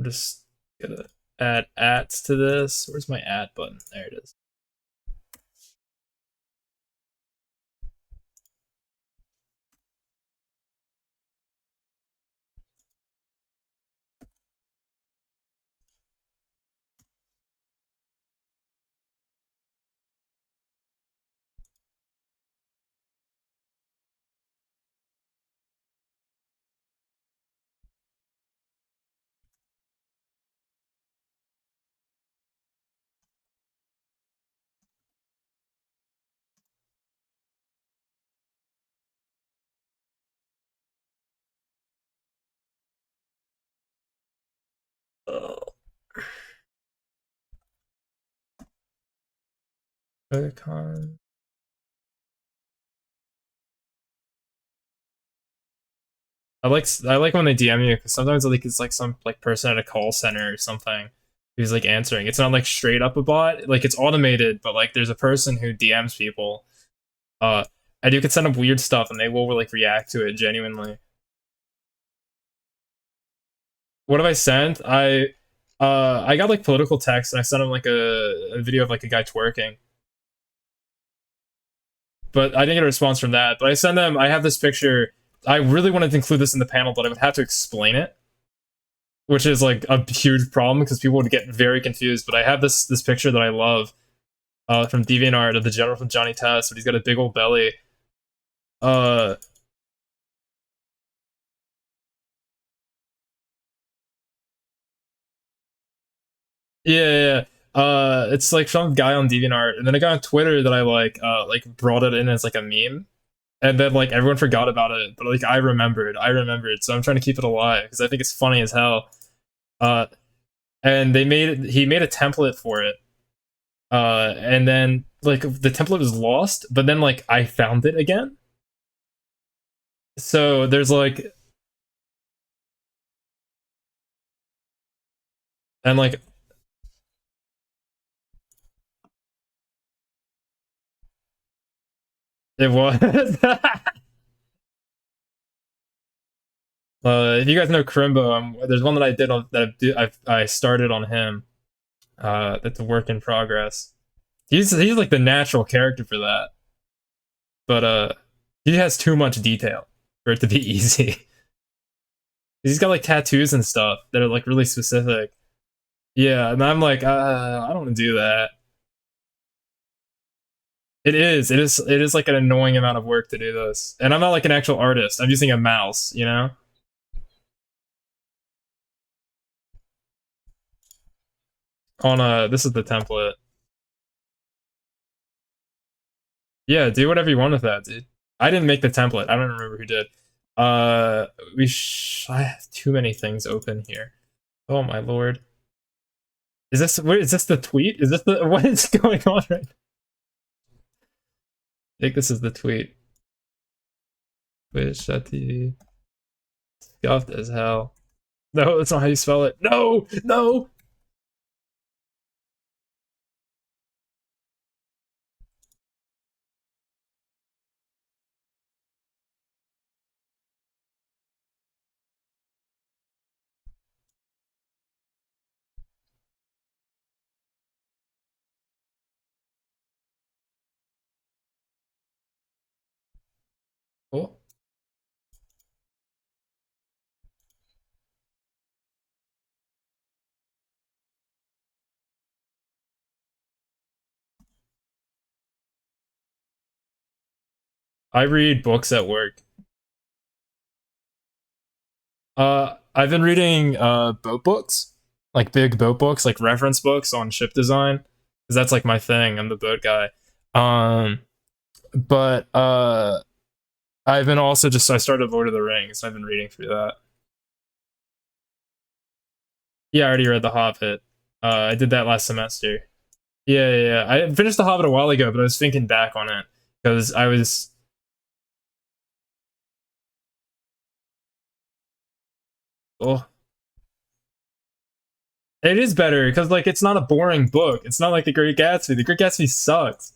just gonna add ats to this. Where's my at button? There it is. Otakon. I like when they DM you because sometimes like it's like some like person at a call center or something who's like answering. It's not like straight up a bot, like it's automated, but like there's a person who DMs people. Uh, and you can send them weird stuff and they will like react to it genuinely. What have I sent? I got like political text and I sent him like a video of like a guy twerking. But I didn't get a response from that. But I sent them. I have this picture. I really wanted to include this in the panel, but I would have to explain it, which is like a huge problem because people would get very confused. But I have this picture that I love from DeviantArt of the general from Johnny Test, but he's got a big old belly. Uh, yeah, yeah, yeah. It's like some guy on DeviantArt, and then a guy on Twitter that I like brought it in as like a meme, and then like everyone forgot about it, but like I remembered, so I'm trying to keep it alive because I think it's funny as hell. Uh, and he made a template for it, and then like the template was lost, but then like I found it again. So there's like, and like it was. If you guys know Crimbo, there's one that I did on I started on him. That's a work in progress. He's like the natural character for that, but he has too much detail for it to be easy. He's got like tattoos and stuff that are like really specific. Yeah, and I'm like, I don't want to do that. It is like an annoying amount of work to do this, and I'm not like an actual artist. I'm using a mouse, you know. On this is the template. Yeah, do whatever you want with that, dude. I didn't make the template. I don't remember who did. I have too many things open here. Oh my lord. Is this the tweet? Is this the what is going on right now? I think this is the tweet. Twitch.tv. Scuffed as hell. No, that's not how you spell it. No, no. Oh. I read books at work. I've been reading boat books, like big boat books, like reference books on ship design, because that's like my thing. I'm the boat guy. Um, but I've been also just I started Lord of the Rings. I've been reading through that. Yeah, I already read The Hobbit. I did that last semester. Yeah, yeah, yeah. I finished The Hobbit a while ago, but I was thinking back on it because I was. Oh, it is better because like it's not a boring book. It's not like The Great Gatsby. The Great Gatsby sucks.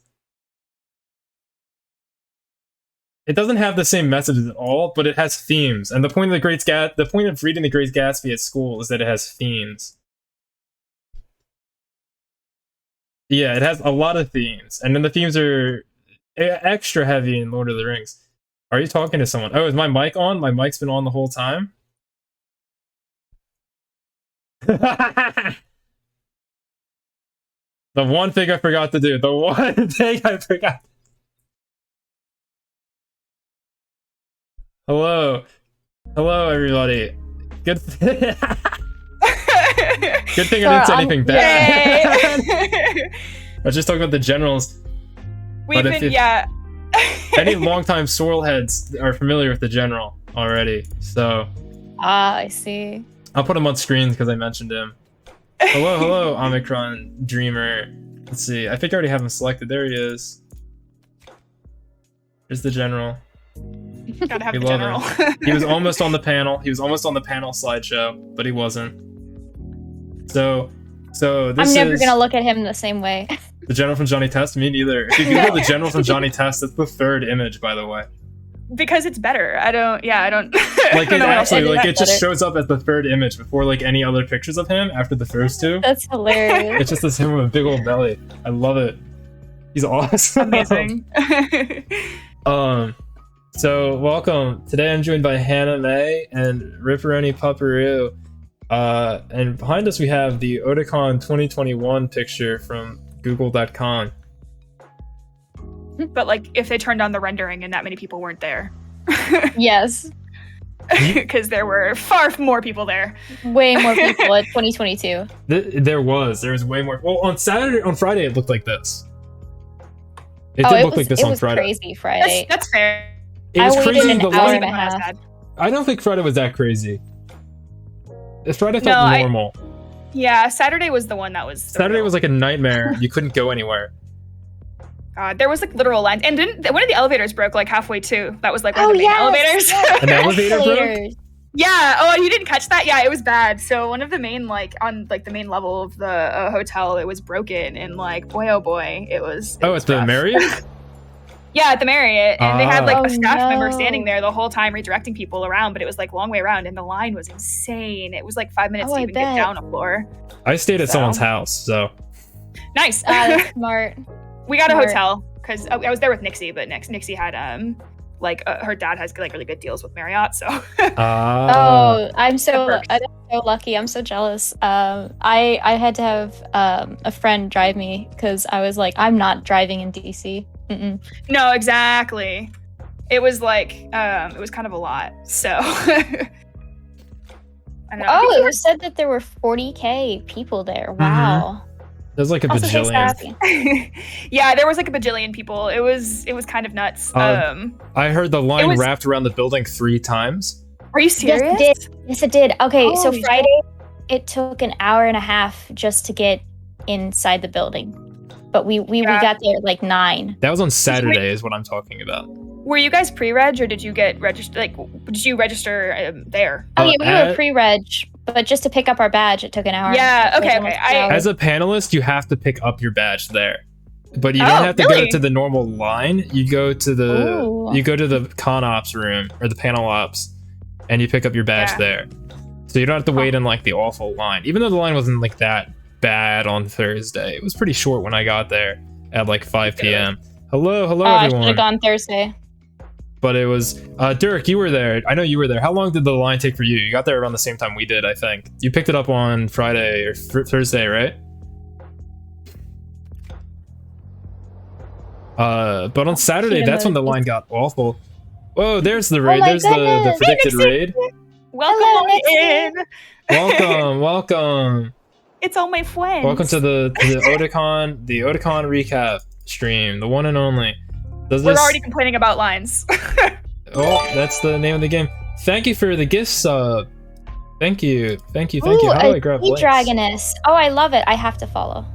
It doesn't have the same messages at all, but it has themes. And the point of the point of reading The Great Gatsby at school is that it has themes. Yeah, it has a lot of themes, and then the themes are extra heavy in Lord of the Rings. Are you talking to someone? Oh, is my mic on? My mic's been on the whole time. The one thing I forgot to do. The one thing I forgot. Hello. Hello, everybody. Good thing I didn't say anything bad. I was just talking about the generals. Any longtime Sorrel heads are familiar with the general already, so. Ah, I see. I'll put him on screen because I mentioned him. Hello, Omicron Dreamer. Let's see. I think I already have him selected. There he is. There's the general. Gotta have the general. He was almost on the panel. He was almost on the panel slideshow, but he wasn't. So this I'm never gonna look at him the same way. The general from Johnny Test? Me neither. If you Google the general from Johnny Test, it's the third image, by the way. Because it's better. I don't. Like it actually, like it just shows up as the third image before like any other pictures of him after the first two. That's hilarious. It's just him with a big old belly. I love it. He's awesome. Amazing. So welcome. Today I'm joined by HanaMae and RipperoniPupperoo. And behind us we have the Otakon 2021 picture from Google.com. But like, if they turned on the rendering and that many people weren't there. Yes. Because there were far more people there. Way more people at 2022. There was way more. Well, on Friday it looked like this. It did look like this on Friday. It was crazy Friday. That's fair. It was crazy. An hour and a half. I don't think Friday was that crazy. Friday felt normal. Yeah, Saturday was the one that was. Saturday was like a nightmare. You couldn't go anywhere. God, there was like literal lines, and one of the elevators broke like halfway too. That was like one of the main elevators. Yes. An elevator broke? Yeah. Oh, you didn't catch that? Yeah, it was bad. So one of the main on the main level of the hotel, it was broken, and like boy oh boy, it was. Oh, at the Marriott. Yeah, at the Marriott, and they had like a staff member no. standing there the whole time redirecting people around, but it was like long way around, and the line was insane. It was like 5 minutes to even get down a floor. I stayed at someone's house, so. Nice. That's smart. We got a hotel because I was there with Nixie, but Nixie had her dad has like really good deals with Marriott, so. Oh, I'm so lucky. I'm so jealous. I had to have a friend drive me because I was like, I'm not driving in DC. Mm-mm. No, exactly. It was like it was kind of a lot. So. I don't know. It was said that there were 40K people there. Wow. There's like a bajillion. Yeah, there was like a bajillion people. It was kind of nuts. I heard the line wrapped around the building 3 times. Are you serious? Yes, it did. Okay, so Friday, it took an hour and a half just to get inside the building. But we got there at like 9. That was on Saturday is what I'm talking about. Were you guys pre-reg or did you get registered? Like, did you register there? Oh yeah, we were pre-reg, but just to pick up our badge, it took an hour. Yeah, okay. As a panelist, you have to pick up your badge there, but you don't have to go to the normal line. You go to the con ops room or the panel ops, and you pick up your badge there. So you don't have to wait in like the awful line. Even though the line wasn't like that bad on Thursday, it was pretty short when I got there at like 5 p.m. Hello, everyone. I should have gone Thursday. But it was Dirk, you were there. I know you were there. How long did the line take for you? You got there around the same time we did, I think. You picked it up on Friday or Thursday, right? But on Saturday, that's when the line got awful. Whoa, there's the raid. There's the predicted raid. Welcome in. Welcome. It's all my friends. Welcome to the Otakon recap stream, the one and only. We're already complaining about lines. Oh, that's the name of the game. Thank you for the gift sub. Thank you. How do I grab links? Dragoness. Oh, I love it. I have to follow.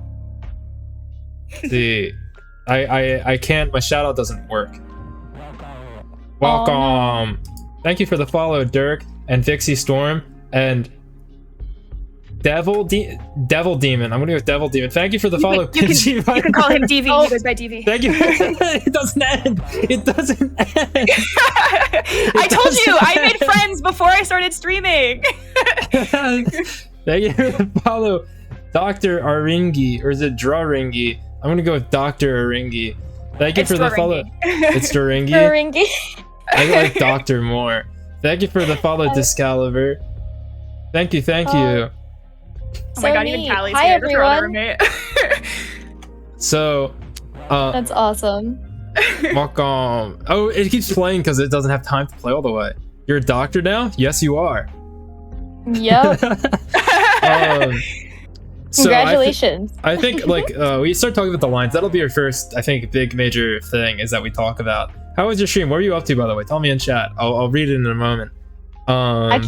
I can't. My shout out doesn't work. Welcome. Oh, no. Thank you for the follow, Dirk and Vixie Storm and Devil Demon. I'm gonna go with Devil Demon. Thank you for the follow. You can call him DV. He goes by DV. Thank you. It doesn't end. It doesn't end. I told you, I made friends before I started streaming. Thank you for the follow, Dr. Aringi, or is it Draringi? I'm gonna go with Dr. Aringi. Thank you for the follow. It's Draringi. Ringy. I like Doctor more. Thank you for the follow, Discaliber. Thank you. Oh my god, even Callie's Hi, here. That's her other everyone. roommate. So, That's awesome. welcome. Oh, it keeps playing because it doesn't have time to play all the way. You're a doctor now? Yes, you are. Yep. So Congratulations. I think like we start talking about the lines. That'll be our first, I think, big major thing is that we talk about. How was your stream? What were you up to, by the way? Tell me in chat. I'll read it in a moment. I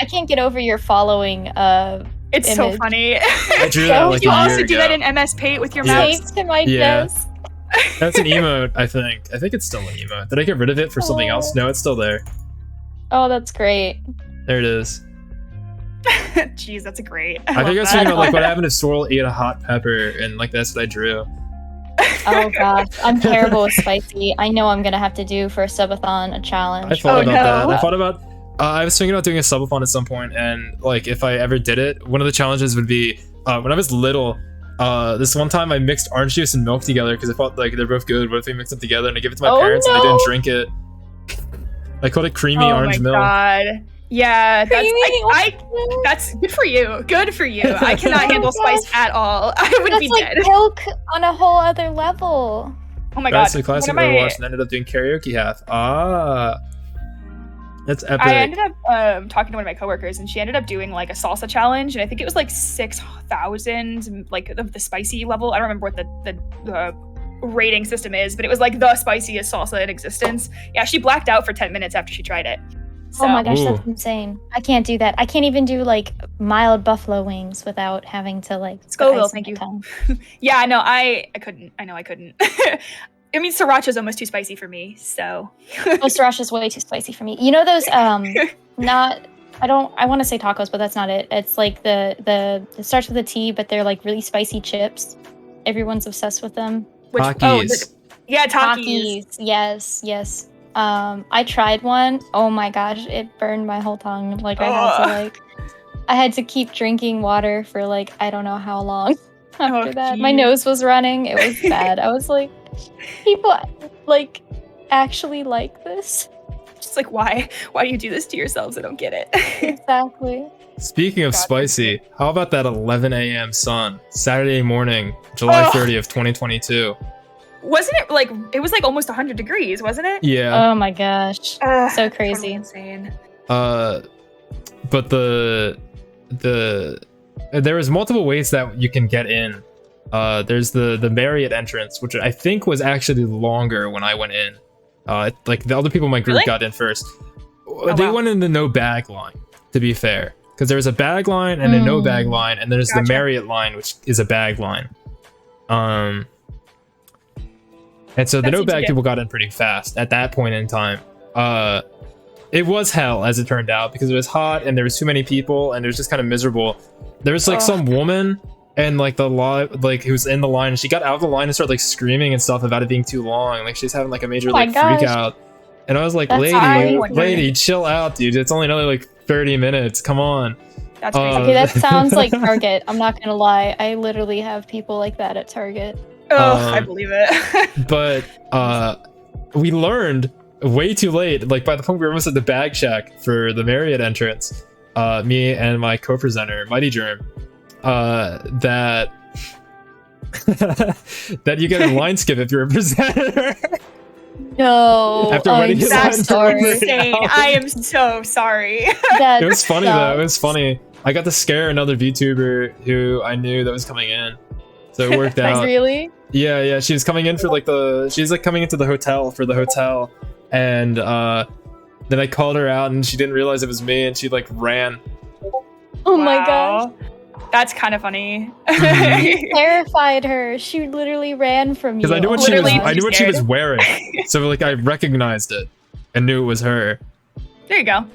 can't get over your following It's image. so funny. I drew that like you a year also do ago. that in MS Paint with your Yeah. mouse. Thanks to my Yeah. desk. That's an emote, I think. I think it's still an emote. Did I get rid of it for something else? No, it's still there. Oh, that's great. There it is. Jeez, that's great. I think I was thinking about like what happened if Sorrel ate a hot pepper, and like that's what I drew. Oh gosh, I'm terrible with spicy. I know I'm gonna have to do for a subathon a challenge. I thought about that. no. I thought about. I was thinking about doing a subathon at some point, and like if I ever did it, one of the challenges would be when I was little. This one time I mixed orange juice and milk together because I thought like they're both good. What if we mix them together and I give it to my Oh, parents and they no. didn't drink it? I called it creamy Oh orange my milk. god. Yeah, that's Creamy that's good for you. Good for you. I cannot Oh handle my spice at all. I would That's be like dead. milk on a whole other level. Oh my god. That's the classic One of my- Overwatch and ended up doing karaoke half. That's epic. I ended up talking to one of my coworkers, and she ended up doing like a salsa challenge, and I think it was like 6,000, like of the spicy level. I don't remember what the rating system is, but it was like the spiciest salsa in existence. Yeah, she blacked out for 10 minutes after she tried it. So, Oh my gosh, that's Ooh. insane. I can't do that. I can't even do like mild buffalo wings without having to like put Scoville, ice in thank my you. tongue. Yeah, no, I couldn't. I know I couldn't. I mean, sriracha's almost too spicy for me, so. Oh, sriracha's way too spicy for me. You know those not I want to say tacos, but that's not it. It's like the it starts with a T, but they're like really spicy chips. Everyone's obsessed with them. Which, Takis. yeah, Takis. Takis. Yes. I tried one. Oh my gosh, it burned my whole tongue. Like I had to keep drinking water for like I don't know how long after that. My geez. nose was running. It was bad. I was like, people like actually like this. Just like, why do you do this to yourselves? I don't get it. Exactly. Speaking of God. spicy, how about that 11 a.m. sun, Saturday morning, July Oh. 30th, 2022? Wasn't it like, it was like almost 100 degrees, wasn't it? Yeah. Oh my gosh. Ugh, So totally crazy. insane. But there was multiple ways that you can get in. There's the Marriott entrance, which I think was actually longer when I went in. Like the other people in my group Really? got in first. They wow. went in the no bag line, to be fair, because there was a bag line and a no bag line, and there's the Gotcha. Marriott line, which is a bag line. And so the That no seems bag good. people got in pretty fast at that point in time. It was hell, as it turned out, because it was hot and there was too many people and it was just kind of miserable. There was like some woman and like who was in the line, and she got out of the line and started like screaming and stuff about it being too long. Like she's having like a major Oh my like freak gosh. out. And I was like, That's fine. lady, chill out, dude. It's only another like 30 minutes. Come on. That's crazy. Okay, that sounds like Target. I'm not gonna lie. I literally have people like that at Target. Oh, I believe it. But we learned way too late. Like by the point we were almost at the bag check for the Marriott entrance, me and my co-presenter, Mighty Germ, that that you get a line skip if you're a presenter. No. After I'm waiting in so line That's for sorry. over- insane. I am so sorry. That It was funny though. It was sucks. funny. I got to scare another VTuber who I knew that was coming in, so it worked out. Really? Yeah. She was coming in for she's like coming into the hotel for the hotel, and then I called her out and she didn't realize it was me, and she like ran. Oh my gosh. Wow. That's kind of funny. Mhm. Terrified her. She literally ran from you. Because I knew what Literally, I knew what she was scared. wearing, so like I recognized it and knew it was her. There you go.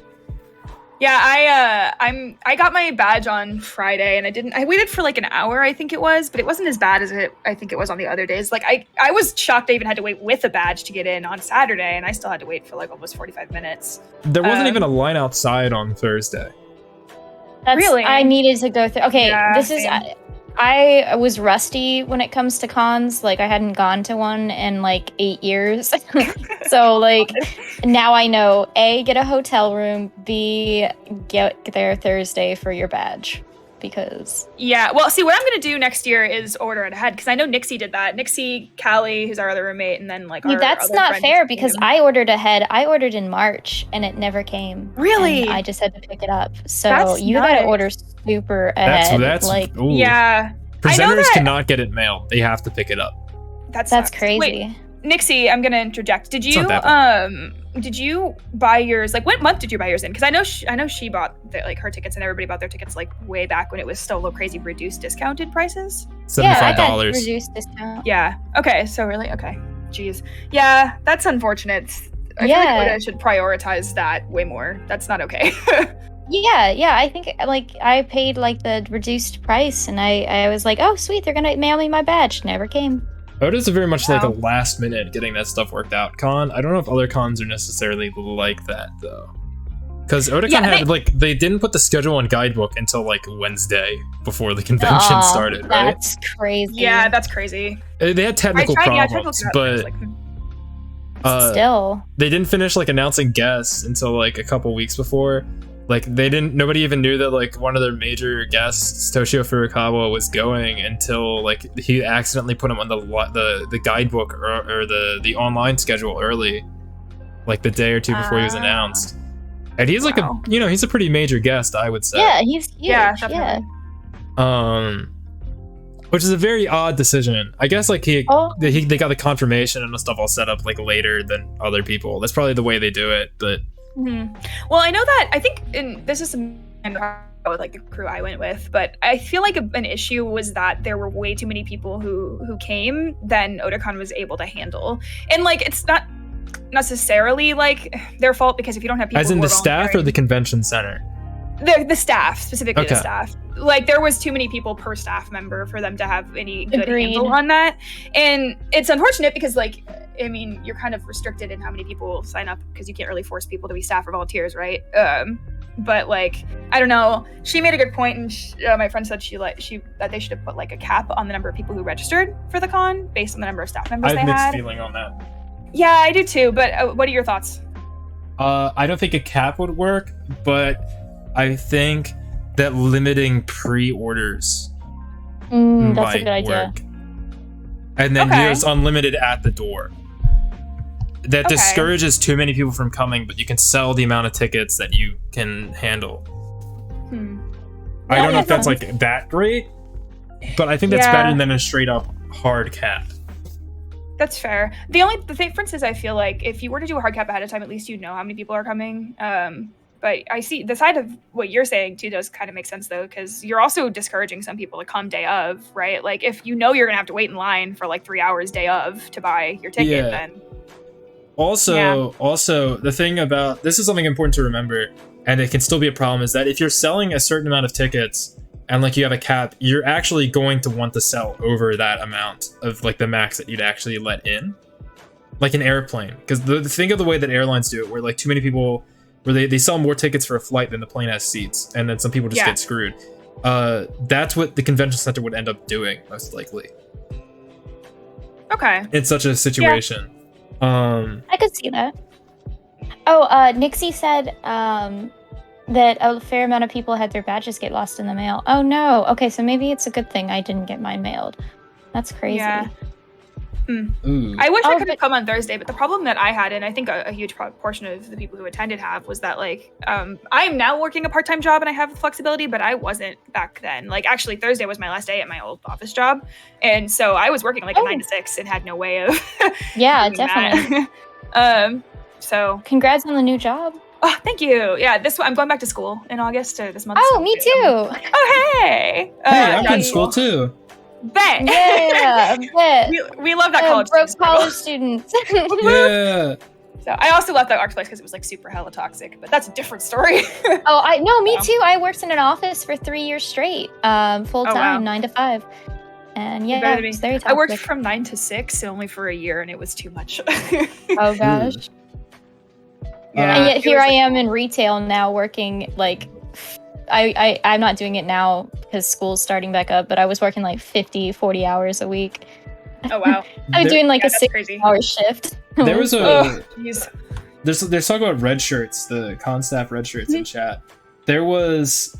Yeah, I got my badge on Friday, and I waited for like an hour, I think it was, but it wasn't as bad as I think it was on the other days. Like I was shocked I even had to wait with a badge to get in on Saturday, and I still had to wait for like almost 45 minutes. There wasn't even a line outside on Thursday. Really? I needed to go through. Okay, Yeah, this is. same. I was rusty when it comes to cons. Like I hadn't gone to one in like 8 years. So like now I know A, get a hotel room, B, get there Thursday for your badge. Because Yeah, well, see, what I'm gonna do next year is order it ahead, because I know Nixie did that. Nixie, Callie, who's our other roommate, and then like our that's other not friend fair came. because I ordered ahead. I ordered in March and it never came. Really? And I just had to pick it up. So That's you gotta nice. order super ahead. That's like ooh. Yeah, I know Presenters that. cannot get it mailed. They have to pick it up. That's that's crazy. Wait, Nixie, I'm gonna interject. Did It's you not that did you buy yours? Like, what month did you buy yours in? Because I know she bought like her tickets, and everybody bought their tickets like way back when it was still crazy reduced discounted prices. Yeah, I got $75. reduced discount. Yeah. Okay. So really, okay. Jeez. Yeah, that's unfortunate. I feel Yeah. like Oda should prioritize that way more. That's not okay. Yeah, I think like I paid like the reduced price and I was like, oh sweet, they're gonna mail me my badge. Never came. Oda's very much like a Wow. last minute getting that stuff worked out con. I don't know if other cons are necessarily like that though. Because Otakon Yeah, had they didn't put the schedule on guidebook until like Wednesday before the convention started, right? That's crazy. Yeah, that's crazy. They had technical problems, but Still. they didn't finish like announcing guests until like a couple weeks before. Like nobody even knew that like one of their major guests, Toshio Furukawa, was going until like he accidentally put him on the guidebook or the online schedule early, like the day or two before he was announced. And he's like Wow. he's a pretty major guest, I would say. Yeah, he's huge. Yeah, Yeah. definitely. Which is a very odd decision. I guess like they got the confirmation and the stuff all set up like later than other people. That's probably the way they do it, but. Mm-hmm. Well, I know that I think this is some with like the crew I went with, but I feel like an issue was that there were way too many people who came than Otakon was able to handle, and like it's not necessarily like their fault, because if you don't have people, As in who the are staff or the convention center? the staff, specifically Okay. the staff. Like there was too many people per staff member for them to have any good Agreed. handle on that, and it's unfortunate because like I mean you're kind of restricted in how many people sign up because you can't really force people to be staff or volunteers, right? But like I don't know, she made a good point, and my friend said that they should have put like a cap on the number of people who registered for the con based on the number of staff members I they have mixed had. feeling on that. Yeah, I do too. But what are your thoughts? I don't think a cap would work, but I think that limiting pre-orders That's a might good idea. work. And then Okay. use unlimited at the door. That Okay. discourages too many people from coming, but you can sell the amount of tickets that you can handle. I don't know if that's like that great, but I think that's Yeah. better than a straight up hard cap. That's fair. The difference is I feel like if you were to do a hard cap ahead of time, at least you'd know how many people are coming. But I see the side of what you're saying too does kind of make sense though, because you're also discouraging some people to come day of, right? Like if you know you're gonna have to wait in line for like 3 hours day of to buy your ticket, Yeah. then Also, the thing about this is something important to remember, and it can still be a problem, is that if you're selling a certain amount of tickets and like you have a cap, you're actually going to want to sell over that amount of like the max that you'd actually let in, like an airplane. Because the think of the way that airlines do it, where like too many people, where they sell more tickets for a flight than the plane has seats, and then some people just get screwed. That's what the convention center would end up doing most likely okay. in such a situation. I could see that. Oh, Nixie said that a fair amount of people had their badges get lost in the mail. Oh no. Okay, so maybe it's a good thing I didn't get mine mailed. That's crazy. Yeah. Ooh. I wish I Oh, could have come on Thursday, but the problem that I had, and I think a huge portion of the people who attended have, was that like I'm now working a part-time job and I have flexibility, but I wasn't back then. Like actually Thursday was my last day at my old office job, and so I was working like a 9 to 6 and had no way of Yeah, doing definitely. that. So Congrats on the new job. oh, thank you. Yeah, I'm going back to school in August or this month. Oh, so- me too. Oh hey. Hey, I'm in Johnny. school too. Bet. Yeah, bet. we love that college Broke student college students. Yeah. So I also left that workplace because it was like super hella toxic, but that's a different story. Me too. I worked in an office for 3 years straight, full time, 9 to 5. And yeah, it's very toxic. I worked from 9 to 6 only for a year, and it was too much. Oh gosh. Yeah, and yet here I am in retail now, working like I'm not doing it now because school's starting back up, but I was working like 40 hours a week. Oh wow. I was doing like a 6-hour shift. There was a Jeez. there's talk about red shirts, the con staff red shirts in chat. There was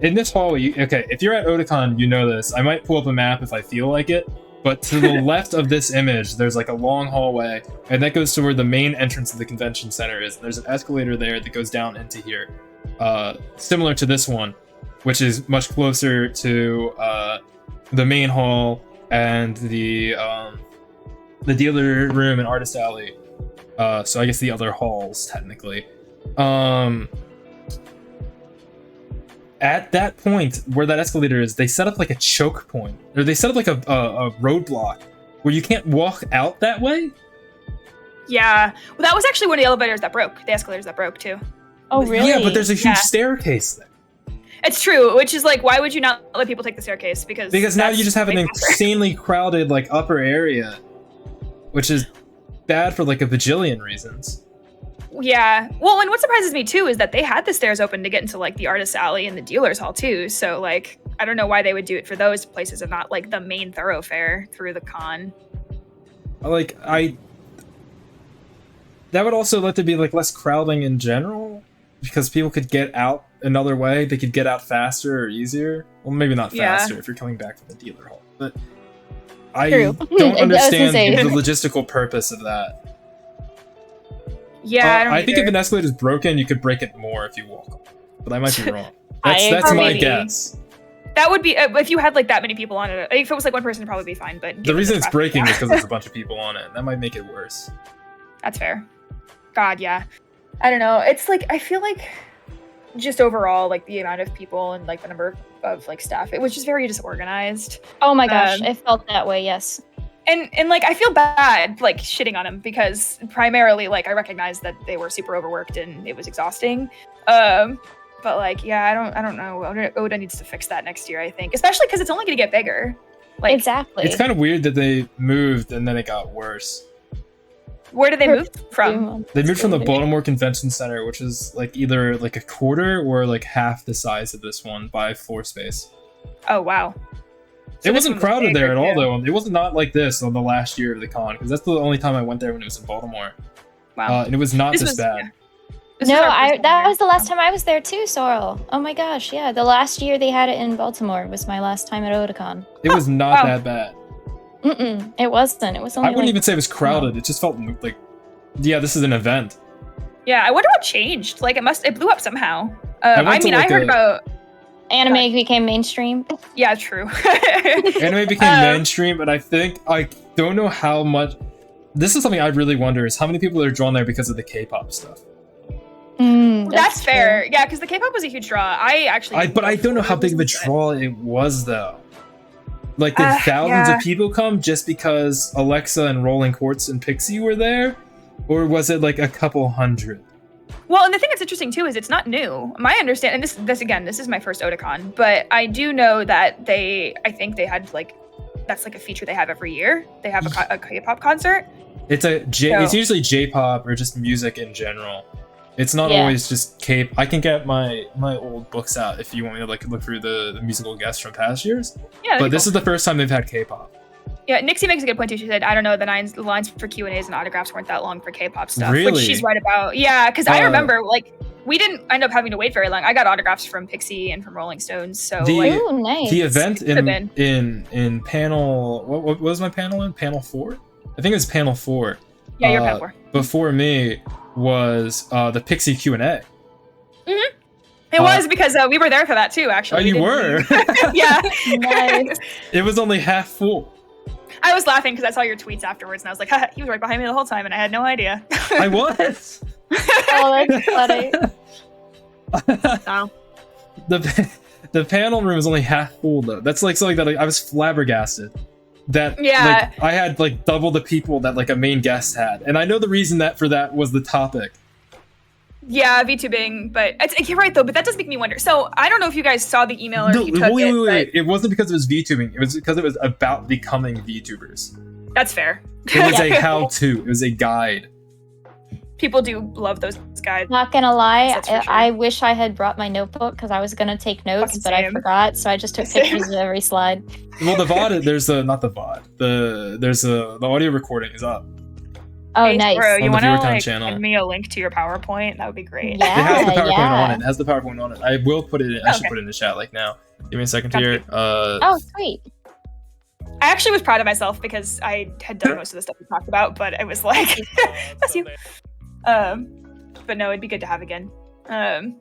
in this hallway, okay, if you're at Otakon, you know this. I might pull up a map if I feel like it, but to the left of this image, there's like a long hallway, and that goes to where the main entrance of the convention center is. There's an escalator there that goes down into here, similar to this one, which is much closer to the main hall and the dealer room and artist alley. So I guess the other halls, technically. At that point where that escalator is, they set up like a choke point, or they set up like a roadblock where you can't walk out that way. Yeah, well, that was actually one of the elevators that broke. The escalators that broke too. Oh really? Yeah, but there's a huge staircase there. It's true, which is like, why would you not let people take the staircase? Because now you just have an insanely crowded like upper area, which is bad for like a bajillion reasons. Yeah. Well, and what surprises me too is that they had the stairs open to get into like the artist alley and the dealer's hall too. So like, I don't know why they would do it for those places and not like the main thoroughfare through the con. That would also let there be like less crowding in general, because people could get out another way. They could get out faster or easier. Well, maybe not faster if you're coming back from the dealer hall, but I don't understand the logistical purpose of that. Yeah, I think if an escalator is broken, you could break it more if you walk, but I might be wrong. That's my guess. That would be if you had like that many people on it. If it was like one person, it'd probably be fine. But the reason it's breaking is because there's a bunch of people on it. That might make it worse. That's fair. God, yeah. I don't know. It's like I feel like just overall, like the amount of people and like the number of like staff, it was just very disorganized. Oh my gosh, it felt that way. Yes. And like I feel bad like shitting on them because primarily like I recognize that they were super overworked and it was exhausting. But like yeah, I don't know. Oda needs to fix that next year, I think, especially because it's only going to get bigger. Like exactly. It's kind of weird that they moved and then it got worse. Where did they move from? They moved from the Baltimore Convention Center, which is like either like a quarter or like half the size of this one by floor space. Oh wow. So it wasn't crowded there at all, though. It was not like this on the last year of the con, because that's the only time I went there when it was in Baltimore. Wow. And it was not this bad. Yeah. That was the last time I was there too, Sorrel. Oh my gosh, yeah. The last year they had it in Baltimore was my last time at Otakon. It was not that bad. It wasn't. It was only I wouldn't even say it was crowded. It just felt like, yeah, this is an event. Yeah, I wonder what changed. Like it blew up somehow. I heard about... Anime became mainstream. Yeah, true. Anime became mainstream, but I don't know how much. This is something I really wonder: is how many people are drawn there because of the K-pop stuff. That's fair. Yeah, because the K-pop was a huge draw. But I don't know how big of a draw it was, though. Like, did thousands of people come just because Alexa and Rolling Quartz and Pixie were there, or was it like a couple hundred? Well, and the thing that's interesting too is it's not new. My understanding, and this is my first Otakon, but I do know that I think they had like, that's like a feature they have every year. They have a K-pop concert. It's usually J-pop or just music in general. It's not always just K. I can get my old books out if you want me to like look through the musical guests from past years. Yeah, but this is the first time they've had K-pop. Yeah, Nixie makes a good point too. She said, I don't know, the lines for Q&As and autographs weren't that long for K-pop stuff. Really? Which she's right about. Yeah, because I remember, like, we didn't end up having to wait very long. I got autographs from Pixie and from Rolling Stones, so nice. The event in panel... What was my panel in? Panel 4? I think it was panel 4. Yeah, you're panel 4. Before me was the Pixie Q&A. It was because we were there for that too, actually. Oh, you were? Yeah. Nice. It was only half full. I was laughing because I saw your tweets afterwards, and I was like, he was right behind me the whole time, and I had no idea. I was. Oh, that's funny. Oh. The panel room is only half full, though. That's like something that I was flabbergasted. that Yeah. like I had like double the people that like a main guest had, and I know the reason that for that was the topic. Yeah, VTubing, but you're right though. But that does make me wonder. So I don't know if you guys saw the email or if you took wait. It wasn't because it was VTubing. It was because it was about becoming VTubers. That's fair. It was a how-to. It was a guide. People do love those guides. Not gonna lie, That's for sure. I wish I had brought my notebook because I was gonna take notes, Fucking but I same. forgot, so I just took Same. pictures of every slide. Well, the VOD, the audio recording is up. Oh, Hey, nice. Sorrel, you On the want to ViewerTime like channel. send me a link to your PowerPoint? That would be great. It has the Yeah, PowerPoint yeah. on it. It has the PowerPoint on it. I will put it in. I should Okay. put it in the chat like now. Give me a second Sounds here. good. Oh, sweet. I actually was proud of myself because I had done most of the stuff we talked about, but it was like, bless you. But no, it'd be good to have again. No,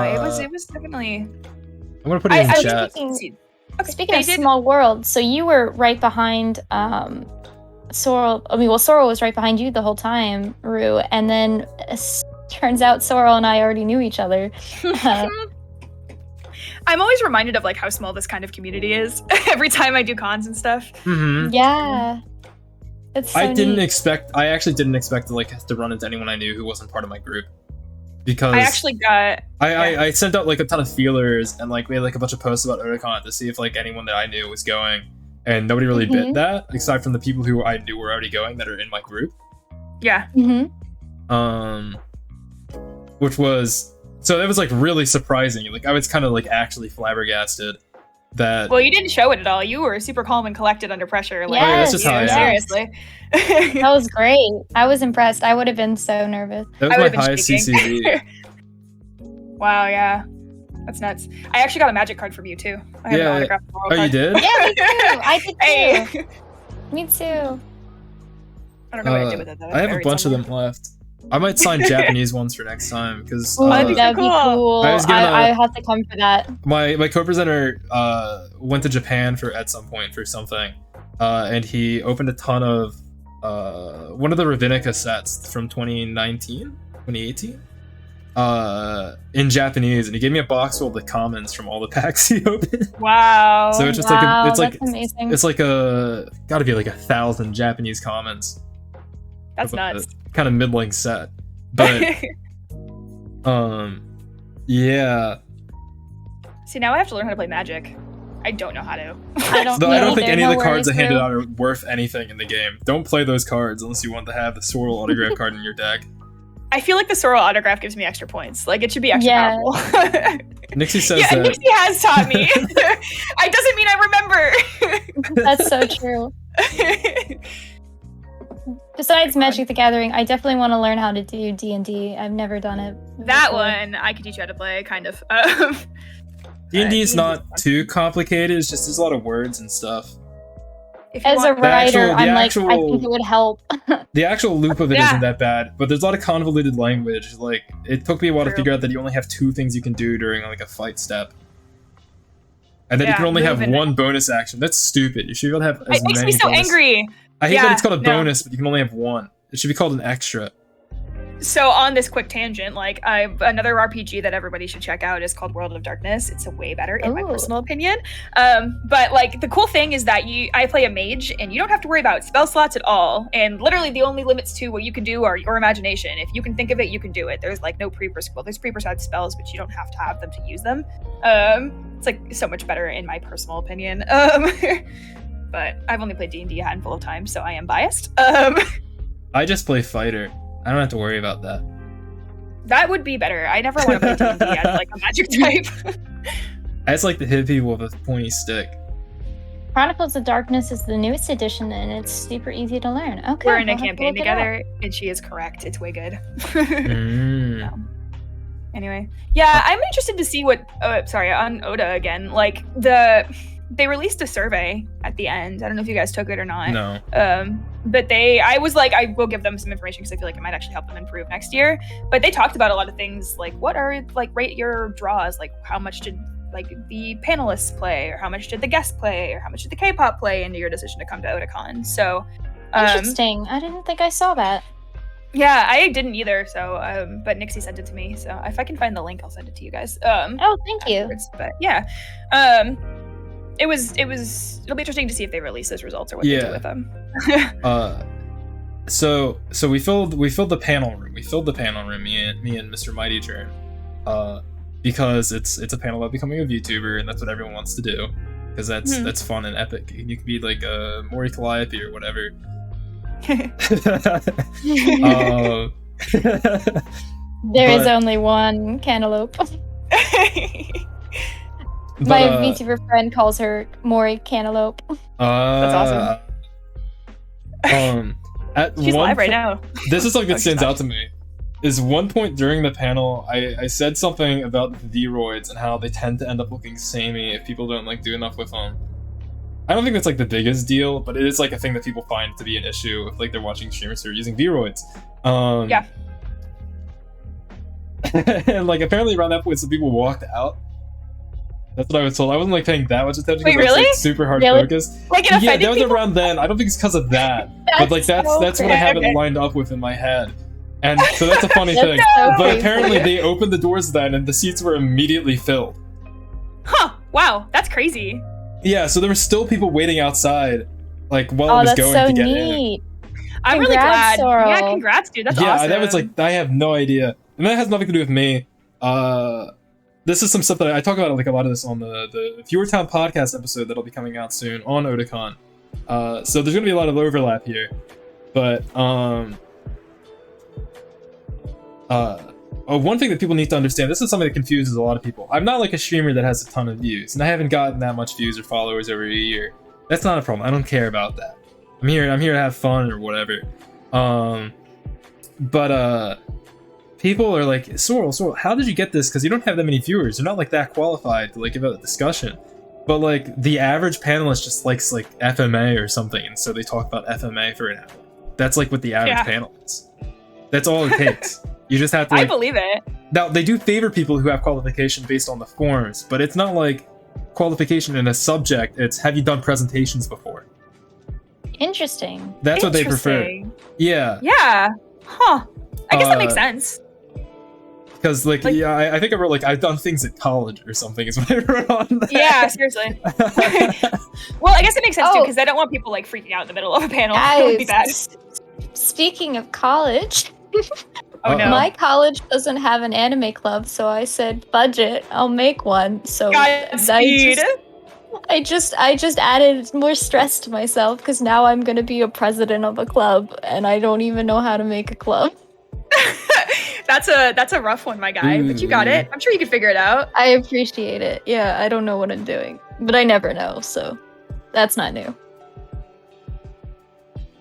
it was definitely. I'm gonna put it in the chat. Speaking of small world, so you were right behind Sorrel. I mean, well, Sorrel was right behind you the whole time, Rue, and then turns out Sorrel and I already knew each other. I'm always reminded of like how small this kind of community is every time I do cons and stuff. Mm-hmm. Yeah, it's so I neat. actually didn't expect to run into anyone I knew who wasn't part of my group, because I actually got. I sent out like a ton of feelers and like made like a bunch of posts about Otakon to see if like anyone that I knew was going, and nobody really bit that aside from the people who I knew were already going that are in my group. Yeah. Which was so that was like really surprising. Like I was kind of like actually flabbergasted that. Well, you didn't show it at all. You were super calm and collected under pressure. Like, Yes, that's just how I am. seriously. That was great. I was impressed. I would have been so nervous. That I was would've my been highest shaking. CCV. Wow, yeah. That's nuts. I actually got a magic card from you too. I have Yeah. an autographed Sorrel Oh, you card. did? Yeah, me too. I did too. Hey. Me too. I don't know what I did with it though. I have a Buried bunch somewhere. of them left. I might sign Japanese ones for next time because Ooh, that'd be that'd be cool. cool. I was gonna- I have to come for that. my co-presenter went to Japan at some point for something, and he opened a ton of one of the Ravinica sets from 2018 in Japanese, and he gave me a box full of the commons from all the packs he opened. Wow. So it's just Wow, like that's amazing. it's like gotta be like 1,000 Japanese commons. That's nuts. Kind of middling set, but yeah. See, now I have to learn how to play Magic. I don't know how to. I don't, I don't think either. any No of the cards worries, I handed Rue. out are worth anything in the game. Don't play those cards unless you want to have the Sorrel autograph card in your deck. I feel like the Sorrel autograph gives me extra points. Like, it should be extra Yeah. powerful. Nixie says Yeah, that. Nixie has taught me. It doesn't mean I remember. That's so true. Besides Magic the Gathering, I definitely want to learn how to do D&D. I've never done it. That before. one, I could teach you how to play, kind of. D&D is D&D not is too complicated. It's just there's a lot of words and stuff. If you As a want- writer, the I'm like, I actual- think it would help. The actual loop of it Yeah. not that bad, but there's a lot of convoluted language. Like it took me a while to True. figure out that you only have 2 things you can do during like a fight step, and then you Yeah, can only have move and- one bonus action. That's stupid. You should be able to have as It makes many. me so bonus- angry. I hate Yeah, that it's called a no. bonus, but you can only have one. It should be called an extra. So on this quick tangent, like another RPG that everybody should check out is called World of Darkness. It's a way better in my Ooh. personal opinion. But like the cool thing is that I play a mage and you don't have to worry about spell slots at all. And literally the only limits to what you can do are your imagination. If you can think of it, you can do it. There's like no there's pre-prescribed spells, but you don't have to have them to use them. It's like so much better in my personal opinion. But I've only played D&D a handful of times, so I am biased. I just play fighter. I don't have to worry about that. That would be better. I never want to play D&D as like a magic type. I just like to hit people with a pointy stick. Chronicles of Darkness is the newest edition, and it's super easy to learn. Okay, We're in a I'll have to campaign look it up. together, and she is correct. It's way good. Mm. Anyway, yeah, I'm interested to see what. Sorry, on Oda again. Like they released a survey at the end. I don't know if you guys took it or not. No. But I was like, I will give them some information because I feel like it might actually help them improve next year. But they talked about a lot of things like what are like rate your draws, like how much did like the panelists play, or how much did the guests play, or how much did the K-pop play into your decision to come to Otakon. So Interesting. I didn't think I saw that. yeah, I didn't either. So but Nixie sent it to me. So if I can find the link, I'll send it to you guys. Oh, thank you. Afterwards. But yeah. It'll be interesting to see if they release those results or what they do with them. So we filled the panel room. Me and Mr. Mighty Turn. Because it's a panel about becoming a VTuber, and that's what everyone wants to do. Because that's fun and epic. And you can be like a Mori Calliope or whatever. There is only one cantaloupe. My VTuber friend calls her Mori Cantaloupe. That's awesome. She's live right now. This is something that stands out to me. Is one point during the panel, I said something about V-roids and how they tend to end up looking samey if people don't like do enough with them. I don't think that's like the biggest deal, but it is like a thing that people find to be an issue if like they're watching streamers who are using V-roids. Yeah. And like apparently around that point some people walked out. That's what I was told. I wasn't like paying that much attention. Wait, because really? I was, like, super hard focused. Like it offended that was people? around then. I don't think it's because of that. But like that's what I have it lined up with in my head. And so that's a funny thing. So but crazy. apparently they opened the doors then and the seats were immediately filled. Huh. Wow, that's crazy. Yeah, so there were still people waiting outside, like while it was that's going so to get neat. I'm really glad. Sorrel. Yeah, congrats, dude. That's in. Yeah, awesome. that was like I have no idea. And that has nothing to do with me. This is some stuff that I talk about like a lot of this on the Viewer Town podcast episode that'll be coming out soon on Otakon. So there's gonna be a lot of overlap here. But one thing that people need to understand, this is something that confuses a lot of people. I'm not like a streamer that has a ton of views, and I haven't gotten that much views or followers over a year. That's not a problem. I don't care about that. I'm here to have fun or whatever. But people are like, Sorrel, how did you get this? Because you don't have that many viewers. You're not like that qualified to like give a discussion. But like the average panelist just likes like FMA or something, and so they talk about FMA for an hour. That's like what the average panel is. That's all it takes. You just have to. I Like, believe it. now they do favor people who have qualification based on the forms, but it's not like qualification in a subject. It's have you done presentations before? Interesting. That's what they prefer. Yeah. Yeah. Huh. I guess that makes sense. Because like yeah, I think I wrote like I've done things at college or something is what I wrote on that. Yeah, seriously. Well, I guess it makes sense too because I don't want people like freaking out in the middle of a panel. That would be bad. Speaking of college, Oh no. my college doesn't have an anime club, so I said, budget, I'll make one. So Godspeed. I just added more stress to myself because now I'm gonna be a president of a club, and I don't even know how to make a club. That's a rough one, my guy. But you got it. I'm sure you can figure it out. I appreciate it. Yeah, I don't know what I'm doing, but I never know, so that's not new.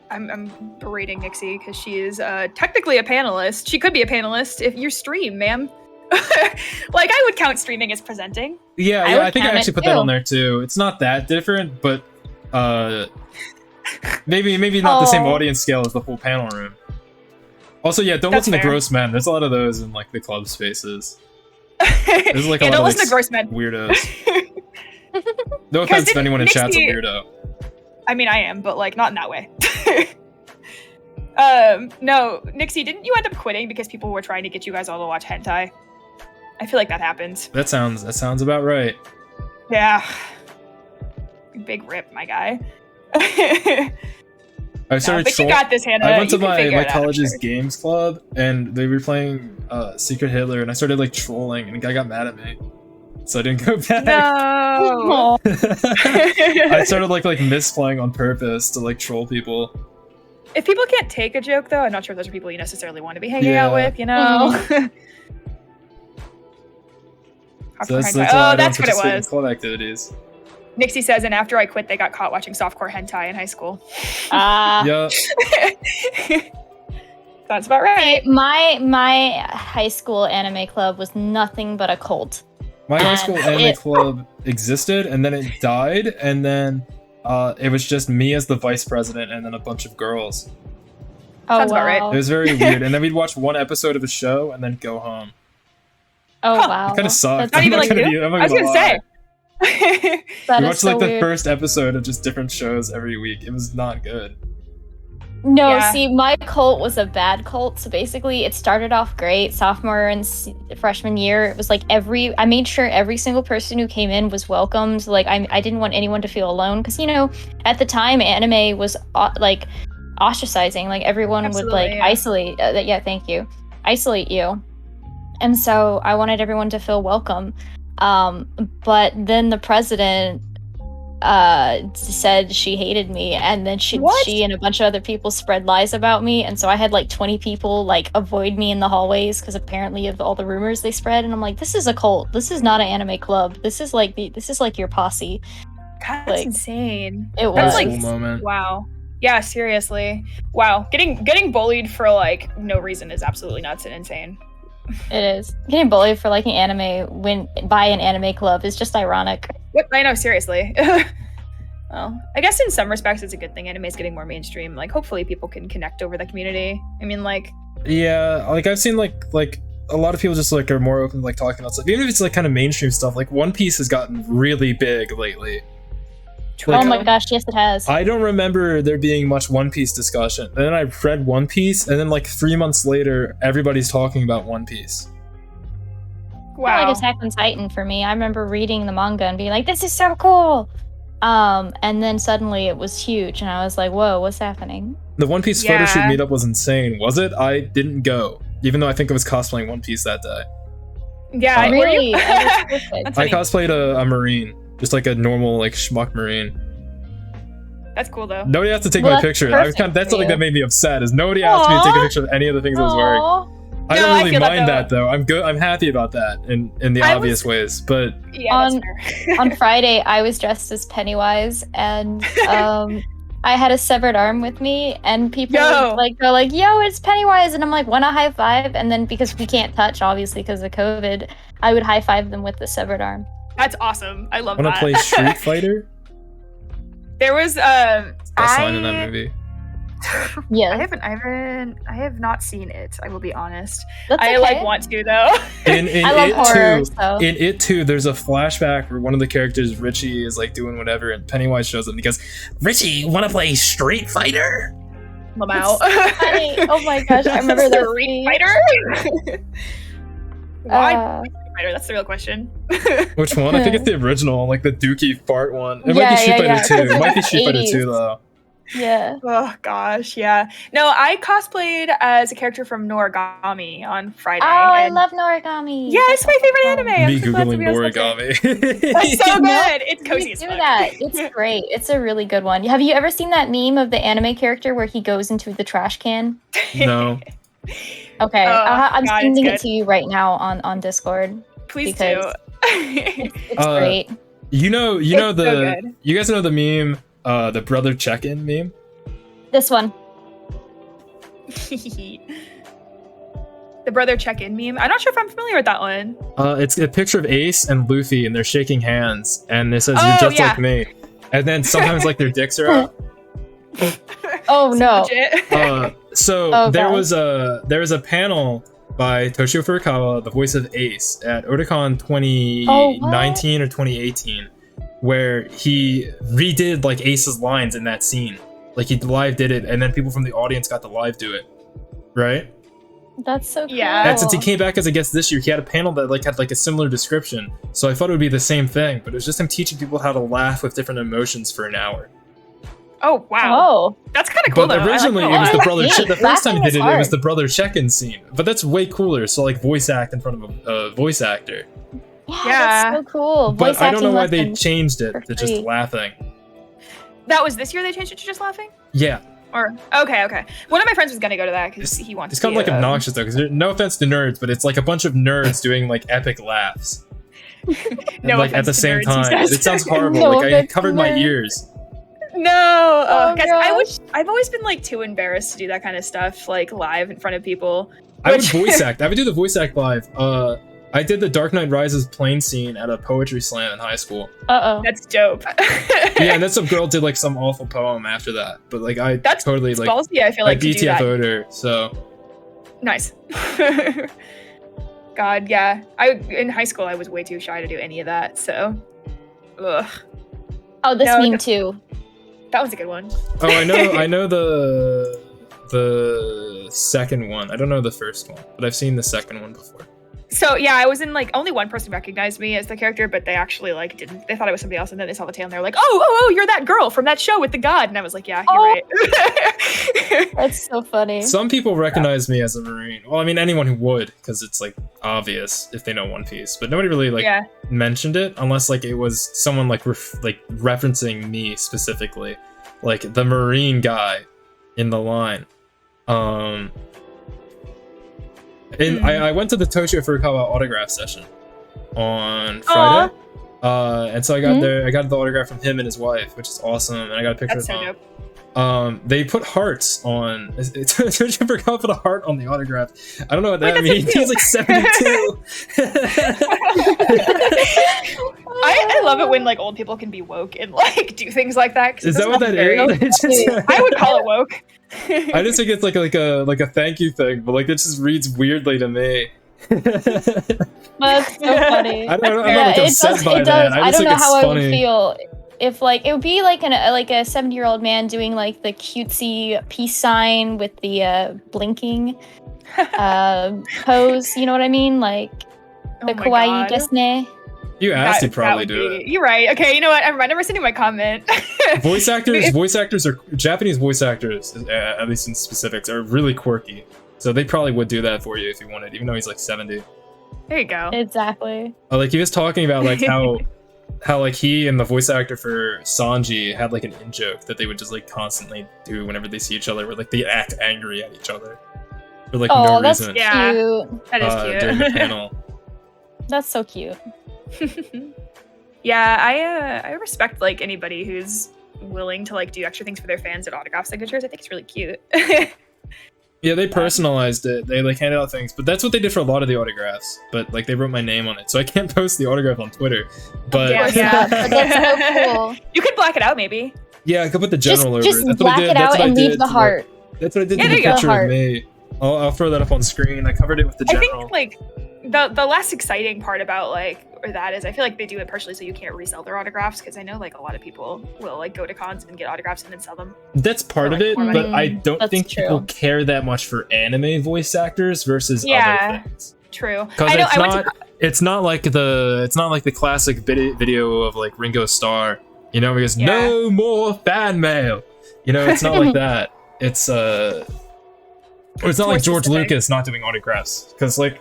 I'm berating Nixie because she is technically a panelist. She could be a panelist if you stream, ma'am. Like I would count streaming as presenting. Yeah, I think I actually put that on there too. It's not that different, but maybe not the same audience scale as the full panel room. Also, yeah, don't listen to gross men. There's a lot of those in like the club spaces. There's like a lot don't of listen to gross men. Weirdos. No offense to anyone in chat's a weirdo. I mean, I am, but like not in that way. No, Nixie, didn't you end up quitting because people were trying to get you guys all to watch hentai? I feel like that happens. That sounds about right. Yeah. Big rip, my guy. I started but you got this, Hannah. I went to You can my figure it out, college's sure. games club, and they were playing Secret Hitler, and I started like trolling, and a guy got mad at me, so I didn't go back. No. I started like misplaying on purpose to like troll people. If people can't take a joke, though, I'm not sure if those are people you necessarily want to be hanging out with, you know? So that's why I don't that's what it participate in was. club activities. Nixie says, and after I quit, they got caught watching softcore hentai in high school. Yeah. That's about right. My high school anime club was nothing but a cult. My high school anime club existed, and then it died, and then it was just me as the vice president, and then a bunch of girls. Oh, Sounds about wow. right. It was very weird, and then we'd watch one episode of a show and then go home. Oh, Huh. wow. It kind of sucked. Not I'm even not like gonna you? be- I'm I not was gonna gonna lie. say. That We is watched so like the weird. first episode of just different shows every week. It was not good. No, Yeah. see, my cult was a bad cult. So basically, it started off great. Sophomore and freshman year, it was like I made sure every single person who came in was welcomed. Like, I didn't want anyone to feel alone because, you know, at the time, anime was like ostracizing. Like, everyone would like Absolutely, yeah. isolate. Yeah, thank you. Isolate you. And so I wanted everyone to feel welcome. But then the president said she hated me, and then she and a bunch of other people spread lies about me, and so I had like 20 people like avoid me in the hallways because apparently of all the rumors they spread. And I'm like, this is a cult. This is not an anime club. This is like your posse. God, that's Like, insane. It That's was. like Cool moment. wow. Yeah, seriously. Wow. Getting bullied for like no reason is absolutely nuts and insane. It is. Getting bullied for liking anime by an anime club is just ironic. Yep, I know, seriously. Well, I guess in some respects it's a good thing anime is getting more mainstream. Like, hopefully people can connect over the community. I mean, like, Yeah, like I've seen like a lot of people just like are more open to like talking about stuff, even if it's like kind of mainstream stuff. Like One Piece has gotten really big lately. Like, oh my gosh, yes it has. I don't remember there being much One Piece discussion. And then I read One Piece, and then like 3 months later, everybody's talking about One Piece. wow. Like Attack on Titan for me. I remember reading the manga and being like, this is so cool. And then suddenly it was huge, and I was like, whoa, what's happening? The One Piece photo shoot Yeah. meetup was insane, was it? I didn't go, even though I think I was cosplaying One Piece that day. Yeah, were Really? you? I was perfect. That's I funny. cosplayed a Marine, just like a normal like schmuck Marine. That's cool though. Nobody has to take Well, my that's picture. perfect That's for something you. that made me upset. Is nobody asked me to take a Aw. picture of any of the things I was wearing. Aw. I No, don't I really feel that, mind though. that though. I'm good. I'm happy about that in the I obvious was- ways. But Yeah, On- that's fair. On Friday, I was dressed as Pennywise, and I had a severed arm with me, and people Yo. would like go like, "Yo, it's Pennywise," and I'm like, "Want a high five?" And then because we can't touch, obviously because of COVID, I would high five them with the severed arm. That's awesome. I love want that. to play Street Fighter? There was Best line in that movie. Yeah, I have not seen it. I will be honest. that's I okay. like want to though. In I love it horror, too. so In it too, there's a flashback where one of the characters, Richie, is like doing whatever, and Pennywise shows up and he goes, "Richie, want to play Street Fighter?" Lamau. funny. Oh my gosh, I remember that Street scene. Fighter. Why Uh, Street Fighter? That's the real question. Which one? I think it's the original, like the Dookie fart one. It might Yeah, be Street yeah, Fighter yeah. 2. It might be Street Fighter 80s. 2 though. yeah. Oh gosh, yeah. No, I cosplayed as a character from Noragami on Friday. Oh, I and- love Noragami. Yeah, it's my favorite That's anime. I'm Me so glad googling somebody else loves it. origami. That's so No, good. It's cozy You as do fuck. that. It's great. It's a really good one. Have you ever seen that meme of the anime character where he goes into the trash can? No. Okay, Oh, I'm God, it's sending good. it to you right now on Discord. Please because- do. It's Uh, great. You know It's so the good. you guys know the meme, the brother check-in meme? This one. The brother check-in meme. I'm not sure if I'm familiar with that one. It's a picture of Ace and Luffy and they're shaking hands and it says Oh, you're just yeah. like me. And then sometimes like their dicks are out. Oh no. Legit. So Oh, there God. was a panel by Toshio Furukawa, the voice of Ace, at Otakon 2019 or 2018, where he redid like Ace's lines in that scene. Like he live did it, and then people from the audience got to live do it, right? That's so cool. Yeah. And since he came back as a guest this year, he had a panel that like had like a similar description. So I thought it would be the same thing, but it was just him teaching people how to laugh with different emotions for an hour. Oh wow, Oh, that's kind of cool. But though. I like originally that a it was lot. the brother. Yeah, The first time he laughing did is it, it hard. was the brother check-in scene. But that's way cooler. So like voice act in front of a voice actor. yeah, Yeah. that's so cool. But Voice I don't know acting why they lessons. changed it for to just free. laughing. That was this year they changed it to just laughing. Yeah, Or okay. One of my friends was gonna go to that because he wants. it's to kind of be like a- obnoxious though. Because no offense to nerds, but it's like a bunch of nerds doing like epic laughs. And, No like at offense the to same nerds, he time. says. It sounds horrible. No like I offense to covered my nerds. ears. No, Oh, guys, I gosh. wish I've always been like too embarrassed to do that kind of stuff like live in front of people. I would Which- voice act. I would do the voice act live. I did the Dark Knight Rises plane scene at a poetry slam in high school. Uh-oh. That's dope. Yeah, and then some girl did like some awful poem after that. But like I That's totally It's like ballsy. I feel I like to do that. BTFO'd her. So Nice. God, yeah. In high school I was way too shy to do any of that. So, ugh, Oh, this No, meme no. too. that was a good one. oh, I know the the second one. I don't know the first one, but I've seen the second one before. So yeah, I was in like only one person recognized me as the character, but they actually like didn't. They thought it was somebody else, and then they saw the tail and they were like, "Oh, you're that girl from that show with the god." And I was like, "Yeah, you're right." That's so funny. Some people recognize me as a Marine. Well, I mean, anyone who would, because it's like obvious if they know One Piece. But nobody really like mentioned it unless like it was someone like referencing me specifically, like the Marine guy in the line. And I went to the Toshio Furukawa autograph session on Friday. And so I got there. I got the autograph from him and his wife, which is awesome. And I got a picture of him. Dope. They put hearts on. Toshio Furukawa put a heart on the autograph. I don't know what that means. He's like 72. I love it when like old people can be woke and like do things like that. Is that what that is? I would call it woke. I just think it's like a thank you thing, but like it just reads weirdly to me. That's so funny. I'm not like upset by that. I don't know how funny. I would feel if like it would be like a 70-year-old man doing like the cutesy peace sign with the blinking pose. You know what I mean? Like the kawaii desu. You asked, he'd probably do it. You're right. Okay, you know what? I'm never sending my comment. Voice actors are Japanese voice actors, at least in specifics, are really quirky. So they probably would do that for you if you wanted, even though he's like 70. There you go. Exactly. Like he was talking about like how like he and the voice actor for Sanji had like an in joke that they would just like constantly do whenever they see each other, where like they act angry at each other for like no reason. That's cute. That is cute. During the panel. That's so cute. Yeah, I respect like anybody who's willing to like do extra things for their fans at autograph signatures. I think it's really cute. Yeah, they personalized it. They like handed out things, but that's what they did for a lot of the autographs. But like they wrote my name on it, so I can't post the autograph on Twitter. But yeah. But that's so cool. You could black it out, maybe. Yeah, I could put the general over. Just That's black it out and leave the heart. That's what I did to the picture of me. I'll throw that up on screen. I covered it with the general. I think like the less exciting part about that is I feel like they do it partially so you can't resell their autographs, because I know like a lot of people will like go to cons and get autographs and then sell them. That's part of it, but I don't think people care that much for anime voice actors versus other things. True. Because it's not like the classic video of like Ringo Starr, you know, because no more fan mail. You know, it's not like that. It's not like George Lucas not doing autographs, because like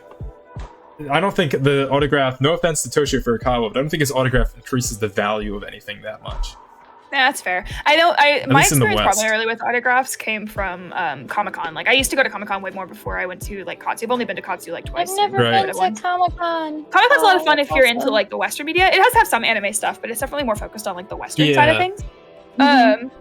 I don't think the autograph, no offense to Toshio Furukawa, but I don't think his autograph increases the value of anything that much. Yeah, that's fair. I know my experience primarily with autographs came from Comic-Con. Like I used to go to Comic-Con way more before I went to like Katsu. I've only been to Katsu like twice. I've never been to Comic-Con. Comic-Con's a lot of fun if you're into like the Western media. It does have some anime stuff, but it's definitely more focused on like the Western side of things.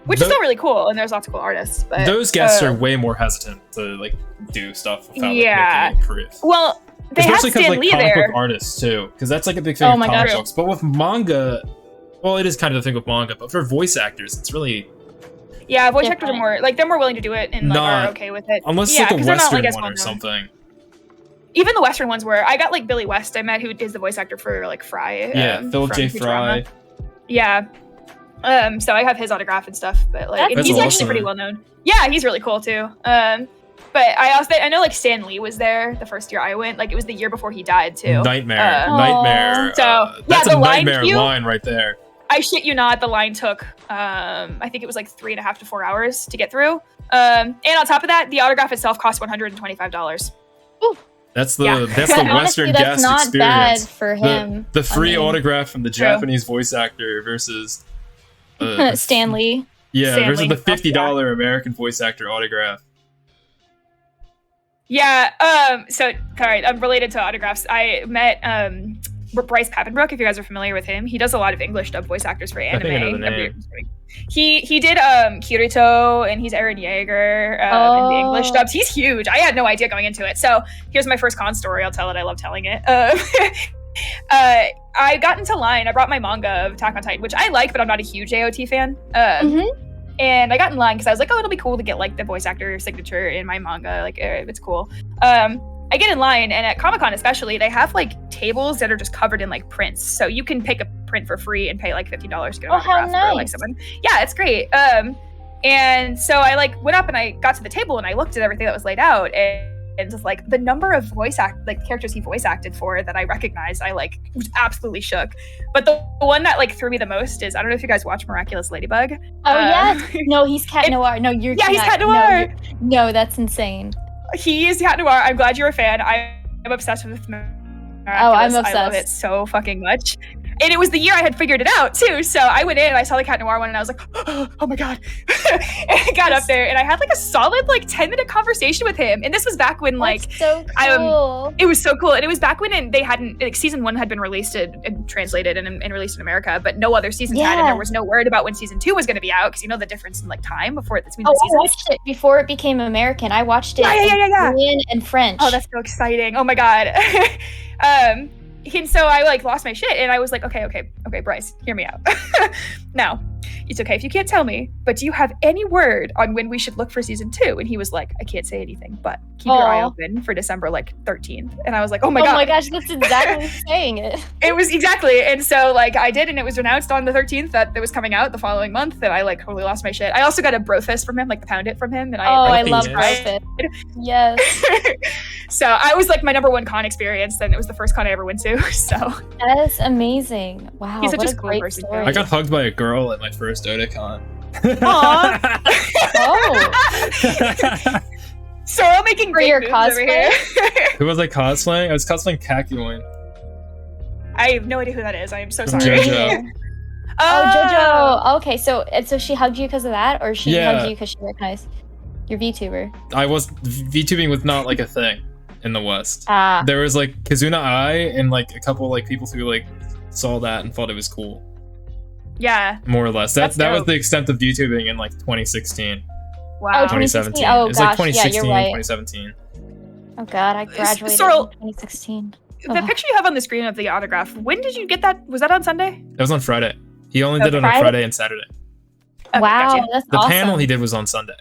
Which is still really cool, and there's lots of cool artists. But those guests are way more hesitant to like do stuff without like, making it proof. Well, they especially have Stan like Lee comic there. book artists too, because that's like a big thing in comic books. But with manga, well, it is kind of the thing with manga, but for voice actors, it's really voice actors are more like they're more willing to do it and like are okay with it. Unless it's like a Western one or something. Even the Western ones were. I got like Billy West I met, who is the voice actor for like Fry. Philip J. Fry. Yeah. So I have his autograph and stuff, but like he's actually pretty well known. Yeah, he's really cool too. But I know like Stan Lee was there the first year I went. Like it was the year before he died too. Nightmare. So that's the a nightmare line right there. I shit you not, the line took I think it was like 3.5 to 4 hours to get through. And on top of that, the autograph itself cost $125. Ooh. That's the Western guest not experience. Bad for him. The free autograph from the Japanese voice actor versus Stan Lee. Yeah, versus the $50 American voice actor autograph. Yeah. So, all right. I'm related to autographs. I met Bryce Papenbrook. If you guys are familiar with him, he does a lot of English dub voice actors for anime. I think I know the name. He did Kirito, and he's Eren Yeager in the English dubs. He's huge. I had no idea going into it. So here's my first con story. I'll tell it. I love telling it. I got into line. I brought my manga of Attack on Titan, which I like, but I'm not a huge AOT fan. And I got in line because I was like, oh, it'll be cool to get like the voice actor signature in my manga. Like, it's cool. I get in line, and at Comic-Con especially, they have like tables that are just covered in like prints. So you can pick a print for free and pay like $50 to get an autograph for like someone. Yeah, it's great. And so I like went up and I got to the table and I looked at everything that was laid out, and just like the number of characters he voice acted for that I recognized, I like was absolutely shook. But the one that like threw me the most is, I don't know if you guys watch Miraculous Ladybug. Oh yeah, no, he's Cat Noir. No, you're he's Cat Noir. No, that's insane. He is Cat Noir. I'm glad you're a fan. I'm obsessed with Miraculous. I'm obsessed. I love it so fucking much. And it was the year I had figured it out too. So I went in and I saw the Cat Noir one and I was like, oh my God. And I got up there and I had like a solid like 10-minute conversation with him. And this was back when like, that's so cool. It was so cool. And it was back when they hadn't, like season 1 had been released and translated and released in America, but no other seasons had. And there was no word about when season 2 was going to be out. Cause you know the difference in like time between the seasons. I watched it before it became American. I watched it in Korean and French. Oh, that's so exciting. Oh my God. And so I like lost my shit and I was like, okay, Bryce, hear me out. Now, it's okay if you can't tell me, but do you have any word on when we should look for season 2? And he was like, I can't say anything, but keep your eye open for December like 13th. And I was like, oh my God. Oh my gosh, that's exactly saying it. It was exactly. And so like I did, and it was announced on the 13th that it was coming out the following month, and I like totally lost my shit. I also got a Brofist from him, like the Pound It from him. And I love Brofist. Yes. So I was like my number 1 con experience, and it was the first con I ever went to. So that's amazing. Wow. He's such what a great person. story. I got hugged by a girl at my first Otakon. Aww. Oh. Sorrel making For great your moves cosplay? over here. Who was I cosplaying? I was cosplaying Kakyoin. I have no idea who that is. I am so sorry. JoJo. Oh, JoJo. Okay, so she hugged you because of that, or she hugged you because she recognized your VTuber? VTubing was not like a thing in the West. Ah. There was like Kazuna Ai and like a couple like people who like saw that and thought it was cool. Yeah. More or less. That was dope. the extent of VTubing in like 2016. Wow. 2017. Oh, it was like gosh, 2016, yeah, you're right. 2017. Oh God, I graduated Sorrel, in 2016. The picture you have on the screen of the autograph, when did you get that? Was that on Sunday? It was on Friday. He only did it on Friday and Saturday. Okay, wow, gotcha. that's The awesome. panel he did was on Sunday.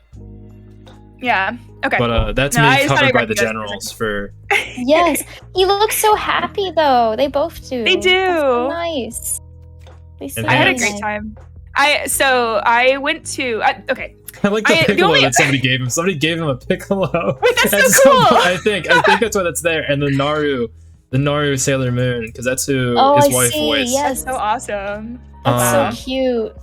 Yeah. Okay. But that's No, I me just thought covered I by the recognized generals for. Yes, he looks so happy though. They both do. They do. That's so nice. They seem And I had a really great nice. time. I went to okay. I like the the piccolo only- that somebody gave him. Somebody gave him a piccolo. Wait, that's At so cool. some point, I think that's why that's there. And the Naru Sailor Moon, because that's who Oh, his I wife see, voiced. yes. That's so awesome. That's so cute.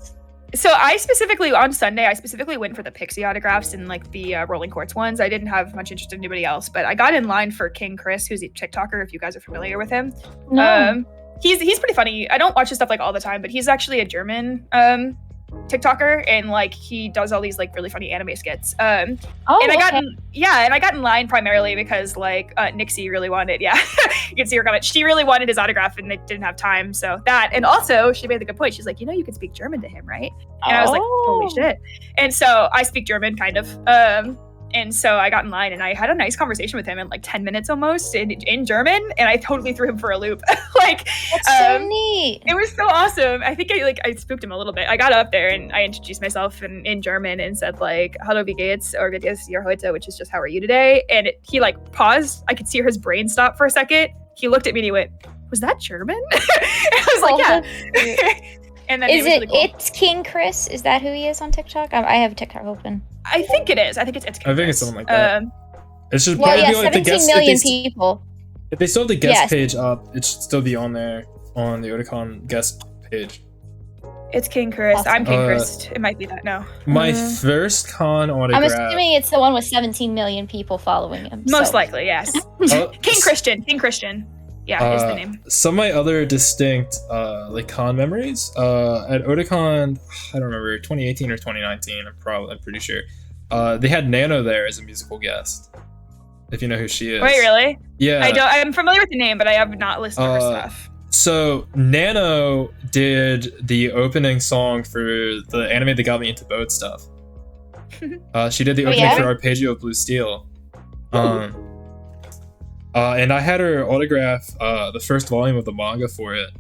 So I specifically on Sunday, I specifically went for the Pixie autographs and like the Rolling Quartz ones. I didn't have much interest in anybody else, but I got in line for King Chris, who's a TikToker. If you guys are familiar with him, No. He's pretty funny. I don't watch his stuff like all the time, but he's actually a German TikToker, and like he does all these like really funny anime skits. And I got in line primarily because like Nixie really wanted, you can see her comment. She really wanted his autograph and they didn't have time. So that, and also she made a good point. She's like, you can speak German to him, right? And I was like, holy shit. And so I speak German kind of. And so I got in line and I had a nice conversation with him in like 10 minutes almost in German, and I totally threw him for a loop. Like, That's so neat. it was so awesome. I think I spooked him a little bit. I got up there and I introduced myself in German and said like, "Hallo, wie geht's?" or "Wie geht's dir heute?" which is just "How are you today?" And he like paused. I could see his brain stop for a second. He looked at me and he went, "Was that German?" I was like, "Yeah." And then Is really cool. It's King Chris? Is that who he is on TikTok? I have TikTok open. I think it is. I think it's I think it's something like that. It's just Well, probably yeah, like the 17 guest. million people. If they still have the guest Yes. page up, it should still be on there on the Otakon guest page. It's King Chris. Awesome. I'm King Chris. It might be that. No. My first con I'm autograph. assuming it's the one with 17 million people following him. Most so. likely, yes. King Christian. King Christian. Yeah, is the name. Some of my other distinct like con memories at Otakon, I don't remember, 2018 or 2019. I'm pretty sure. They had Nano there as a musical guest. If you know who she is. Wait, really? Yeah. I'm familiar with the name, but I have not listened to her stuff. So Nano did the opening song for the anime that got me into boat stuff. She did the opening for Arpeggio of Blue Steel. And I had her autograph the first volume of the manga for it.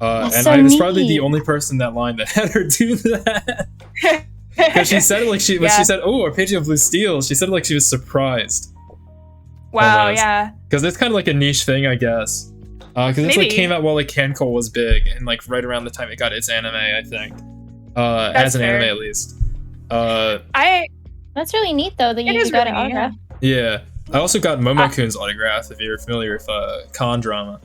And so I was probably neat. the only person in that line that had her do that. Because she said it like when she said, "Oh, Arpeggio of Blue Steel," she said it like she was surprised. Wow, almost. yeah. Because it's kind of like a niche thing, I guess. Because it's like came out while like Cancol was big, and like right around the time it got its anime, I think. As an anime at least. That's really neat though that It you is got really an neat, autograph. Yeah. I also got Momokun's autograph, if you're familiar with con drama.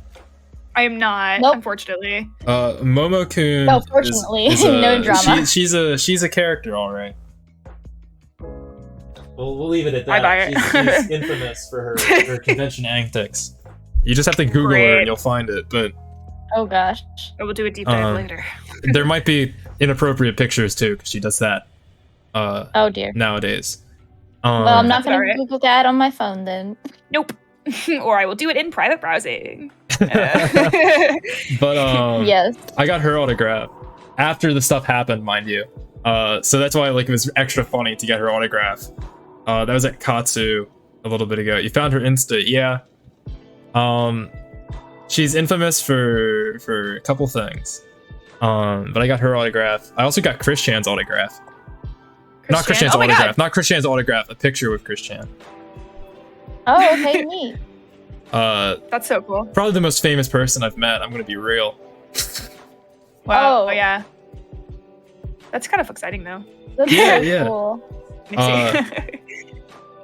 I am not, Nope. unfortunately. Momokun. No, fortunately, is no drama. She's a character, all right. We'll leave it at I buy that. it. She's infamous for her convention antics. You just have to Google her Great. and you'll find it. But Oh gosh. I will do a deep dive later. there might be inappropriate pictures too, because she does that. Oh dear. Nowadays. Well, I'm not That's gonna alright. Google that on my phone then. Nope. Or I will do it in private browsing. But Yes. I got her autograph after the stuff happened, mind you. So that's why like it was extra funny to get her autograph. That was at Katsu a little bit ago. You found her Insta, yeah. She's infamous for a couple things. But I got her autograph. I also got Chris Chan's autograph. Not Chris Chan's Oh my God. autograph. Not Chris Chan's autograph. A picture with Chris Chan. Oh, okay, neat. That's so cool. Probably the most famous person I've met. I'm gonna be real. Wow. Oh. Yeah. That's kind of exciting though. That's Yeah, so yeah. cool. Let me see.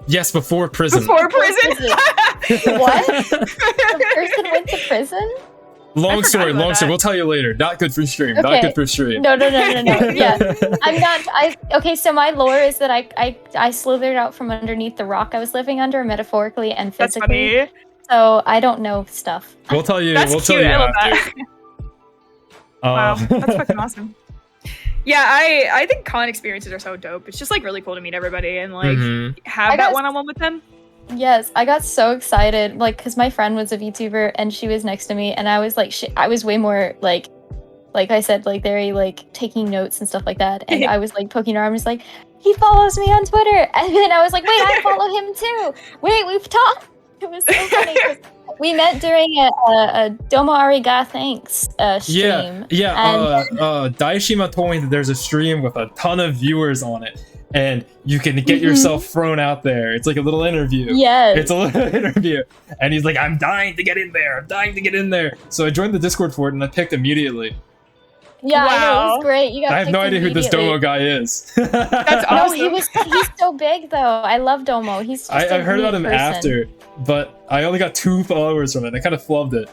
Yes, before prison. Before prison. What? The person went to prison? Long I forgot story. about Long story. that. We'll tell you later. Not good for stream. Not Okay. good for stream. No. Yeah. I'm not. Okay, so my lore is that I slithered out from underneath the rock I was living under, metaphorically and That's physically. funny. So I don't know stuff. We'll tell you. That's We'll cute. tell you I love after. that. Wow, that's fucking awesome. Yeah, I think con experiences are so dope. It's just like really cool to meet everybody and like Mhm. have I that got- one-on-one with them. Yes, I got so excited, like, because my friend was a VTuber and she was next to me, and I was like, I was way more like I said, like very like taking notes and stuff like that, and I was like poking her arm, just like, he follows me on Twitter, and then I was like, wait, I follow him too. Wait, we've talked. It was so funny. 'Cause we met during a Domo Ariga Thanks stream. Yeah. Daishima told me that there's a stream with a ton of viewers on it, and you can get yourself thrown out there. It's like a little interview. Yes. It's a little interview. And he's like, I'm dying to get in there. I'm dying to get in there. So I joined the Discord for it and I picked immediately. Yeah, I know, it Wow. was great. You got I have no picked idea who this immediately. Domo guy is. That's No, awesome. he's so big though. I love Domo. He's just I a heard about neat him person. after, but I only got 2 followers from it. I kind of flubbed it.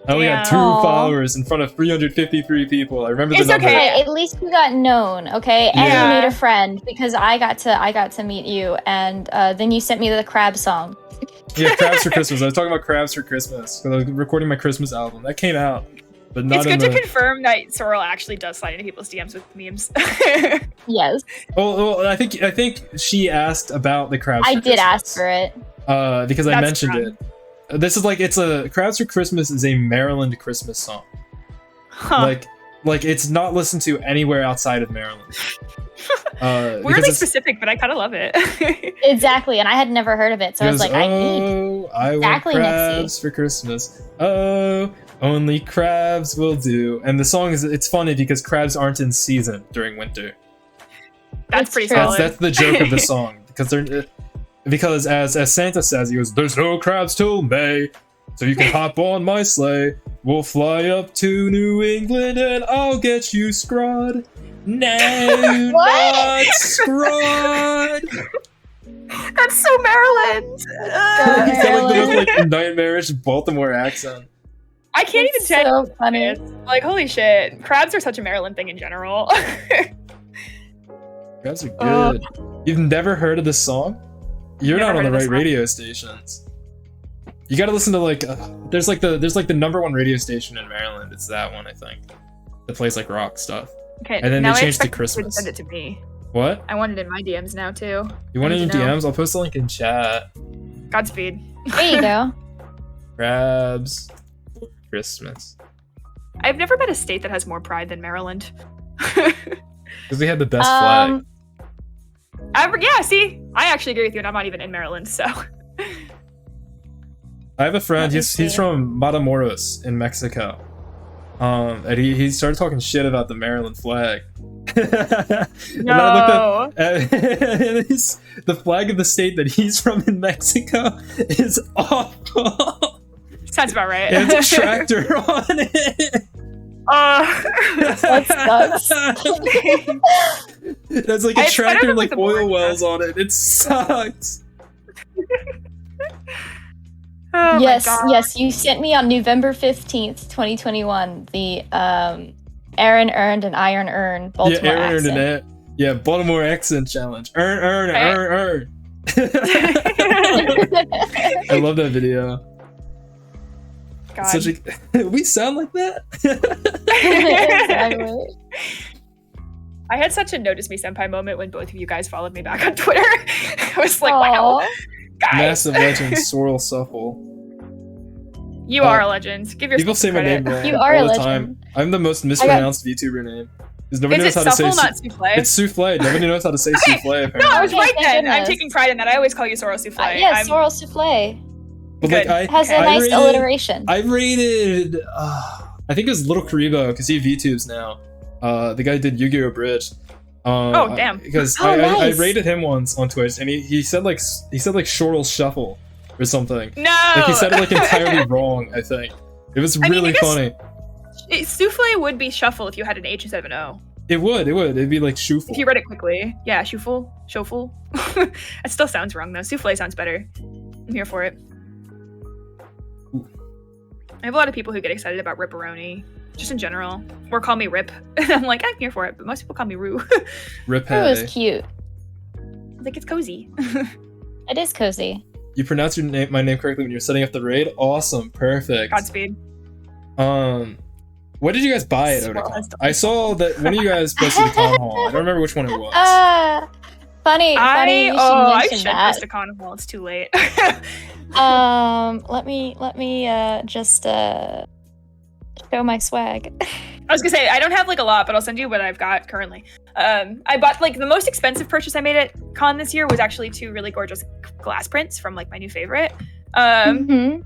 I only got 2 Damn. Aw. followers in front of 353 people. I remember the It's number. okay. Hey, at least you got known, okay? And Yeah. you made a friend because I got to meet you, and then you sent me the crab song. Yeah, Crabs for Christmas. I was talking about Crabs for Christmas because I was recording my Christmas album. That came out, but not It's in good the... to confirm that Sorrel actually does slide into people's DMs with memes. Yes, Well, I think she asked about the Crabs. I for did Christmas. ask for it. Because I That's mentioned fun. it. This is like Crabs for Christmas is a Maryland Christmas song. Huh. Like it's not listened to anywhere outside of Maryland. Because Weirdly it's- specific, but I kind of love it. Exactly, and I had never heard of it, so I was goes, like, I need. "Oh, I Exactly, want Nixie. crabs for Christmas. Oh, only crabs will do." And the song it's funny because crabs aren't in season during winter. That's It's pretty true. solid. That's the joke of the song because as Santa says, he goes, "There's no crabs till May, so you can hop on my sleigh. We'll fly up to New England and I'll get you scrod." No, What? not scrod. That's so Maryland. He's got like the Maryland. most like nightmarish Baltimore accent. I can't It's even tell. so funny. Like, holy shit. Crabs are such a Maryland thing in general. Crabs are good. You've never heard of this song? You're Never not on heard the of this right song. radio stations. You gotta listen to like there's like the number 1 radio station in Maryland. It's that one, I think. That plays like rock stuff. Okay, And then now they I changed to expect you Christmas. Send it to me. What? I want it in my DMs now, too. You want I it in need to know. DMs? I'll post a link in chat. Godspeed. There you go. Crabs for Christmas. I've never met a state that has more pride than Maryland. Because we had the best flag. Yeah, see? I actually agree with you, and I'm not even in Maryland, so. I have a friend, Let me he's see. from Matamoros in Mexico. And he started talking shit about the Maryland flag. And then I looked at and the flag of the state that he's from in Mexico is awful. Sounds about right. It's a tractor on it. That sucks. There's like a It's better tractor than, and like, like the oil boring wells on it. It sucks. Oh yes, my God. yes, you sent me on November 15th, 2021, the Aaron earned an iron earn Baltimore yeah, Aaron accent. earned it. Yeah, Baltimore accent challenge. Earn. I love that video. God. Such a we sound like that. Exactly. I had such a notice me senpai moment when both of you guys followed me back on Twitter. I was like, wow, Aw. guys, Massive legend, Sorrel Souffle. you are a legend. Give yourself People say my credit. name wrong You are a all the legend. time. I'm the most mispronounced VTuber name. Because nobody Is knows it how to say Souffle, not Souffle? It's Souffle. Nobody knows how to say Okay. Souffle, apparently. No, I was Okay, right thank then. I'm goodness. taking pride in that. I always call you Sorrel Souffle. Yeah, I'm- Sorrel Souffle. But like, Good. Has a I nice rated, alliteration. I rated, I think it was Little Karibo, because he VTubes now. The guy did Yu-Gi-Oh! Bridge. Oh, damn. Because Oh, I nice. rated him once on Twitch, and he said like Sorrel Shuffle or something. No! Like he said it like entirely wrong. I think it was I mean, really I guess- funny. Souffle would be shuffle if you had an H instead of an O. It would. It'd be like Shuffle. If you read it quickly. Yeah, shuffle. Shuffle. It still sounds wrong though. Souffle sounds better. I'm here for it. I have a lot of people who get excited about Ripperoni, just in general. Or call me Rip. And I'm like, I'm here for it, but most people call me Roo. Rip It was Hay. cute. Like, it's cozy. It is cozy. You pronounced my name correctly when you were setting up the raid. Awesome, perfect. Godspeed. What did you guys buy at Swirl Otakon? has to- I saw that one of you guys posted a con haul. I don't remember which one it was. Funny you should I mention should that. post a con hall. It's too late. Let me just show my swag. I was gonna say I don't have like a lot, but I'll send you what I've got currently. I bought like the most expensive purchase I made at con this year was actually 2 really gorgeous glass prints from like my new favorite. Mhm.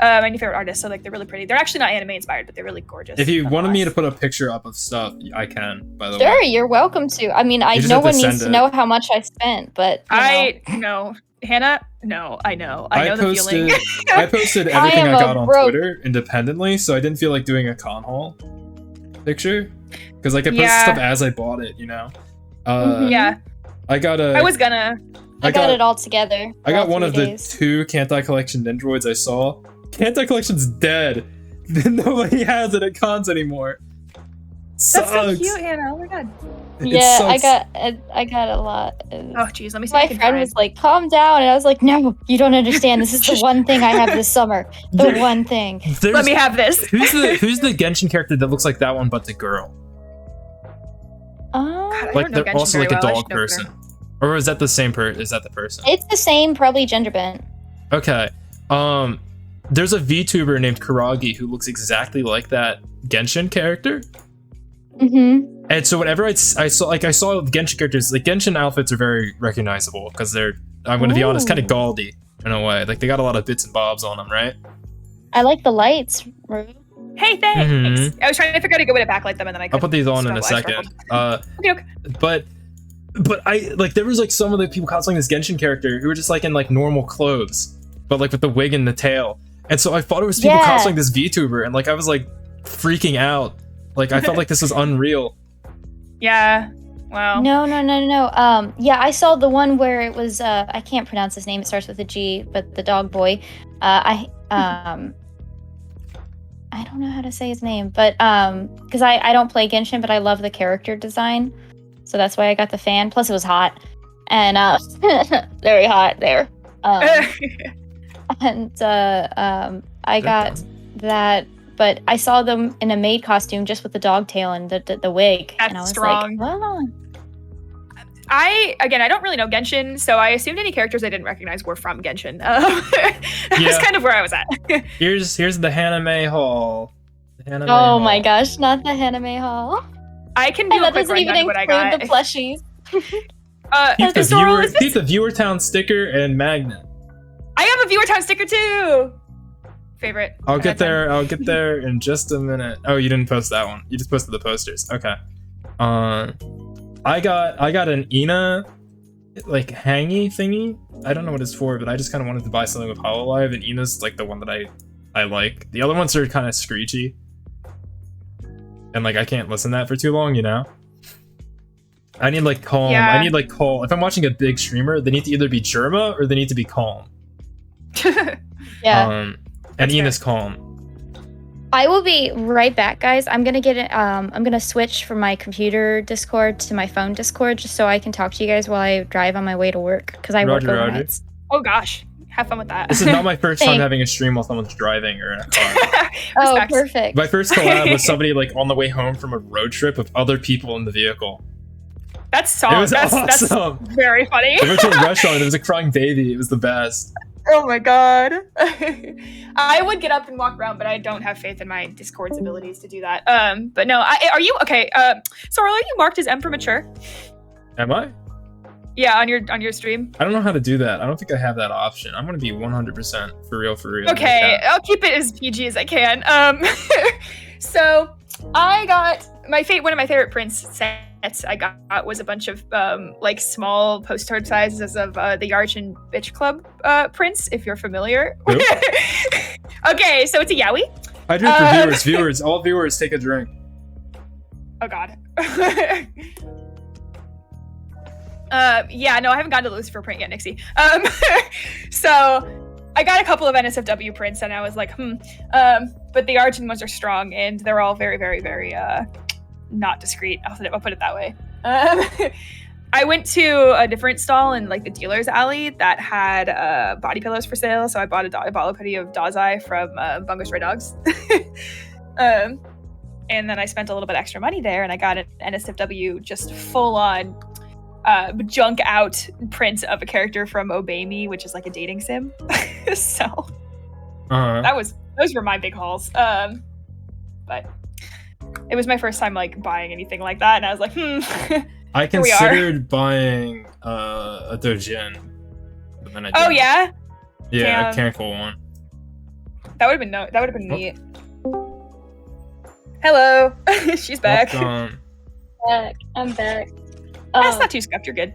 My new favorite artist. So like they're really pretty. They're actually not anime inspired, but they're really gorgeous. If you wanted me to nonetheless. put a picture up of stuff, I can. By the Sure, way. you're welcome to. I mean, You just no have to one needs send to it. know how much I spent, but you know. know, Hannah. No, I know the posted, feeling. I posted I everything am I a got on broke- Twitter independently, so I didn't feel like doing a con haul picture because like I posted Yeah. stuff as I bought it, you know. Mhm. Yeah, I got a. I was gonna. I got it all together. I for got all one 3 of the days. 2 Kantai Collection Nindroids I saw. Kantai Collection's dead. Nobody has it at cons anymore. Sucks. That's so cute, Hannah. Oh my god. It Yeah, sucks. I got a lot. Oh jeez, let me see. if I My can friend find- was like, "Calm down," and I was like, "No, you don't understand. This is the one thing I have this summer. The one thing." There's- Let me have this. who's the Genshin character that looks like that one but the girl? I Like don't know they're Genshin also very like a well. I dog should know better. person. Or is that the same Is that the person? It's the same, probably gender bent. Okay. There's a VTuber named Karagi who looks exactly like that Genshin character. Mm-hmm. And so whenever I saw Genshin characters, like Genshin outfits are very recognizable because they're, I'm going to be honest, kind of Ooh. gaudy in a way. Like they got a lot of bits and bobs on them, right? I like the lights. Rue. Hey, thanks. Mhm. I was trying to figure out a good way to backlight them, and then I I'll couldn't. put these on in a so I second. struggled. Okay. But I like there was like some of the people cosplaying this Genshin character who were just like in like normal clothes, but like with the wig and the tail. And so I thought it was people Yeah. cosplaying this VTuber, and like I was like freaking out. Like I felt like this was unreal. Yeah. Wow. No. Yeah, I saw the one where it was. I can't pronounce his name. It starts with a G, but the dog boy. I don't know how to say his name, but because I don't play Genshin, but I love the character design, so that's why I got the fan. Plus, it was hot, and very hot there. And I got that, but I saw them in a maid costume just with the dog tail and the wig, and I was That's strong. like, oh. I don't really know Genshin, so I assumed any characters I didn't recognize were from Genshin. That's Yeah. kind of where I was at. Here's the HanaMae haul. The HanaMae Oh haul. my gosh, not the HanaMae haul. I can do And a that quick doesn't even rundown of what I include got. the plushies. Keep the Sorrel, viewer, is this- keep the viewer town sticker and magnet. I have a viewer town sticker too. Favorite. I'll get there in just a minute. Oh, you didn't post that one. You just posted the posters. Okay. I got an Ina like hangy thingy. I don't know what it's for, but I just kind of wanted to buy something with Hololive, and Ina's like the one that I like. The other ones are kind of screechy. and like I can't listen to that for too long, you know. I need like calm. Yeah. I need like calm. If I'm watching a big streamer, they need to either be Germa or they need to be calm. Yeah. And That's Ian fair. is calm. I will be right back, guys. I'm gonna switch from my computer Discord to my phone Discord just so I can talk to you guys while I drive on my way to work because I work Roger, Roger. overnights. Oh gosh, have fun with that. This is not my first time Thanks. having a stream while someone's driving or in a car. Oh, Respect. perfect. My first collab was somebody like on the way home from a road trip with other people in the vehicle. That's It solid. was That's awesome. very funny. We went to a restaurant and there was a crying baby. It was the best. Oh my god. I would get up and walk around, but I don't have faith in my Discord's abilities to do that. But no, are you okay? Sorrel, are you marked as M for mature? Am I? Yeah, on your stream. I don't know how to do that. I don't think I have that option. I'm gonna be 100% for real. Okay, I'll keep it as PG as I can. So I got one of my favorite prints sets I got was a bunch of like small postcard sizes of the Yarch and Bitch Club prints, if you're familiar. Who? Okay, so it's a yaoi. I do it for viewers. Viewers, all viewers, take a drink. Oh god. Yeah, no, I haven't gotten to Lucifer print yet, Nixie. So I got a couple of NSFW prints and I was like, but the Argent ones are strong and they're all very, very, very not discreet. I'll put it that way. I went to a different stall in like the dealer's alley that had body pillows for sale, so I bought a bottle hoodie of Dazai from Bungo Stray Dogs. And then I spent a little bit extra money there and I got an NSFW just full on junk out print of a character from Obey Me, which is like a dating sim. So those were my big hauls. But it was my first time like buying anything like that, and I was like, I Here we are. considered buying a Dojin, but then I Oh didn't. yeah, Yeah, Damn. a Cancel one. that would have been neat. Hello, she's back. Welcome. I'm back. That's not too scuffed. You're good.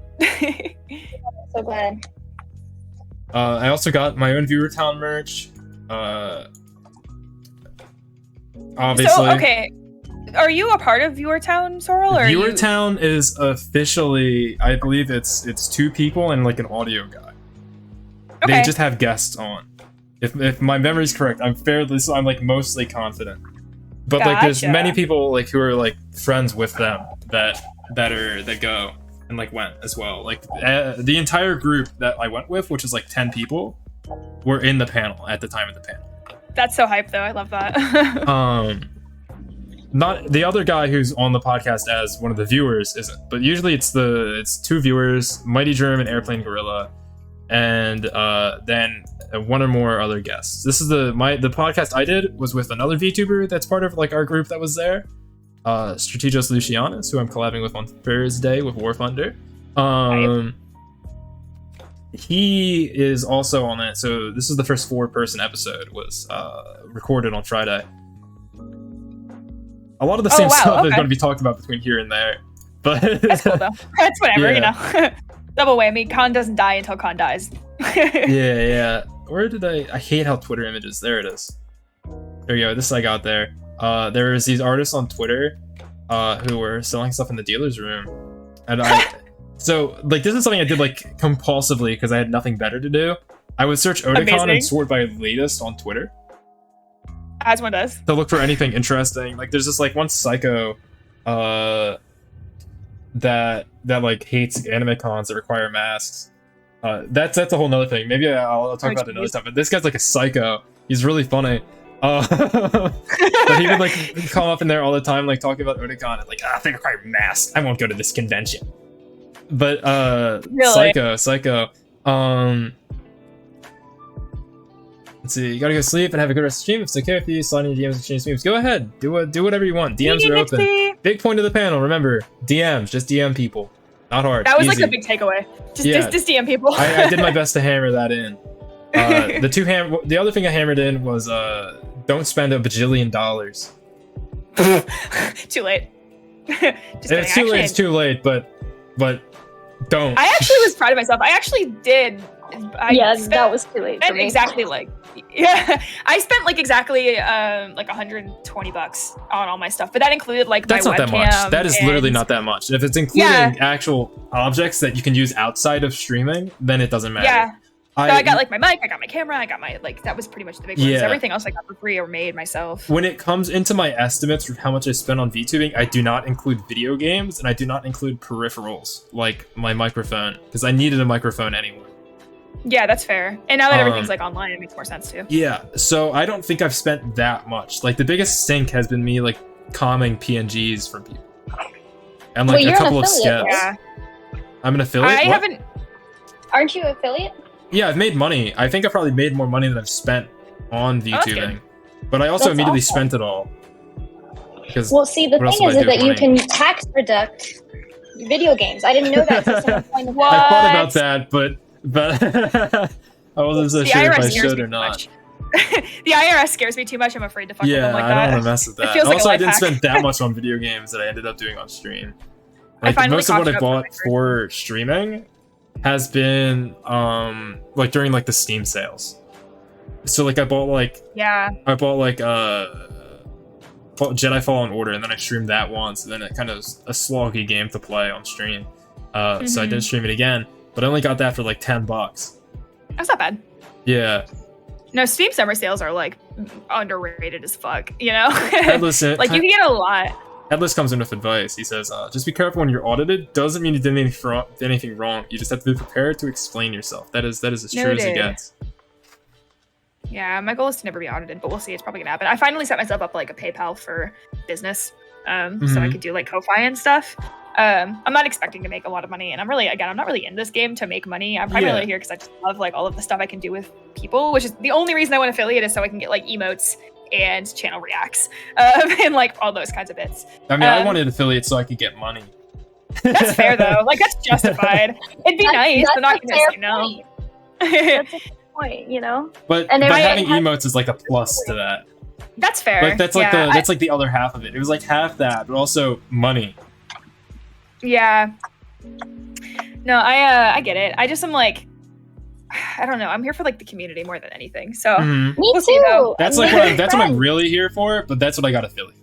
So glad. I also got my own Viewer Town merch. Obviously. So okay, are you a part of Viewer Town, Sorrel? Or Viewer are you... Town is officially, I believe it's 2 people and like an audio guy. Okay. They just have guests on. If my memory's correct, I'm like mostly confident. But like there's Gotcha. many people like who are like friends with them that go and like went as well. Like the entire group that I went with, which is like 10 people, were in the panel at the time of the panel. That's so hype, though. I love that. Not the other guy who's on the podcast as one of the viewers isn't, but usually it's 2 viewers, Mighty Germ and Airplane Gorilla, and then one or more other guests. This is the podcast I did was with another VTuber that's part of like our group that was there, Strategos Lucianus, who I'm collabing with on Thursday with War Thunder. He is also on it, so this is the first 4-person episode was recorded on Friday. A lot of the same stuff is going to be talked about between here and there, but That's cool, though. That's whatever, Yeah. you know. Double whammy. Con doesn't die until Con dies. yeah. Where did I hate how Twitter images. There it is. There you go. This I got there. There was these artists on Twitter who were selling stuff in the dealer's room, and so like this is something I did like compulsively because I had nothing better to do. I would search Otakon Amazing. and sort by latest on Twitter As one does. to look for anything interesting. Like there's this like one psycho that like hates anime cons that require masks. That's a whole nother thing. Maybe I'll talk about it another time. But this guy's like a psycho. He's really funny. But he would like come up in there all the time, like talking about Otakon and like, they require masks. I won't go to this convention. But Really? psycho. Let's see. You gotta go sleep and have a good rest of the stream. If it's okay with you, slide in your DMs, exchange memes. Go ahead. Do whatever you want. DMs are open. Nixie. Big point of the panel. Remember, DMs. Just DM people. Not hard. That was Easy. like the big takeaway. Yeah. Just DM people. I did my best to hammer that in. The other thing I hammered in was don't spend $1 bajillion. Too late. Just kidding. It's too late. It's too late. But don't. I actually was proud of myself. I actually did that was too late for me. Exactly like, yeah, I spent like exactly like $120 on all my stuff, but that included like that's my not webcam. that much. That is literally not that much. If it's including Yeah. actual objects that you can use outside of streaming, then it doesn't matter. Yeah. So I got like my mic, I got my camera, I got my like that was pretty much the big ones. Yeah. Everything else I got for free or made myself. When it comes into my estimates for how much I spend on VTubing, I do not include video games and I do not include peripherals like my microphone because I needed a microphone anyway. Yeah, that's fair. And now that everything's like online, it makes more sense too. Yeah, so I don't think I've spent that much. Like the biggest sink has been me like calming PNGs from people. And like Well, a you're couple an of affiliate, skits. Yeah. I'm an affiliate. I What? haven't Aren't you affiliate? Yeah, I've made money. I think I've probably made more money than I've spent on that's VTubing. But I also That's immediately awesome. spent it all. Because Well, see, the what else thing would is I do that you with can money? tax deduct video games. I didn't know that. Till someone pointed What? that out. I thought about that, but I wasn't so the sure if IRS I scares should me or too not. much. The IRS scares me too much. I'm afraid to fuck with Yeah, them like I that. don't want to mess with It that. feels like a Also, I life didn't hack. spend that much on video games that I ended up doing on stream. Like finally most of what caught I up bought on my for streaming has been like during like the Steam sales. So like I bought like Jedi Fallen Order, and then I streamed that once, and then it kind of was a sloggy game to play on stream. So I didn't stream it again, but I only got that for like $10. That's not bad. Yeah. No, Steam summer sales are like underrated as fuck, you know? Headless, Like you can get a lot. Headless comes in with advice. He says, just be careful when you're audited. Doesn't mean you did anything wrong. You just have to be prepared to explain yourself. That is as true as it Noted. gets. Yeah, my goal is to never be audited, but we'll see. It's probably gonna happen. I finally set myself up like a PayPal for business, so I could do like Ko-fi and stuff. I'm not expecting to make a lot of money, and I'm not really in this game to make money. I'm primarily here because I just love like all of the stuff I can do with people, which is the only reason I want affiliate is so I can get like emotes and channel reacts, and like all those kinds of bits. I mean, I wanted affiliates so I could get money. That's fair though. Like that's justified. It'd be nice. I'm not a gonna fair say no. point. That's a good point, you know? But And if I having had- emotes is like a plus to that. That's fair. Like that's like yeah, that's like the other half of it. It was like half that, but also money. Yeah. No, I get it. I just am like, I don't know. I'm here for like the community more than anything. So Mhm. Me We'll see, too. though. That's I like mean, that's what I'm really here for. But that's what I got affiliate.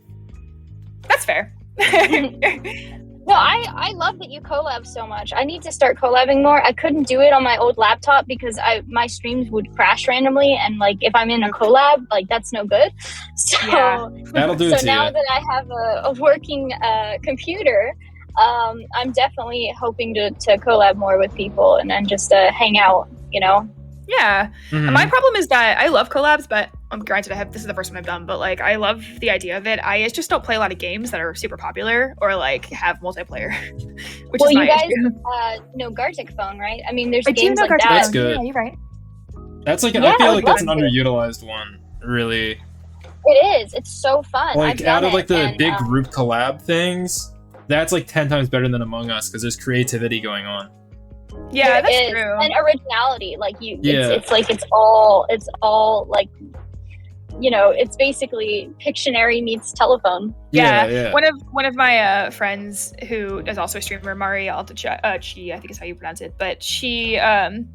that's fair. No, I love that you collab so much. I need to start collabing more. I couldn't do it on my old laptop because my streams would crash randomly, and like if I'm in a collab, like that's no good. So Yeah. That'll do so it to now you. that I have a working computer, I'm definitely hoping to collab more with people and then just hang out, you know. Yeah. Mhm. My problem is that I love collabs, but granted, this is the first one I've done, but like I love the idea of it. I just don't play a lot of games that are super popular or like have multiplayer, which Well, is my you guys issue. know Gartic Phone, right? I mean, there's I do games know like Gartic that. That's Phone. good. Yeah, you're right. That's like Yeah, I feel I like would that's an love to. underutilized one. Really, It is. It's so fun. I've like done out of it, like the and, big group collab things, that's like 10 times better than Among Us because there's creativity going on. Yeah, it that's is. true. And originality, like you, Yeah. it's like it's all like, you know, it's basically Pictionary meets telephone. Yeah. One of my friends who is also a streamer, Mari Altachi, I think is how you pronounce it, but she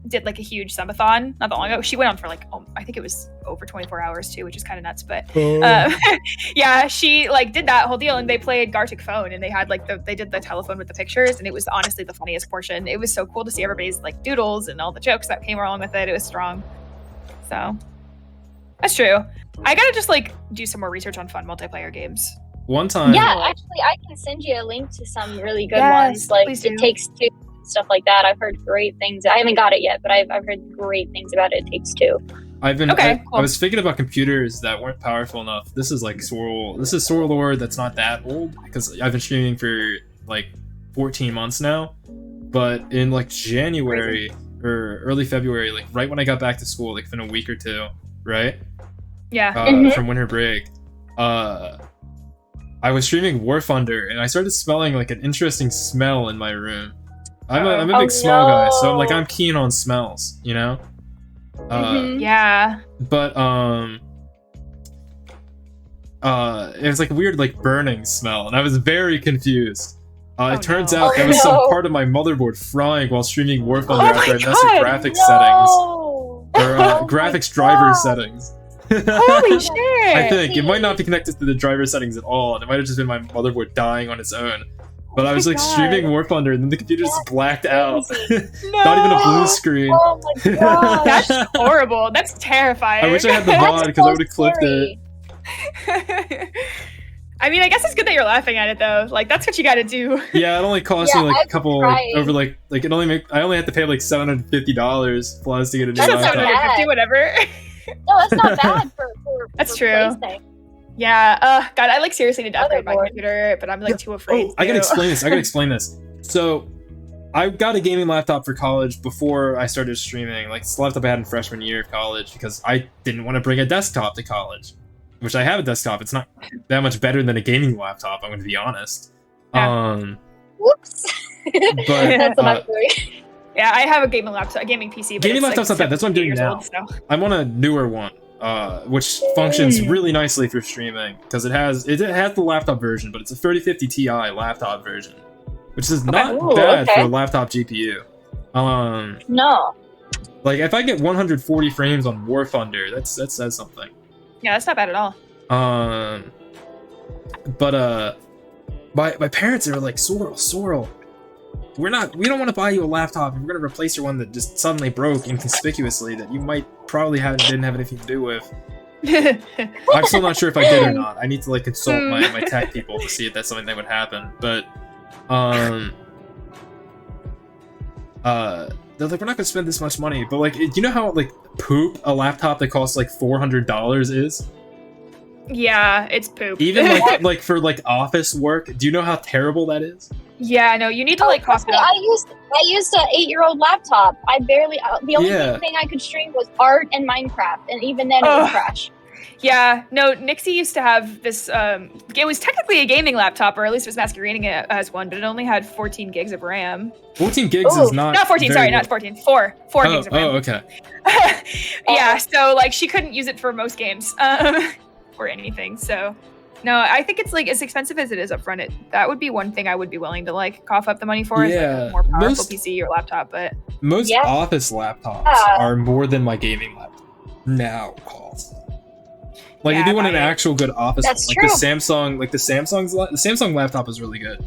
did like a huge subathon not that long ago. She went on for like I think it was over 24 hours too, which is kind of nuts. But yeah, she like did that whole deal, and they played Gartic Phone, and they had like they did the telephone with the pictures, and it was honestly the funniest portion. It was so cool to see everybody's like doodles and all the jokes that came along with it. It was strong. So that's true. I gotta just like do some more research on fun multiplayer games. One time, Yeah, actually, I can send you a link to some really good Yes, ones. Like please do. It Takes Two, stuff like that. I've heard great things. I haven't got it yet, but I've heard great things about It Takes Two. I've been. Okay, I cool. was thinking about computers that weren't powerful enough. This is like Sorrel. This is Sorrel lore that's not that old because I've been streaming for like 14 months now. But in like January or early February, like right when I got back to school, like within a week or two, right? Yeah. From winter break, I was streaming War Thunder, and I started smelling like an interesting smell in my room. I'm a Oh, big smell guy, so no. I'm keen on smells, you know. Mhm. Yeah. But it was like a weird like burning smell, and I was very confused. It turns no. out there was some no. part of my motherboard frying while streaming War Thunder Oh after I my messed with God, graphics settings. No. Or Oh my graphics driver God. settings. Holy shit! I think it might not be connected to the driver settings at all, and it might have just been my motherboard dying on its own. But I was my like God. streaming War Thunder, and then the computer just blacked out. No. Not even a blue screen. Oh my god. That's horrible. That's terrifying. I wish I had the That's VOD because I so would have clipped it. scary. I mean, I guess it's good that you're laughing at it though. Like that's what you got to do. Yeah, it only cost Yeah, me I like a was couple crying. over like it only make I only had to pay like $750 plus to get a new That's That's laptop. not 750, whatever. No, that's not bad for That's for true. PlayStation. Yeah. God, I like seriously need to upgrade my Motherboard. computer, but I'm like too afraid. Oh, I gotta to. explain this. I gotta explain this. So, I got a gaming laptop for college before I started streaming. Like, it's the laptop I had in freshman year of college because I didn't want to bring a desktop to college. Which I have a desktop. It's not that much better than a gaming laptop, I'm going to be honest. Yeah. Whoops. But, That's what I'm doing. Yeah, I have a gaming laptop, a gaming PC. But Gaming it's, laptop's not bad. That's what I'm doing years now. old, so. I'm on a newer one, which functions really nicely for streaming because it has the laptop version, but it's a 3050 Ti laptop version, which is not Ooh, bad okay. for a laptop GPU. No. Like if I get 140 frames on War Thunder, that says something. Yeah, that's not bad at all. But my parents are like, Sorrel, we don't want to buy you a laptop. We're gonna replace your one that just suddenly broke inconspicuously that you might probably didn't have anything to do with. I'm still not sure if I did or not. I need to like consult my tech people to see if that's something that would happen. But they're like, we're not gonna spend this much money. But like, you know how like poop a laptop that costs like $400 is? Yeah, it's poop. Even like for like office work, do you know how terrible that is? Yeah, no, you need to like cost it up. I used an 8-year-old laptop. I barely the only Yeah. thing I could stream was art and Minecraft, and even then it would crash. Yeah, no, Nixie used to have this, it was technically a gaming laptop, or at least it was masquerading it as one, but it only had 14 gigs of RAM. 14 gigs Ooh. is not. Not 14, very sorry, good. not 14, 4 gigs of RAM. Oh, okay. Yeah, so like she couldn't use it for most games, or anything, so. No, I think it's like as expensive as it is up front. That would be one thing I would be willing to like cough up the money for. Is like Yeah, a more powerful most- PC or laptop, but Most Yeah. office laptops Yeah. are more than my gaming laptop now cost. Like Yeah, if you want an I- actual good office, That's like true. the Samsung laptop is really good.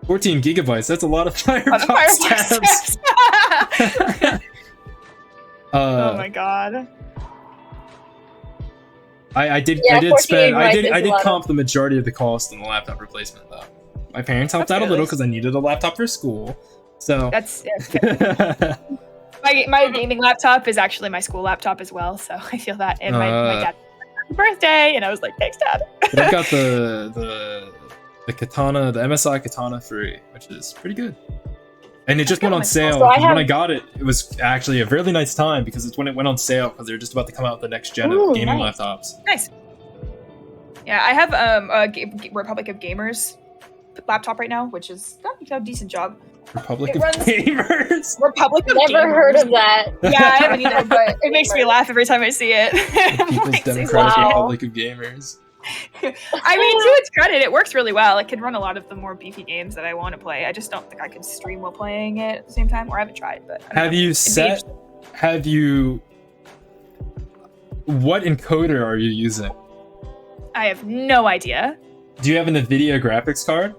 14 gigabytes. That's a lot of Firefox tabs. Oh my god. I did 14 spend I gigabytes is a did lot comp the majority of the cost in the laptop replacement though. My parents helped That's out a good. little because I needed a laptop for school. So That's my gaming laptop is actually my school laptop as well, so I feel that. And my dad happy birthday, and I was like, thanks, Dad. But I've got the Katana, the MSI Katana 3, which is pretty good. And it just went on sale. So I 'Cause when have- I got it, it was actually a really nice time because it's when it went on sale because they're just about to come out with the next gen Ooh, of gaming nice. laptops. Nice. Yeah, I have a Republic of Gamers laptop right now, which is done a decent job. Republic It of runs- Gamers. Republic of Never Gamers. heard of that. Yeah, I haven't either, but it makes me laugh every time I see it. People's Makes me Democratic laugh. Republic of Gamers. I mean, to its credit, it works really well. It can run a lot of the more beefy games that I want to play. I just don't think I could stream while playing it at the same time, or I haven't tried. But I don't Have know. you It'd be set? interesting. Have you? What encoder are you using? I have no idea. Do you have an NVIDIA graphics card?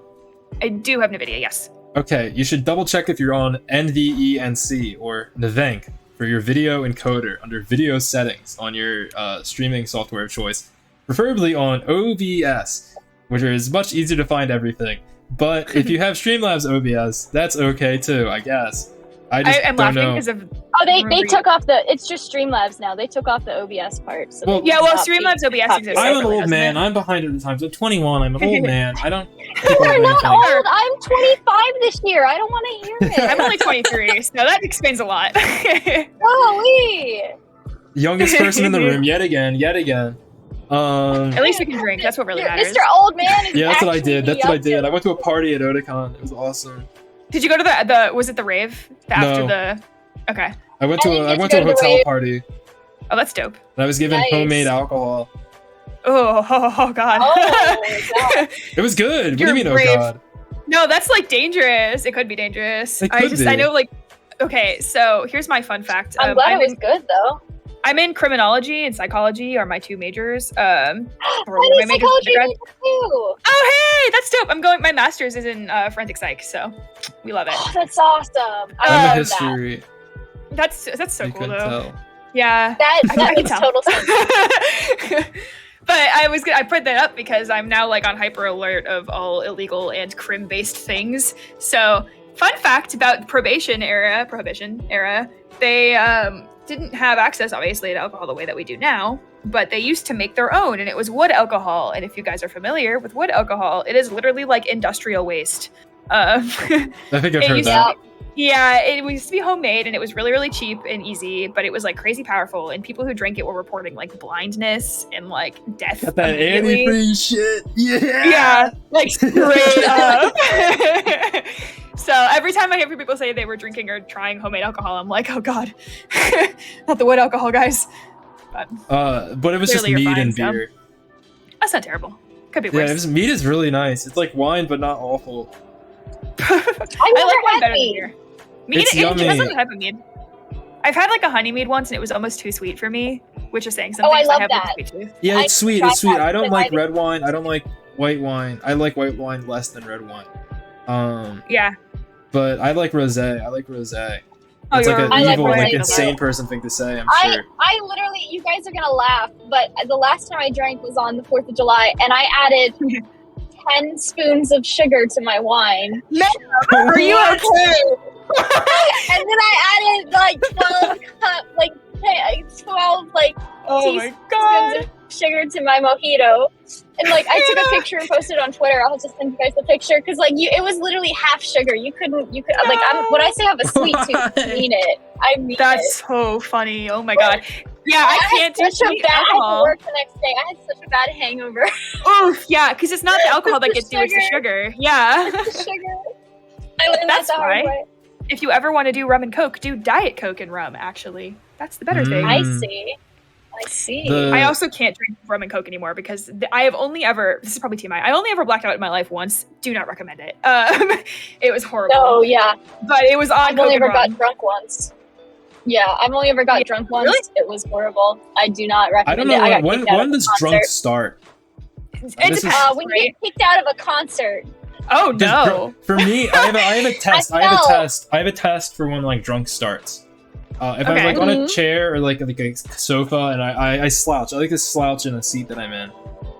I do have NVIDIA, yes. Okay, you should double check if you're on NVENC or NVENC for your video encoder under video settings on your streaming software of choice, preferably on OBS, which is much easier to find everything. But if you have Streamlabs OBS, that's okay too, I guess. I just am don't laughing know. because of Oh, they Remember- took off it's just Streamlabs now. They took off the OBS part. So Well- they yeah. Well, stopped being Streamlabs OBS popular. exists. I'm an separately, old doesn't man. it? I'm behind at the times. I'm 21. I'm an old man. I don't. You are not old. I'm 25 this year. I don't want to hear it. I'm only 23, so that explains a lot. Golly. Youngest person in the room yet again. At least we can drink. That's what really matters. Mr. Old Man is Yeah, that's what I actually did. That's what I up did. to- I went to a party at Otakon. It was awesome. Did you go to the was it the rave after No. the? Okay. I went to I didn't a get to hotel go to the rave. party, Oh, that's dope. and I was given Nice. homemade alcohol. Oh, God. Oh, God. It was good. What do You're you mean, oh brave. god? No, that's like dangerous. It could be dangerous. I know like. Okay, so here's my fun fact. I'm glad it was good though. I'm in criminology and psychology are my two majors. I need psychology major too. Oh hey, that's dope. My master's is in forensic psych, so we love it. Oh, that's awesome. I'm a history. That's so You cool couldn't though. tell. Yeah. That makes total sense. But I put that up because I'm now like on hyper alert of all illegal and crim-based things. So fun fact about prohibition era, they didn't have access obviously to alcohol the way that we do now, but they used to make their own, and it was wood alcohol. And if you guys are familiar with wood alcohol, it is literally like industrial waste. I think I've heard that. Yeah, it used to be homemade, and it was really, really cheap and easy, but it was like crazy powerful. And people who drank it were reporting like blindness and like death. Got that antifreeze shit. Yeah, like straight up. So every time I hear people say they were drinking or trying homemade alcohol, I'm like, oh god, not the wood alcohol, guys. But it was just mead and beer. That's not terrible. Could be worse. Yeah, mead is really nice. It's like wine, but not awful. I like wine better than beer. Mead, It's it depends yummy. on the type of mead. I've had like a honey mead once, and it was almost too sweet for me, which is saying something. Oh, I love have that. Like, sweet tooth. Yeah, it's sweet. It's sweet. I don't but like red wine. I don't like white wine. I like white wine less than red wine. Yeah. But I like rosé. I like rosé. Oh, It's like you're- an I like evil, rosé like too. insane person thing to say. I'm sure. I literally, you guys are gonna laugh, but the last time I drank was on the 4th of July, and I added 10 spoons of sugar to my wine. Are you okay? And then I added like 12 Oh my teaspoons god. of sugar to my mojito. And like I took a picture and posted it on Twitter. I'll just send you guys the picture because like it was literally half sugar. You could when I say I have a sweet tooth, I mean it. I mean That's it. so funny. Oh my god. Yeah, I can't do had such a sweet bad I had to alcohol. work the next day. I had such a bad hangover. Oof, yeah, because it's not the alcohol that The gets you, it's the sugar. Yeah. The sugar. I learned That's that the hard why. way. If you ever want to do rum and coke, do Diet Coke and rum, actually. That's the better thing. I see. I also can't drink rum and coke anymore because I have only ever, this is probably TMI, I only ever blacked out in my life once. Do not recommend it. It was horrible. Oh yeah. But it was on I've only Coke and ever got rum. drunk once. Yeah, I've only ever got drunk once. Really? It was horrible. I do not recommend I don't it. know I got when kicked out of does a concert. drunk start? It This depends, is- When you get kicked out of a concert. Oh Just no. for me, I have a test. I have a test for when like drunk starts. If I'm Okay. like on a Mhm. chair or like a sofa and I slouch. I like to slouch in a seat that I'm in,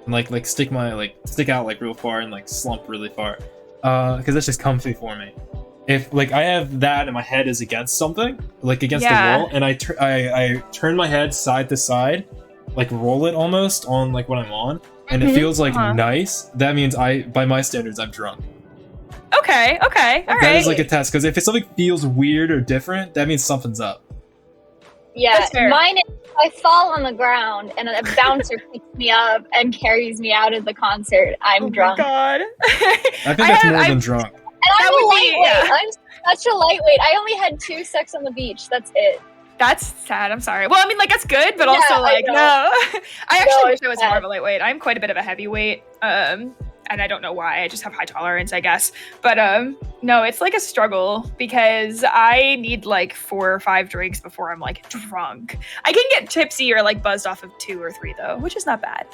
and like stick out like real far and like slump really far, because that's just comfy for me. If like I have that and my head is against something, like against Yeah. the wall, and I turn my head side to side, like roll it almost on like what I'm on, and it Mhm. feels like Uh-huh. nice. That means by my standards, I'm drunk. Okay, all right. That is like a test, because if something feels weird or different, that means something's up. Yeah, That's fair. mine is I fall on the ground and a bouncer picks me up and carries me out of the concert. I'm Oh drunk. my god. I think that's more than drunk. And That I'm a would be- lightweight. yeah. I'm such a lightweight. I only had 2 sex on the beach. That's it. That's sad. I'm sorry. Well, I mean, like that's good, but Yeah, also I like know. no. I actually No, wish it's I was sad. more of a lightweight. I'm quite a bit of a heavyweight, and I don't know why. I just have high tolerance, I guess. But no, it's like a struggle because I need like 4 or 5 drinks before I'm like drunk. I can get tipsy or like buzzed off of 2 or 3 though, which is not bad.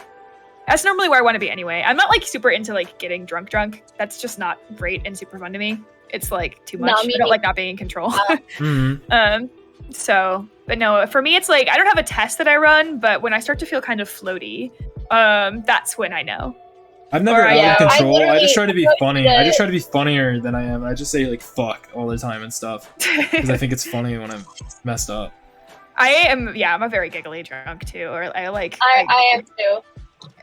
That's normally where I want to be anyway. I'm not like super into like getting drunk. That's just not great and super fun to me. It's like too much. me I don't like neither. not being in control. Mhm. So, but no, for me, it's like, I don't have a test that I run, but when I start to feel kind of floaty, that's when I know. I've never Or, out yeah, of I control. I literally just try to be go to funny. the- I just try to be funnier than I am. I just say like fuck all the time and stuff because I think it's funny when I'm messed up. I'm a very giggly drunk too, or I like, I am too.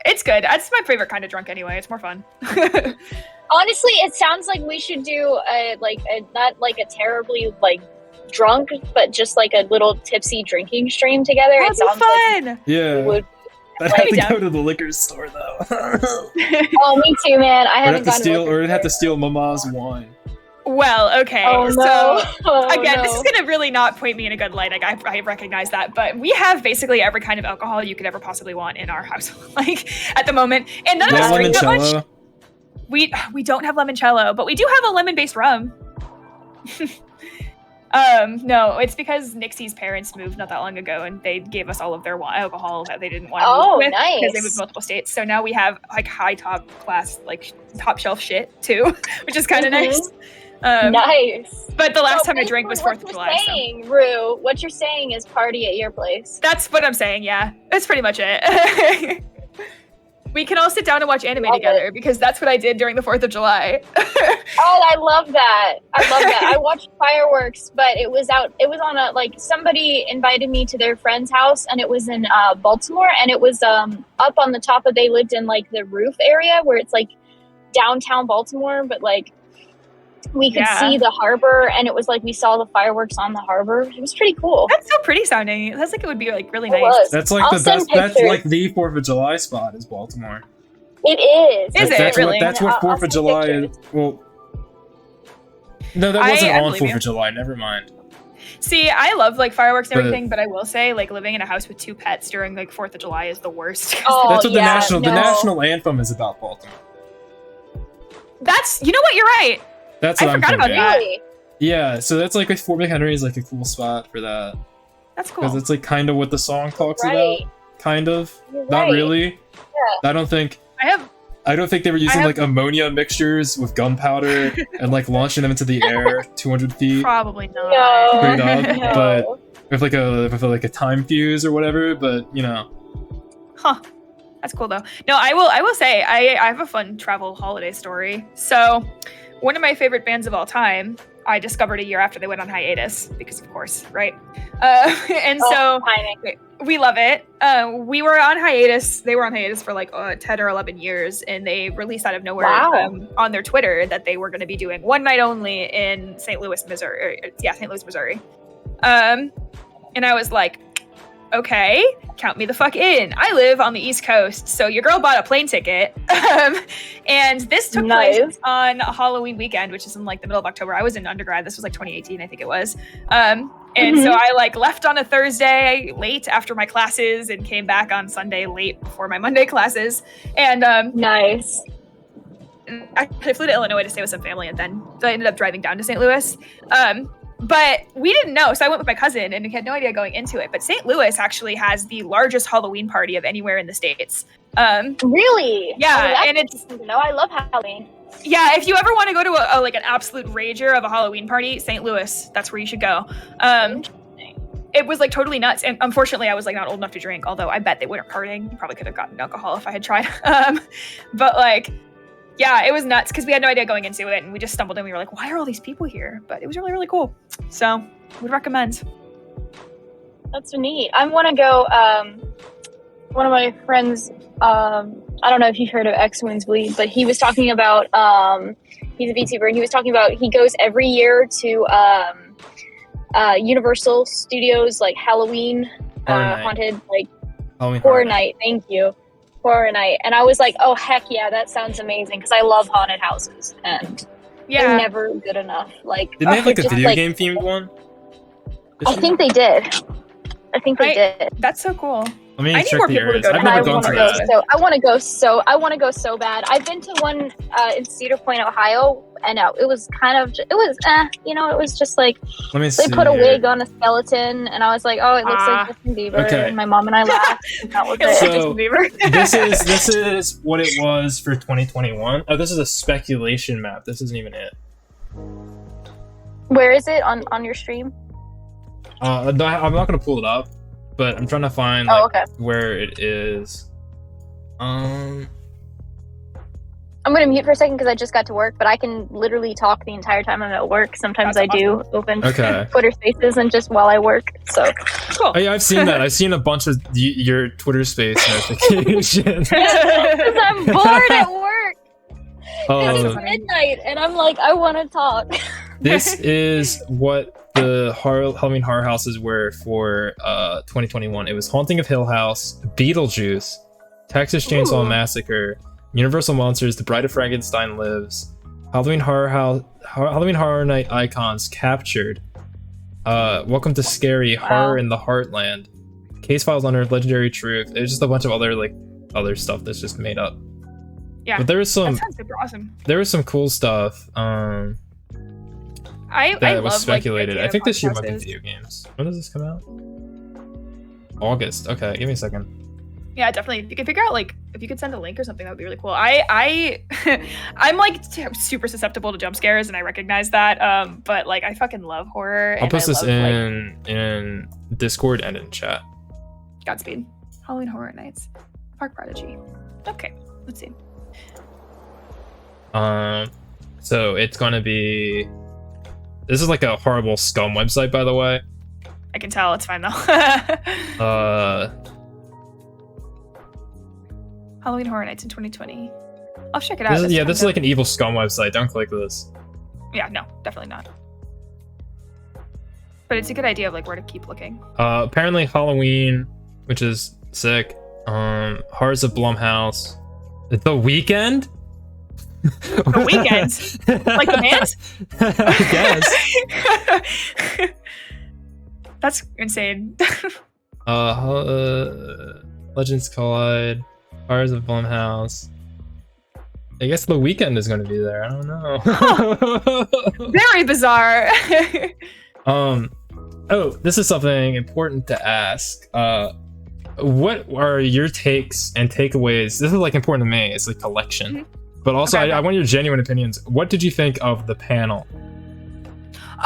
it's good. That's my favorite kind of drunk anyway. It's more fun. Honestly, it sounds like we should do not like a terribly like drunk, but just like a little tipsy drinking stream together. That'd It sounds be like fun. Yeah, we would. I'd have to down. go to the liquor store though. Oh, me too, man. I I'd haven't have to gone steal, to or I'd have to steal Mama's wine. Well, okay. Oh So no! Oh, again, no. this is gonna really not point me in a good light. Like I recognize that, but we have basically every kind of alcohol you could ever possibly want in our house, like at the moment, and none of Yeah, us drink that much. limoncello. We don't have limoncello, but we do have a lemon-based rum. No, it's because Nixie's parents moved not that long ago, and they gave us all of their alcohol that they didn't want to move with nice. because they moved multiple states. So now we have like high top class, like top shelf shit too, which is kind of nice. Nice. But the last time I drank was 4th of July. Saying, Rue, what you're saying is party at your place. That's what I'm saying. Yeah, that's pretty much it. We can all sit down and watch anime together because that's what I did during the 4th of July. Oh, I love that. I watched fireworks, but it was on a, like, somebody invited me to their friend's house, and it was in Baltimore, and it was up on the top of, they lived in like the roof area where it's like downtown Baltimore, but like we could see the harbor, and it was like we saw the fireworks on the harbor. It was pretty cool. That's so pretty sounding. That's like it would be like really nice. That's like the best. That's like the 4th of July spot is Baltimore. It is. Is it really? That's what 4th of July is. Well, no, that wasn't on 4th of July. Never mind. See, I love like fireworks and everything, but I will say like living in a house with 2 pets during like 4th of July is the worst. Oh, that's what the national anthem is about Baltimore. That's, you know what, you're right. That's what I forgot about that. Yeah, so that's like Fort McHenry is like a cool spot for that. That's cool. Because it's like kind of what the song talks about. Kind of. Not really. Yeah. I don't think they were using like ammonia mixtures with gunpowder and like launching them into the air 200 feet. Probably not. Straight up, but with like a time fuse or whatever. But you know. Huh. That's cool though. No, I will say I have a fun travel holiday story. So, one of my favorite bands of all time, I discovered a year after they went on hiatus because of course, right? So we love it. We were on hiatus. They were on hiatus for like 10 or 11 years, and they released out of nowhere on their Twitter that they were going to be doing one night only in St. Louis, Missouri. St. Louis, Missouri. And I was like, okay, count me the fuck in. I live on the East Coast, so your girl bought a plane ticket. And this took place on a Halloween weekend, which is in like the middle of October. I was in undergrad. This was like 2018, I think it was. And so I like left on a Thursday late after my classes and came back on Sunday late before my Monday classes. And nice. I flew to Illinois to stay with some family, and then so I ended up driving down to St. Louis. But we didn't know, so I went with my cousin, and we had no idea going into it. But St. Louis actually has the largest Halloween party of anywhere in the States. Really? Yeah, and it's interesting to know. I love Halloween. Yeah, if you ever want to go to a like an absolute rager of a Halloween party, St. Louis, that's where you should go. It was like totally nuts, and unfortunately, I was like not old enough to drink. Although I bet they weren't partying. Probably could have gotten alcohol if I had tried. But like. Yeah, it was nuts because we had no idea going into it, and we just stumbled in. We were like, why are all these people here? But it was really, really cool. So, would recommend. That's neat. I want to go, one of my friends, I don't know if you've heard of X Wounds Bleed, but he was talking about, he's a VTuber, and he was talking about he goes every year to Universal Studios, like Halloween, haunted, like, Horror Night. Thank you. Horror Night, and I was like, oh heck yeah, that sounds amazing, because I love haunted houses, and they're never good enough. Like, did they have like a video game themed one? I think they did. Did. That's so cool. Let me check the areas. I've never gone to that. So I want to go so bad. I've been to one in Cedar Point, Ohio, and it was it was just like they put a wig on a skeleton, and I was like, oh, it looks like Justin Bieber. Okay. And my mom and I laughed. And that was it. So this is what it was for 2021. Oh, this is a speculation map. This isn't even it. Where is it on your stream? I'm not gonna pull it up, but I'm trying to find where it is. I'm gonna mute for a second because I just got to work, but I can literally talk the entire time I'm at work. Sometimes I do open Twitter Spaces and just while I work. So cool. Oh, yeah, I've seen that. I've seen a bunch of your Twitter Space notifications. Because I'm bored at work. It's midnight, and I'm like, I want to talk. This is what the Halloween Horror Houses were for 2021. It was Haunting of Hill House, Beetlejuice, Texas Chainsaw Massacre, Universal Monsters, The Bride of Frankenstein Lives, Halloween Horror Night Icons Captured, Welcome to Scary, Horror in the Heartland, Case Files Unearthed, Legendary Truth. It was just a bunch of other stuff that's just made up. Yeah. But there was That sounds super awesome. There was some cool stuff. I that love, was speculated. Like, I think this year might be houses. video games. When does this come out? August. Okay, give me a second. Yeah, definitely. If you could figure out like if you could send a link or something, that would be really cool. I'm like super susceptible to jump scares, and I recognize that. But like I fucking love horror. I'll post this love, in Discord and in chat. Godspeed. Halloween Horror Nights. Park Prodigy. Okay, let's see. So it's gonna be. This is like a horrible scum website, by the way. I can tell. It's fine though. Halloween Horror Nights in 2020. I'll check it out. This is like an evil scum website. Don't click this. Yeah, no, definitely not. But it's a good idea of like where to keep looking. Apparently Halloween, which is sick. Hearts of Blumhouse. The Weekend? The Weekend? Like the band? I guess. That's insane. Legends Collide. Hearts of Blumhouse. I guess The Weekend is going to be there. I don't know. Very bizarre. Oh, this is something important to ask. What are your takes and takeaways? This is like important to me. It's like collection, but also Okay. I want your genuine opinions. What did you think of the panel?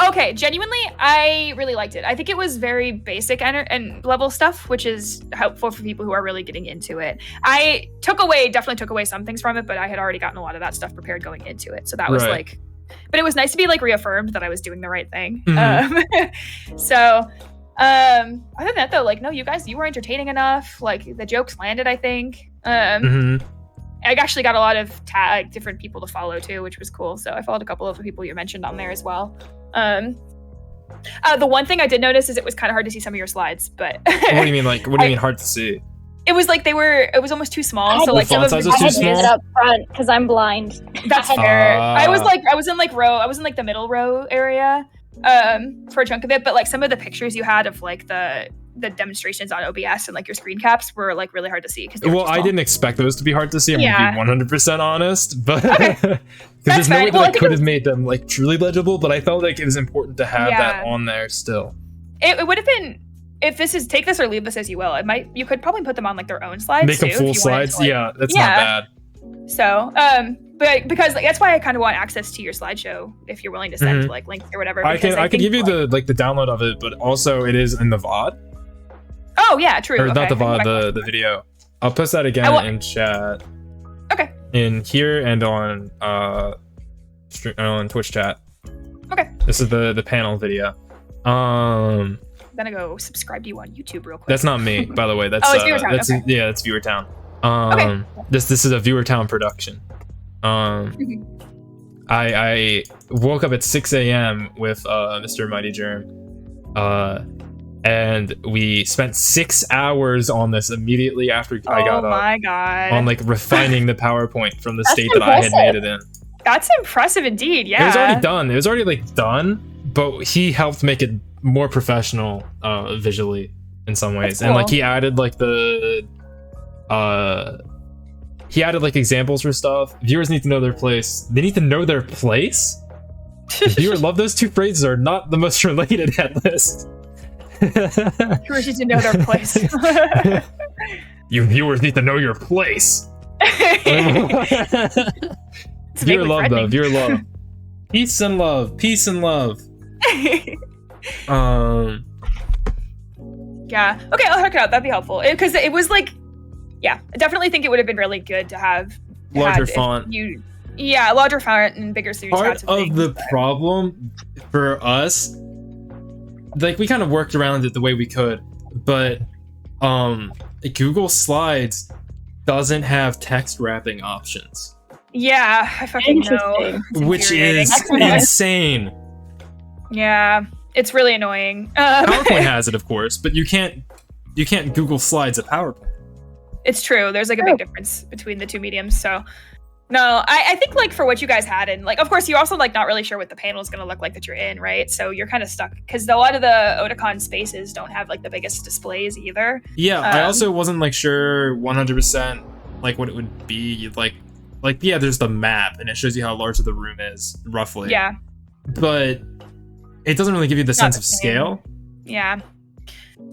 Okay, genuinely, I really liked it. I think it was very basic and level stuff, which is helpful for people who are really getting into it. I definitely took away some things from it, but I had already gotten a lot of that stuff prepared going into it. So that was Right. like, but it was nice to be like reaffirmed that I was doing the right thing. Mhm. So, other than that though, like, no, you guys, you were entertaining enough. Like the jokes landed, I think. Mhm. I actually got a lot of different people to follow too, which was cool. So I followed a couple of the people you mentioned on there as well. The one thing I did notice is it was kind of hard to see some of your slides, but What do you mean? Like, what do you mean hard to see? it was like it was almost too small. So like some font of size was I too had small? it up front because I'm blind. that's fair. I was in like the middle row area for a chunk of it, but like some of the pictures you had of like the demonstrations on OBS and like your screen caps were like really hard to see because Well, I didn't expect those to be hard to see. I'm Yeah. gonna be 100% honest, but Okay. because That's there's no fine. way that Well, I I think could it have made them like truly legible. But I felt like it was important to have that Yeah. on there still. It would have been if this is take this or leave this as you will. You could probably put them on like their own slides. Make them too, if full you wanted slides. to, like- Yeah, that's Yeah. not bad. So, but because like, that's why I kind of want access to your slideshow if you're willing to send Mhm. like links or whatever. I because can think, give you like- the download of it, but also it is in the VOD Oh yeah, true. or not Okay. the VOD, the video. I'll post that again in chat. Okay. In here and on Twitch chat. Okay. This is the panel video. I'm gonna go subscribe to you on YouTube real quick. That's not me, by the way. That's Oh, it's Viewertown, that's okay. yeah, that's Viewertown. Okay. This is a Viewertown production. I woke up at 6 a.m. with Mr. Mighty Germ. And we spent 6 hours on this immediately after I got Oh up. my god. On like refining the PowerPoint from the That's state that I had made it in. That's impressive indeed. Yeah. It was already done. It was already like done, but he helped make it more professional visually in some ways. That's And like cool. he added like examples for stuff. Viewers need to know their place. They need to know their place? The viewer love those two phrases are not the most related at list. Viewers need to know their place. You viewers need to know your place. It's Viewer vaguely love though, threatening. viewer love. Peace and love, peace and love. Yeah. Okay, I'll check it out. That'd be helpful. Because it was like, yeah, I definitely think it would have been really good to have Larger had if font. Larger font and bigger screenshots. Part of the problem for us, like we kind of worked around it the way we could, but Google Slides doesn't have text wrapping options, Yeah, I fucking know. Interesting. It's which infuriating. is That's nice. insane. Yeah, it's really annoying. PowerPoint has it, of course, but you can't Google Slides a PowerPoint. It's true. There's like a big difference between the two mediums. So, no, I think like for what you guys had, and like, of course, you're also like not really sure what the panel is going to look like that you're in, right? So you're kind of stuck because a lot of the Otakon spaces don't have like the biggest displays either. Yeah, I also wasn't like sure 100% like what it would be like like, yeah, there's the map and it shows you how large the room is roughly. Yeah. But it doesn't really give you the sense of scale. Yeah.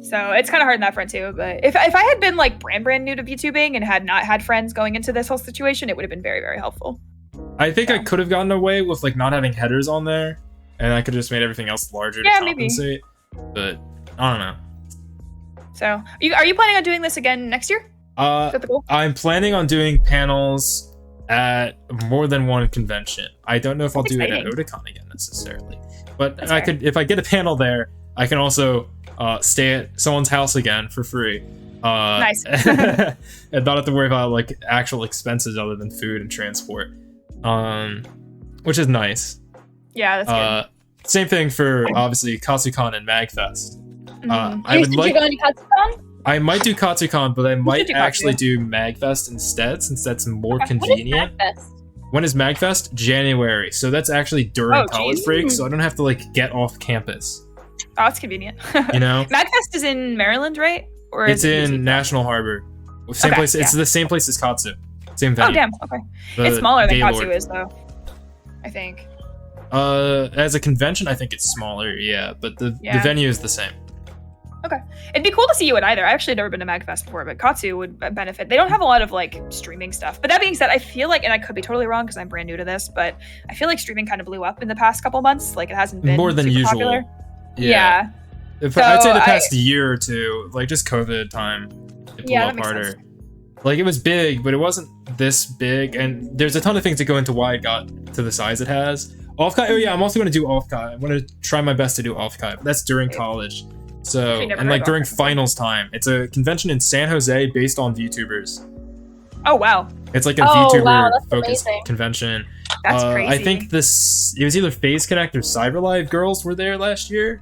So it's kind of hard in that front too. But if I had been like brand new to VTubing and had not had friends going into this whole situation, it would have been very, very helpful. I think I could have gotten away with like not having headers on there, and I could have just made everything else larger to compensate. Maybe. But I don't know. So are you planning on doing this again next year? Is that the goal? I'm planning on doing panels at more than one convention. I don't know if I'll do it at Otakon again necessarily, but I could, if I get a panel there, I can also stay at someone's house again for free. Nice. And not have to worry about like actual expenses other than food and transport, which is nice. Yeah, that's good. Same thing for obviously Katsucon and MagFest. I would like. You going to Katsucon? I might do Katsucon, but I might actually do MagFest instead, since that's more convenient. When is MagFest? January. So that's actually during college break, so I don't have to like get off campus. Oh, it's convenient. You know? MagFest is in Maryland, right? Or it's in National Harbor. Same place. Yeah. It's the same place as Katsu. Same venue. Oh, damn. Okay. It's smaller than Katsu is, though. I think. As a convention, I think it's smaller, yeah, but the venue is the same. Okay. It'd be cool to see you at either. I've actually never been to MagFest before, but Katsu would benefit. They don't have a lot of like streaming stuff. But that being said, I feel like, and I could be totally wrong because I'm brand new to this, but I feel like streaming kind of blew up in the past couple months. Like it hasn't been more than usual. Popular. Yeah. So I'd say the past year or two, like just COVID time, it blew up harder. Sense. Like it was big, but it wasn't this big. And there's a ton of things that go into why it got to the size it has. Off-Kai, oh yeah, I'm also going to do Off-Kai. I'm going to try my best to do Off-Kai, but that's during college. So, and like during finals time. It's a convention in San Jose based on VTubers. Oh, wow. It's like a VTuber-focused convention. That's crazy. I think it was either FaZe Connect or CyberLive girls were there last year.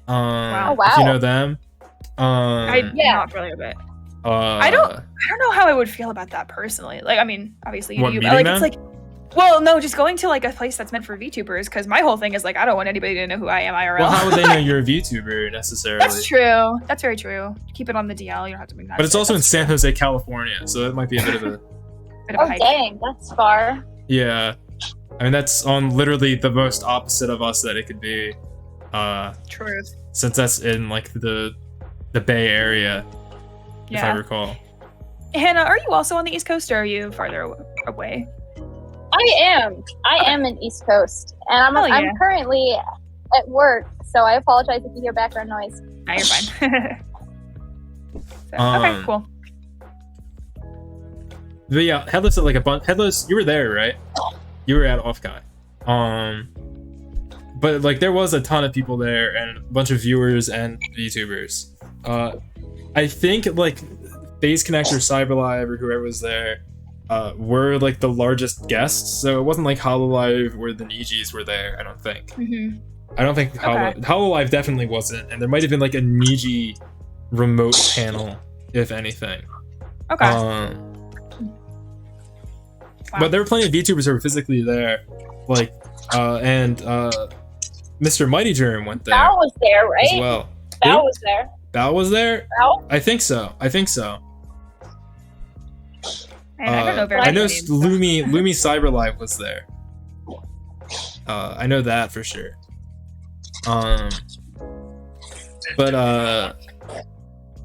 Wow. If you know them. I'm not familiar with it. I don't know how I would feel about that personally. Like, I mean, obviously you do, but like, it's like, well, no, just going to like a place that's meant for VTubers, because my whole thing is like, I don't want anybody to know who I am IRL. Well, how would they know you're a VTuber necessarily? That's true. That's very true. Keep it on the DL. You don't have to make that. But it's also in San Jose, California, so it might be a bit of a. Dang, that's far. Yeah, I mean that's on literally the most opposite of us that it could be. Truth. Since that's in like the Bay Area, if I recall. Hannah, are you also on the East Coast, or are you farther away? I am in East Coast, and I'm currently at work, so I apologize if you hear background noise. No, you're fine. Okay, cool. But yeah, Headless at like a bunch. Headless, you were there, right? You were at Off-Kai. But like there was a ton of people there and a bunch of viewers and VTubers. I think like FaZe Connect or CyberLive or whoever was there were like the largest guests, so it wasn't like HoloLive or the Nijis were there. I don't think. I don't think HoloLive definitely wasn't, and there might have been like a Niji remote panel, if anything. Okay. Wow. But there were plenty of VTubers who were physically there, like and Mr. Mighty Germ went there. Bao was there, right? As well. Bao was there. Bao was there? Bao? I think so. I don't know very I know Lumi CyberLive was there. I know that for sure. But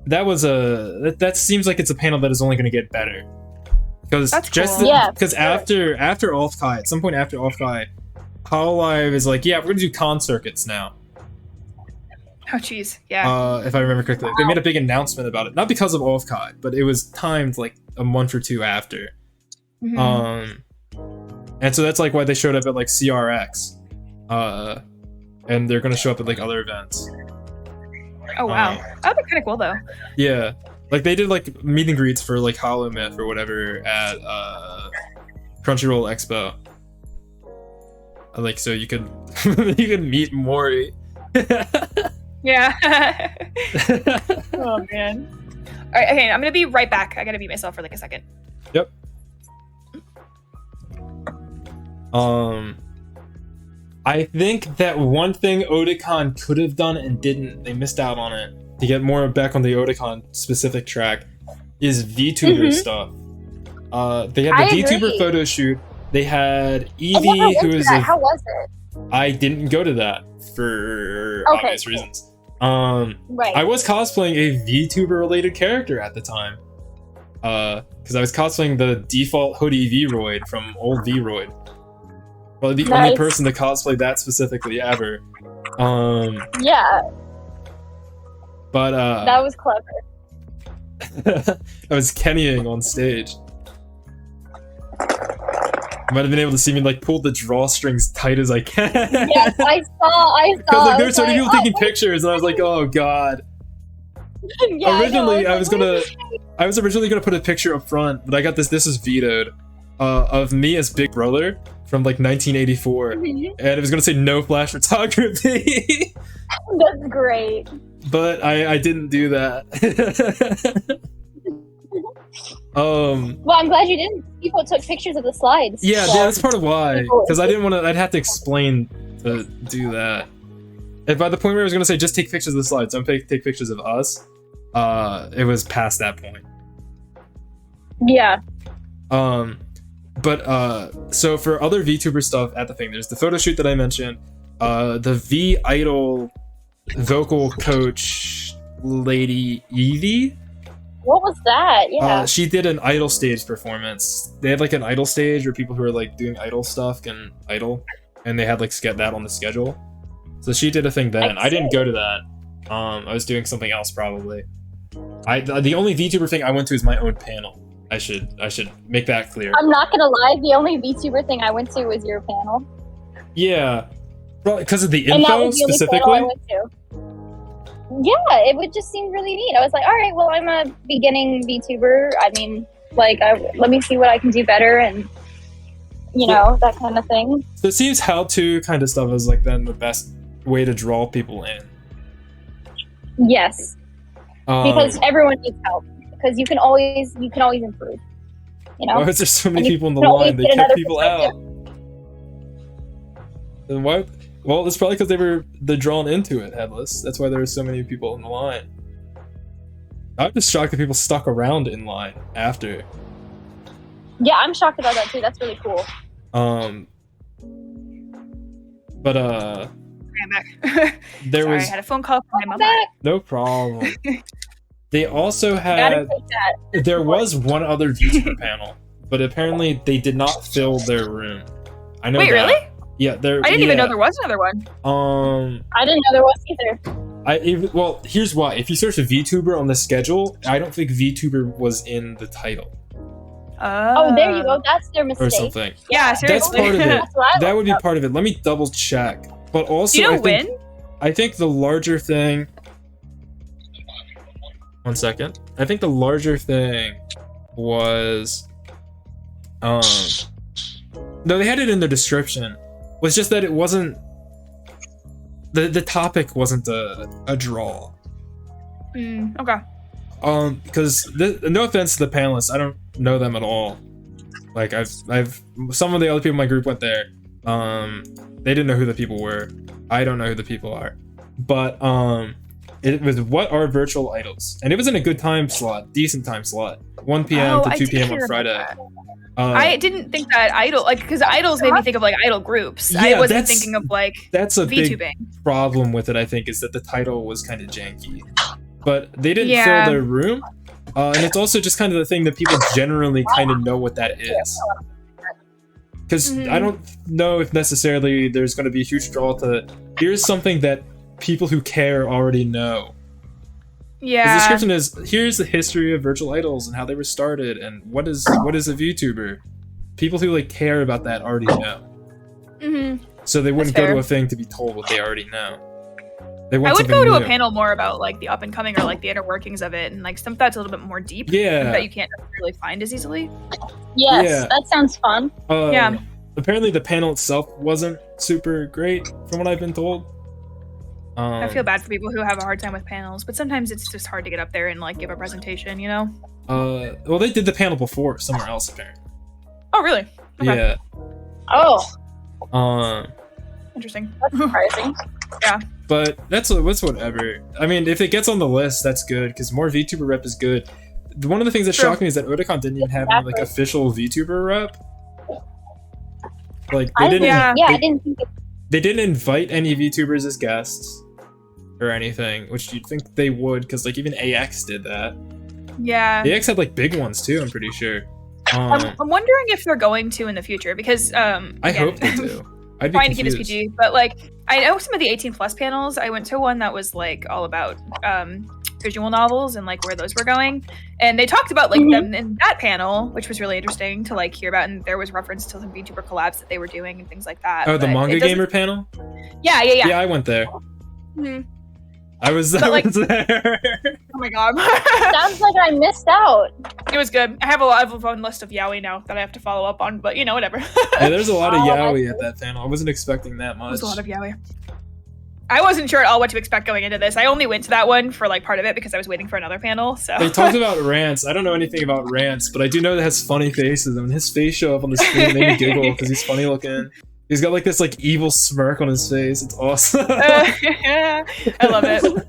that was that seems like it's a panel that is only going to get better. Because after Off-Kai, at some point after Off-Kai, HoloLive is like, yeah, we're going to do con circuits now. Oh, jeez. Yeah. If I remember correctly. They made a big announcement about it. Not because of Off-Kai, but it was timed like a month or two after. And so that's like why they showed up at like CRX. And they're going to show up at like other events. Oh, wow. That'd be kind of cool, though. Yeah. Like they did like meet and greets for like HoloMyth or whatever at Crunchyroll Expo. Like so you could meet Mori. Yeah. Oh man. All right, okay, I'm gonna be right back. I gotta beat myself for like a second. Yep. I think that one thing Otakon could have done and didn't, they missed out on it, to get more back on the Otakon specific track, is VTuber stuff. They had I the VTuber agree. photo shoot. They had I never Evie, went who to is that. a. How was it? I didn't go to that for Okay, obvious cool. reasons. Right. I was cosplaying a VTuber related character at the time. Because I was cosplaying the default hoodie V-Roid from old V-Roid. Probably the only Nice. person to cosplay that specifically ever. Yeah, But that was clever. I was Kennying on stage. You might have been able to see me like pull the drawstrings tight as I can. Yes, I saw. Because like I there were was so many like, people taking pictures, and I was like, oh god. yeah, Originally, I I was originally gonna put a picture up front, but I got this is vetoed, of me as Big Brother from like 1984, and it was gonna say no flash photography. That's great. But I didn't do that. Well, I'm glad you didn't. People took pictures of the slides. Yeah, So- that's part of why, because I didn't want to. I'd have to explain to do that. And by the point where I was gonna say just take pictures of the slides, don't take pictures of us. It was past that point. Yeah. So for other VTuber stuff at the thing, there's the photo shoot that I mentioned, the V Idol vocal coach lady Evie. What was that? Yeah. She did an idol stage performance. They had like an idol stage where people who are like doing idol stuff can idol, and they had like get that on the schedule. So she did a thing then. I didn't go to that. I was doing something else probably. The only VTuber thing I went to is my own panel. I should make that clear. I'm not gonna lie. The only VTuber thing I went to was your panel. Yeah, probably because of the And that info was the only panel specifically. I went to. Yeah, it would just seem really neat. I was like, all right, well, I'm a beginning VTuber. I mean, like, let me see what I can do better, and that kind of thing. So it seems how-to kind of stuff is like then the best way to draw people in. Yes, because everyone needs help. Because you can always improve. Why was there so many And you people in the can always line? They get kept another people perspective. out. And why? Well, it's probably because they're drawn into it, Headless. That's why there were so many people in the line. I'm just shocked that people stuck around in line after. Yeah, I'm shocked about that too. That's really cool. But I'm back. there Sorry, was I had a phone call from my mom. That, no problem. They also gotta had. take that. There was one other VTuber panel, but apparently they did not fill their room. I know. Wait, that. really? Yeah, there. I didn't even know there was another one. I didn't know there was either. Well, here's why. If you search a VTuber on the schedule, I don't think VTuber was in the title Oh, there you go. That's their mistake. or something. Yeah, That's seriously. part of it. That's what I That would be looked up. part of it. Let me double check. But also, Do you know when? I think the larger thing. One second. I think the larger thing was. No, they had it in the description. Was just that it wasn't. The topic wasn't a draw. Okay. Because no offense to the panelists, I don't know them at all. Like I've some of the other people in my group went there. They didn't know who the people were. I don't know who the people are. But it was what are virtual idols, and it was in a good time slot, decent time slot, 1 p.m. to 2 p.m. on Friday. I didn't think that idol, because idols made me think of like idol groups. Yeah, I wasn't that's- thinking of like That's a big VTubing. problem with it. I think is that the title was kind of janky, but they didn't Yeah. fill their room, and it's also just kind of the thing that people generally kind of know what that is. Because I don't know if necessarily there's going to be a huge draw to here's something that people who care already know. The Yeah. description is here's the history of virtual idols and how they were started and what is a VTuber. People who like care about that already know. So they wouldn't That's go to fair. a thing to be told what they already know. They I want would something go to a new. panel more about like the up and coming or like the inner workings of it and like stuff that's a little bit more deep. Yeah. That you can't really find as easily. Yes, Yeah. that sounds fun. Yeah. Apparently the panel itself wasn't super great from what I've been told. I feel bad for people who have a hard time with panels, but sometimes it's just hard to get up there and like give a presentation, you know? Well, they did the panel before somewhere else apparently. Oh, really? Okay. Yeah. Oh, Interesting. that's surprising. But that's whatever. I mean, if it gets on the list, that's good because more VTuber rep is good. one of the things that True. shocked me is that Otakon didn't even have any like official VTuber rep. Like they didn't. Yeah. I didn't think it. They didn't invite any VTubers as guests or anything, which you'd think they would, because like even AX did that. Yeah. AX had like big ones too. I'm pretty sure. I'm wondering if they're going to in the future because I hope they do. I'd be trying to keep this confused. PG, but like I know some of the 18 plus panels. I went to one that was like all about visual novels and like where those were going, and they talked about like them in that panel, which was really interesting to like hear about. And there was reference to some VTuber collabs that they were doing and things like that. Oh, the but manga it doesn't- gamer panel? Yeah. Yeah, I went there. Mhm. I was like- there. Oh my god. Sounds like I missed out. It was good. I have a phone list of yaoi now that I have to follow up on, but you know, whatever. Yeah, there's a lot of Oh, yaoi at that panel. I wasn't expecting that much. There's a lot of yaoi. I wasn't sure at all what to expect going into this. I only went to that one for like part of it because I was waiting for another panel. So They talked about Rance. I don't know anything about Rance, but I do know that has funny faces. And when his face show up on the screen, made me giggle because he's funny looking. He's got like this like evil smirk on his face. It's awesome. I love it.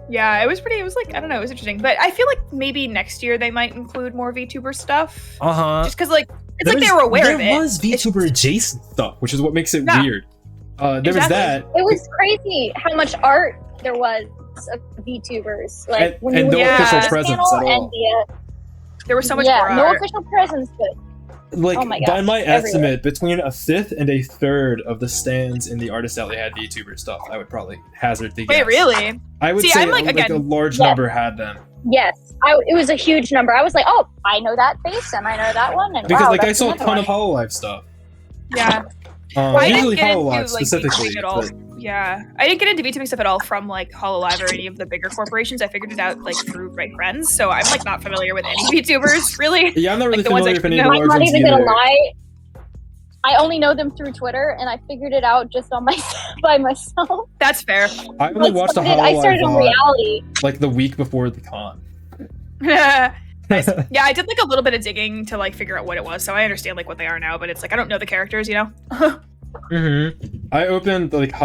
Yeah, it was like, I don't know, it was interesting. But I feel like maybe next year they might include more VTuber stuff. Just because like it's like they were aware of it. There was VTuber adjacent stuff, which is what makes it Yeah. weird. There was Exactly. that. It was crazy how much art there was of VTubers. Like And- when and you no went to official this presence panel at all. and the, There was so much yeah, more no art. official presence, but Like, Oh my by gosh, my everywhere. estimate, between a fifth and a third of the stands in the artist alley had VTuber stuff. I would probably hazard the guess. Wait, really? I would See, say I'm like, a again- large Yeah. number had them. yes, it was a huge number. I was like, oh, I know that face and I know that one. And Because wow, like I that's saw a another ton one. of HoloLive stuff. Yeah. Well, I Usually didn't get into HoloLive like specifically. VTubing at all. but- Yeah, I didn't get into VTubing stuff at all from like HoloLive or any of the bigger corporations. I figured it out like through my friends, so I'm like not familiar with any VTubers really. Yeah, I'm not really the ones familiar I with any of know. the I'm large not ones even gonna either. lie. I only know them through Twitter, and I figured it out just on my by myself. That's fair. I only watched the I started on HoloLive reality. like the week before the con. Nice. Yeah, I did like a little bit of digging to like figure out what it was, so I understand like what they are now. But it's like I don't know the characters, you know. I opened like the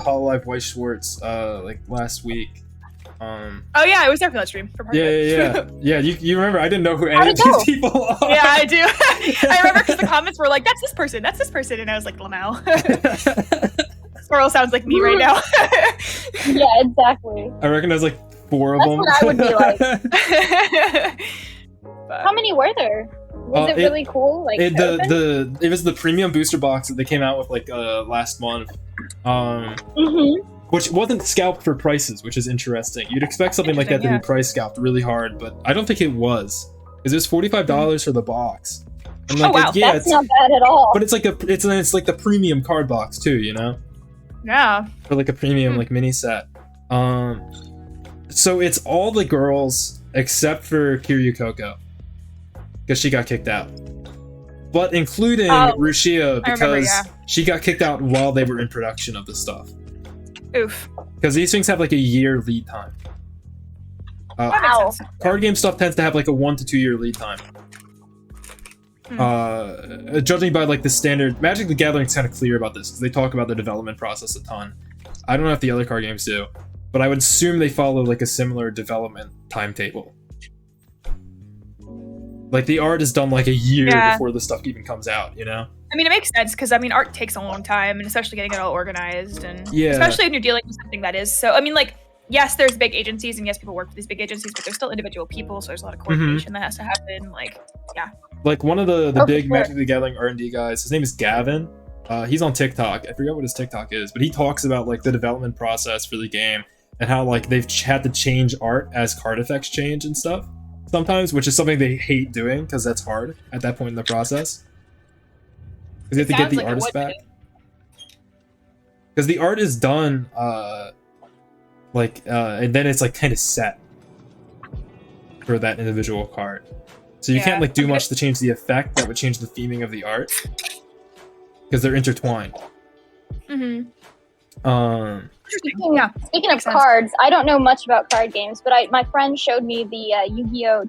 HoloLive White Schwartz like last week. Oh yeah, I was there for that stream. For part of it. Yeah. You remember? I didn't know who any How'd of it go? these people are. Yeah, I do. I remember because the comments were like, that's this person, and I was like, Lamau. Sorrel sounds like me right now. Yeah, exactly. I recognize like 4 of That's them. what I would be like. But- How many were there? Was it really cool? Like It, to open? it was the premium booster box that they came out with like last month, Mhm. which wasn't scalped for prices, which is interesting. You'd expect something like that to Interesting, be price scalped really hard, but I don't think it was. Because it was $45 for the box. And like, Oh, wow. yeah, That's not bad at all. but it's like it's like the premium card box too, you know, Yeah. for like a premium like mini set. So it's all the girls except for Kiryu Coco, because she got kicked out. But including Rushia, I remember, because yeah. she got kicked out while they were in production of the stuff. Oof. Because these things have like a year lead time. That Wow. makes sense. Card game stuff tends to have like a 1 to 2 year lead time. Judging by like the standard, Magic the Gathering's kind of clear about this because they talk about the development process a ton. I don't know if the other card games do, but I would assume they follow like a similar development timetable. Like the art is done like a year Yeah. before the stuff even comes out, you know? I mean, it makes sense because I mean, art takes a long time, and especially getting it all organized, and Yeah. especially when you're dealing with something that is so. I mean, like, yes, there's big agencies, and yes, people work for these big agencies, but they're still individual people, so there's a lot of coordination that has to happen. Like, yeah. Like one of the Oh, big for sure. Magic the Gathering R&D guys, his name is Gavin. He's on TikTok. I forget what his TikTok is, but he talks about like the development process for the game and how like they've had to change art as card effects change and stuff sometimes, which is something they hate doing because that's hard at that point in the process. Because you have to get Sounds the like it artist would back. be. Because the art is done, and then it's like kind of set for that individual card. So you Yeah, can't like do okay. much to change the effect that would change the theming of the art because they're intertwined. Mm-hmm. Speaking, Yeah. speaking of makes sense. cards, I don't know much about card games, but my friend showed me the Yu-Gi-Oh!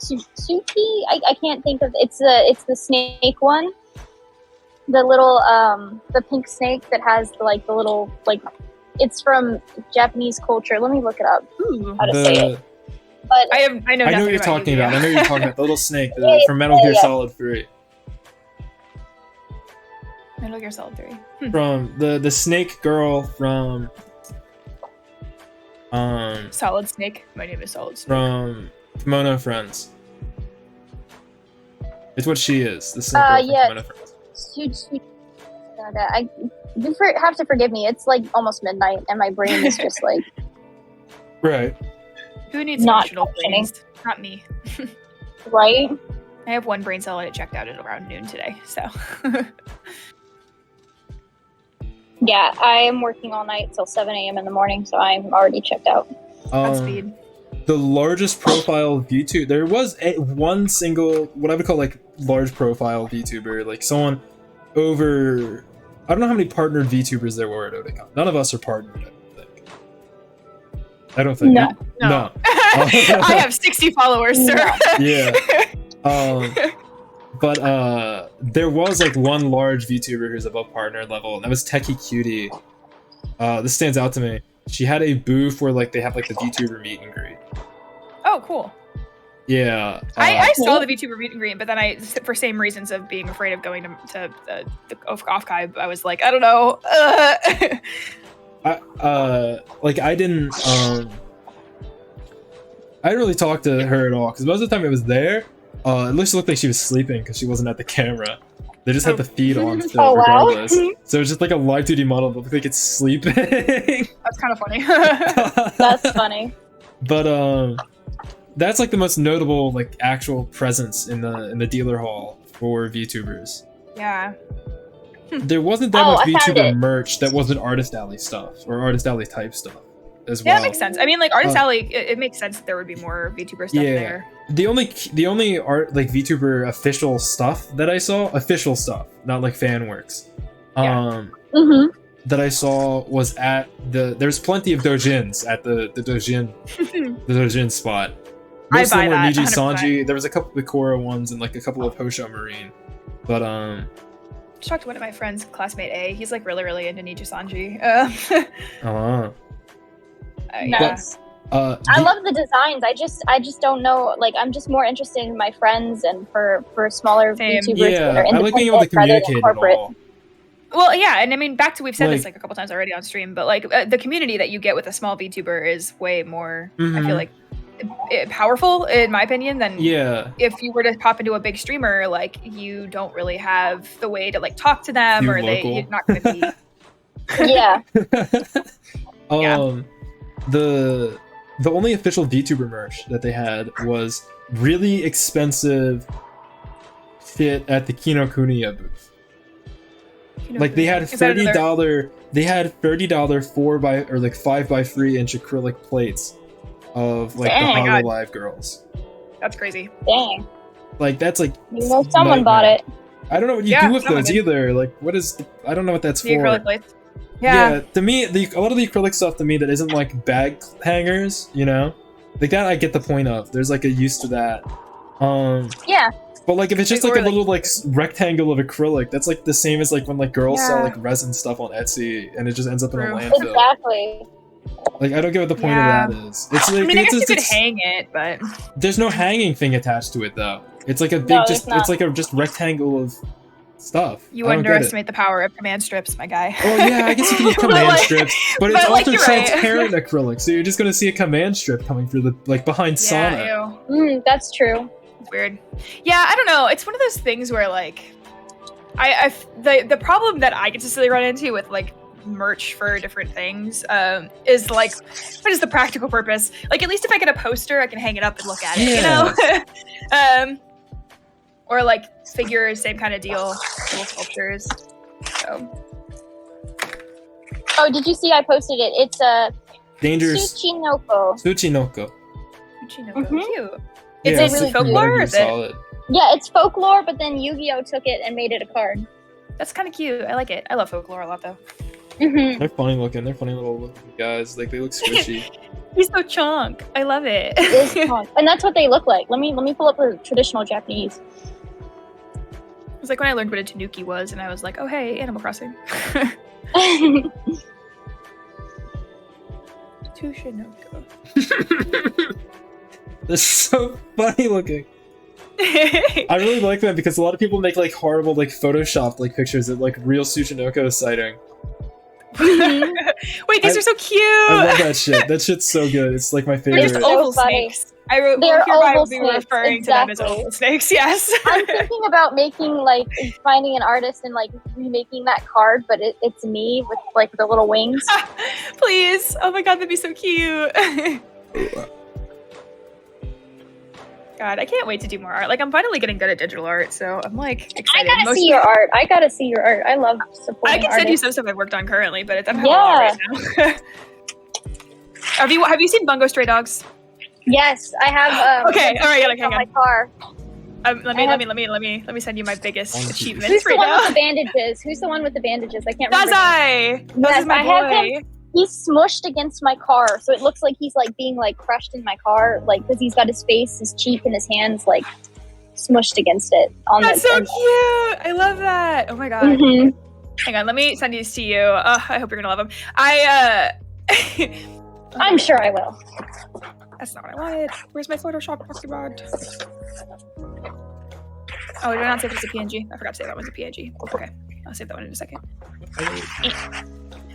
Tsuki. I can't think of it's the snake one, the little the pink snake that has the little like it's from Japanese culture. Let me look it up. Ooh. How to say it? But I know. I know nothing what you're talking Yu-Gi-Oh. about. I know what you're talking about. The little snake Yeah, from Metal Gear yeah. Solid 3. Metal Gear Solid 3. From the snake girl from Solid Snake. My name is Solid Snake. from Kimono Friends. It's what she is. The snake girl from yeah. Kimono Friends. Have to forgive me. It's like almost midnight, and my brain is just like Right. Who needs Not functional functioning. brains? Not me. right. I have one brain cell and it checked out at around noon today. So Yeah, I am working all night till 7 a.m. in the morning, so I'm already checked out. Godspeed. The largest profile VTuber. There was one single, what I would call like large profile VTuber, like someone over. I don't know how many partnered VTubers there were at Otakon. None of us are partnered. I don't think. No. No. I have 60 followers, sir. Yeah. But there was like one large VTuber who's above partner level, and that was Techie Cutie. This stands out to me. She had a booth where like they have like the VTuber meet and greet. Oh, cool. Yeah. I saw the VTuber meet and greet, but then I, for same reasons of being afraid of going to the off-kai, I was like, I don't know. Like I didn't really talk to her at all because most of the time it was there. It looked like she was sleeping because she wasn't at the camera. They just had the feed on still, Oh, wow. regardless. So it was just like a live 2D model that looked like it's sleeping. That's kind of funny. That's funny. But that's like the most notable like actual presence in the dealer hall for VTubers. Yeah. There wasn't that Oh, much I found VTuber it. merch that wasn't Artist Alley stuff or Artist Alley type stuff as Yeah, well. that makes sense. I mean, like Artist Alley, it makes sense that there would be more VTuber stuff there. The only art like VTuber official stuff that I saw, official stuff, not like fan works. Yeah. That I saw was at there's plenty of dojins at the dojin spot. Most of buy them were that, Niji 100%. Sanji. There was a couple of Ikora ones and like a couple of Hosho Marine. But Just talked to one of my friends, classmate A. He's like really into Niji Sanji. Yeah. Nice. I love the designs. I just don't know. Like, I'm just more interested in my friends and for smaller Same. VTubers Yeah, that are I like being able to independent rather than communicate at corporate. all. Well, yeah, and I mean, we've said this Like- like a couple times already on stream, but like the community that you get with a small VTuber is way more, I Mhm. feel like, powerful in my opinion than Yeah. if you were to pop into a big streamer. Like, you don't really have the way to like talk to them, You're or local. you're not going to be. Yeah. Yeah. The only official VTuber merch that they had was really expensive shit at the Kinokuniya booth. Like they had Is that another- $30 5x3 acrylic plates of like Dang. the Oh my God. Hololive girls. That's crazy. Dang. Like that's like You know, someone bought nightmare. it. I don't know what you Yeah, do with someone those did. either. Like what is I don't know what that's The for. acrylic plates. Yeah, Yeah. to me, a lot of the acrylic stuff to me that isn't like bag hangers, you know, like that I get the point of. There's like a use to that. Yeah. But like if it's just Or, like a like- little like rectangle of acrylic, that's like the same as like when like girls sell Yeah. like resin stuff on Etsy and it just ends up in a True. landfill. Exactly. Like I don't get what the point Yeah. of that is. It's I like mean, I guess you it's, could it's, hang it, but there's no hanging thing attached to it though. It's like a big No, just there's not. it's like a just rectangle of stuff. you I don't get it. underestimate the power of command strips, my guy. Well, yeah, I guess you can use But, command like- strips, but it's but, like, also you're right. transparent acrylic, so you're just gonna see a command strip coming through the like behind Sonic. Yeah, ew. That's true. It's weird. Yeah, I don't know. It's one of those things where like, the problem that I get to silly run into with like merch for different things is like, what is the practical purpose? Like, at least if I get a poster, I can hang it up and look at it, you know? Or like figures, same kind of deal, little sculptures. So Oh, did you see I posted it? It's a Dangerous Tsuchinoko. Tsuchinoko. Uchinoko, Mhm. cute. Yeah, Is really it folklore or Metal is Gear it? Solid. Yeah, it's folklore, but then Yu-Gi-Oh took it and made it a card. That's kind of cute. I like it. I love folklore a lot though. Mm-hmm. They're funny looking. They're funny little looking guys. Like they look squishy. He's so chunk. I love it. And that's what they look like. Let me pull up a traditional Japanese. It's like when I learned what a tanuki was, and I was like, oh hey, Animal Crossing. Tushinoko. This is so funny looking. I really like that because a lot of people make like horrible like photoshopped like pictures of like real Tsuchinoko sighting. Wait, these are so cute. I love that shit. That shit's so good. It's like my favorite. They're just oval snakes. I wrote They're hereby oval be snakes, referring to them as exactly. oval snakes. Yes. I'm thinking about making like finding an artist and like remaking that card, but it's me with like the little wings. Please. Oh my god, that'd be so cute. God, I can't wait to do more art. Like, I'm finally getting good at digital art, so I'm like I excited. gotta see your art. I gotta see your art. I love supporting I can send you artists. some stuff I've worked on currently, but it's, I'm having a lot right now. Have you seen Bungo Stray Dogs? Yes, I have. Okay, all right, on hang my on. car. Let me send you my biggest achievements Who's the right one now. with the bandages? Who's the one with the bandages? I can't remember. Dazai! This Yes, is my I have boy. him. He's smushed against my car, so it looks like he's like being like crushed in my car, like because he's got his face, his cheek, and his hands like smushed against it. On That's the, so cute! I love that. Oh my god. Mhm. Hang on, let me send these to you. I hope you're gonna love them. I'm sure I will. That's not what I wanted. Where's my Photoshop document? Oh, did I not save it as a PNG? I forgot to save that one as a PNG. Okay, I'll save that one in a second.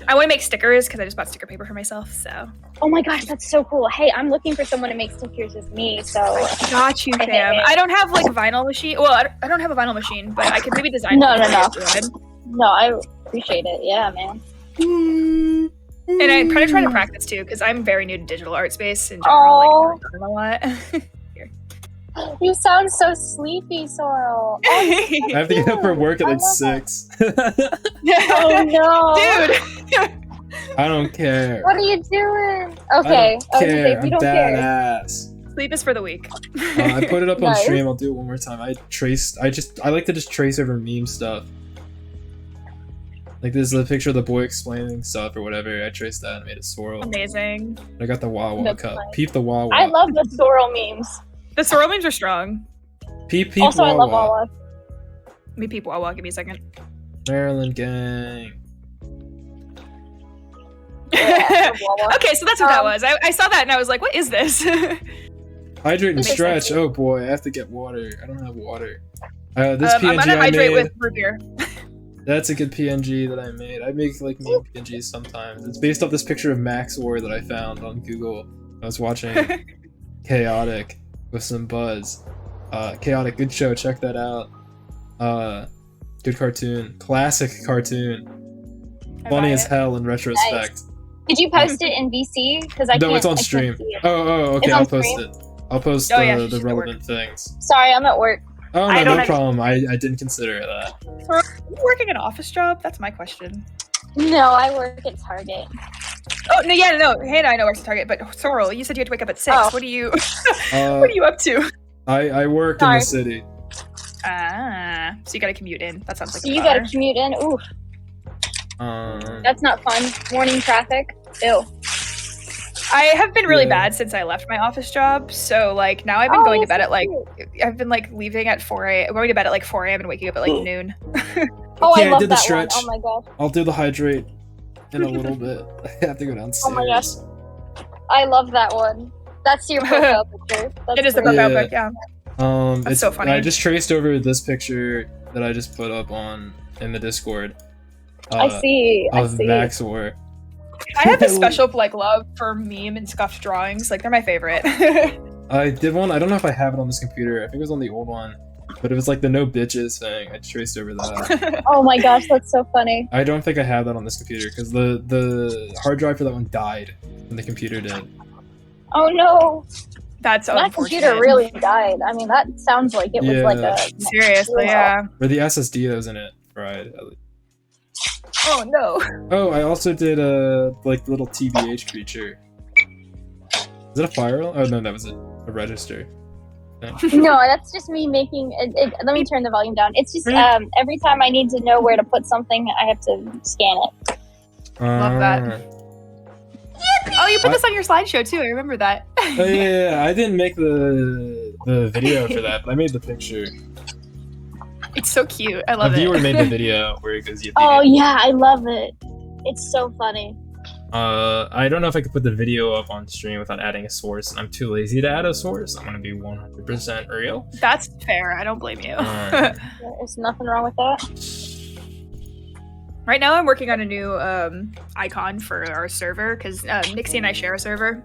I want to make stickers because I just bought sticker paper for myself, so. Oh my gosh, that's so cool. Hey, I'm looking for someone to make stickers with me, so. Got you, fam. I don't have like a vinyl machine. Well, I don't have a vinyl machine, but I could maybe design. No. Good. No, I appreciate it. Yeah, man. And I'm trying to practice too, because I'm very new to digital art space in general. Like, I don't know a lot. You sound so sleepy, Sorrel. Oh, I have to get up for work at like I love 6. oh no. Dude! I don't care. What are you doing? I Okay. don't care. You I'm don't care. badass. Sleep is for the weak. I put it up on Nice. stream. I'll do it one more time. I like to just trace over meme stuff. Like this is a picture of the boy explaining stuff or whatever. I traced that and made it Sorrel. Amazing. I got the Wawa That's cup. nice. Peep the Wawa. I love the Sorrel memes. The Sorrel memes are strong. Peep Also, Wawa. I love Wawa. Let me peep Wawa. Give me a second. Maryland gang. Yeah, I love Wawa. Okay, so that's what that was. I saw that and I was like, what is this? Hydrate and Makes stretch. sense. Oh boy, I have to get water. I don't have water. This PNG I'm gonna I hydrate made. with root beer. That's a good PNG that I made. I make like meme PNGs sometimes. It's based off this picture of Max War that I found on Google. I was watching Chaotic with some buzz. Chaotic, good show. Check that out. Good cartoon. Classic cartoon. Funny as hell in retrospect. Did you post it in VC? Because I can't. No, it's on I can't stream. see it. Oh, okay. It's on I'll post stream? it. I'll post Oh, yeah, the she's at relevant things. Sorry, I'm at work. Oh I no, don't no have- problem. I didn't consider that. So are you working an office job? That's my question. No, I work at Target. Oh no, yeah, no. Hannah, I know works at Target, but Sorrel, you said you had to wake up at 6. Oh. What are you? Uh, What are you up to? I work in the city. Ah, so you gotta commute in. That sounds like So a you gotta bummer. commute in. Ooh, that's not fun. Morning traffic. Ew. I have been really Yeah. bad since I left my office job. So like now I've been going to bed at like I've been like leaving at 4 a.m. going to bed at like 4 a.m. and waking up at like noon. Oh, Yeah, I I love did the that stretch. one. Oh my gosh. I'll do the hydrate in a little bit. I have to go downstairs. Oh my gosh. I love that one. That's your profile picture. That's It is the great. profile Yeah. pic, yeah. It's so funny. I just traced over this picture that I just put up in the Discord. I see. I Of see. Max War. I have a special like love for meme and scuffed drawings. Like they're my favorite. I did one. I don't know if I have it on this computer. I think it was on the old one, but it was like the no bitches thing. I traced over that. Oh my gosh, that's so funny. I don't think I have that on this computer because the hard drive for that one died when the computer did. Oh no. That's That unfortunate. computer really died. I mean, that sounds like it was Yeah. like a. Seriously, yeah. Or the SSD that was in it fried. Oh no. Oh, I also did a like little TBH creature. Is it a fire? Oh no, that was a register. No, that's just me making it. Let me turn the volume down. It's just every time I need to know where to put something, I have to scan it. Love that. Oh, you put this on your slideshow too. I remember that. Oh, yeah, I didn't make the video for that, but I made the picture. It's so cute. I A love viewer it. made the video where it goes. Oh yeah, I love it. It's so funny. I don't know if I could put the video up on stream without adding a source. I'm too lazy to add a source. I'm gonna be 100% real. That's fair. I don't blame you. There's nothing wrong with that. Right now, I'm working on a new icon for our server because Nixie and I share a server.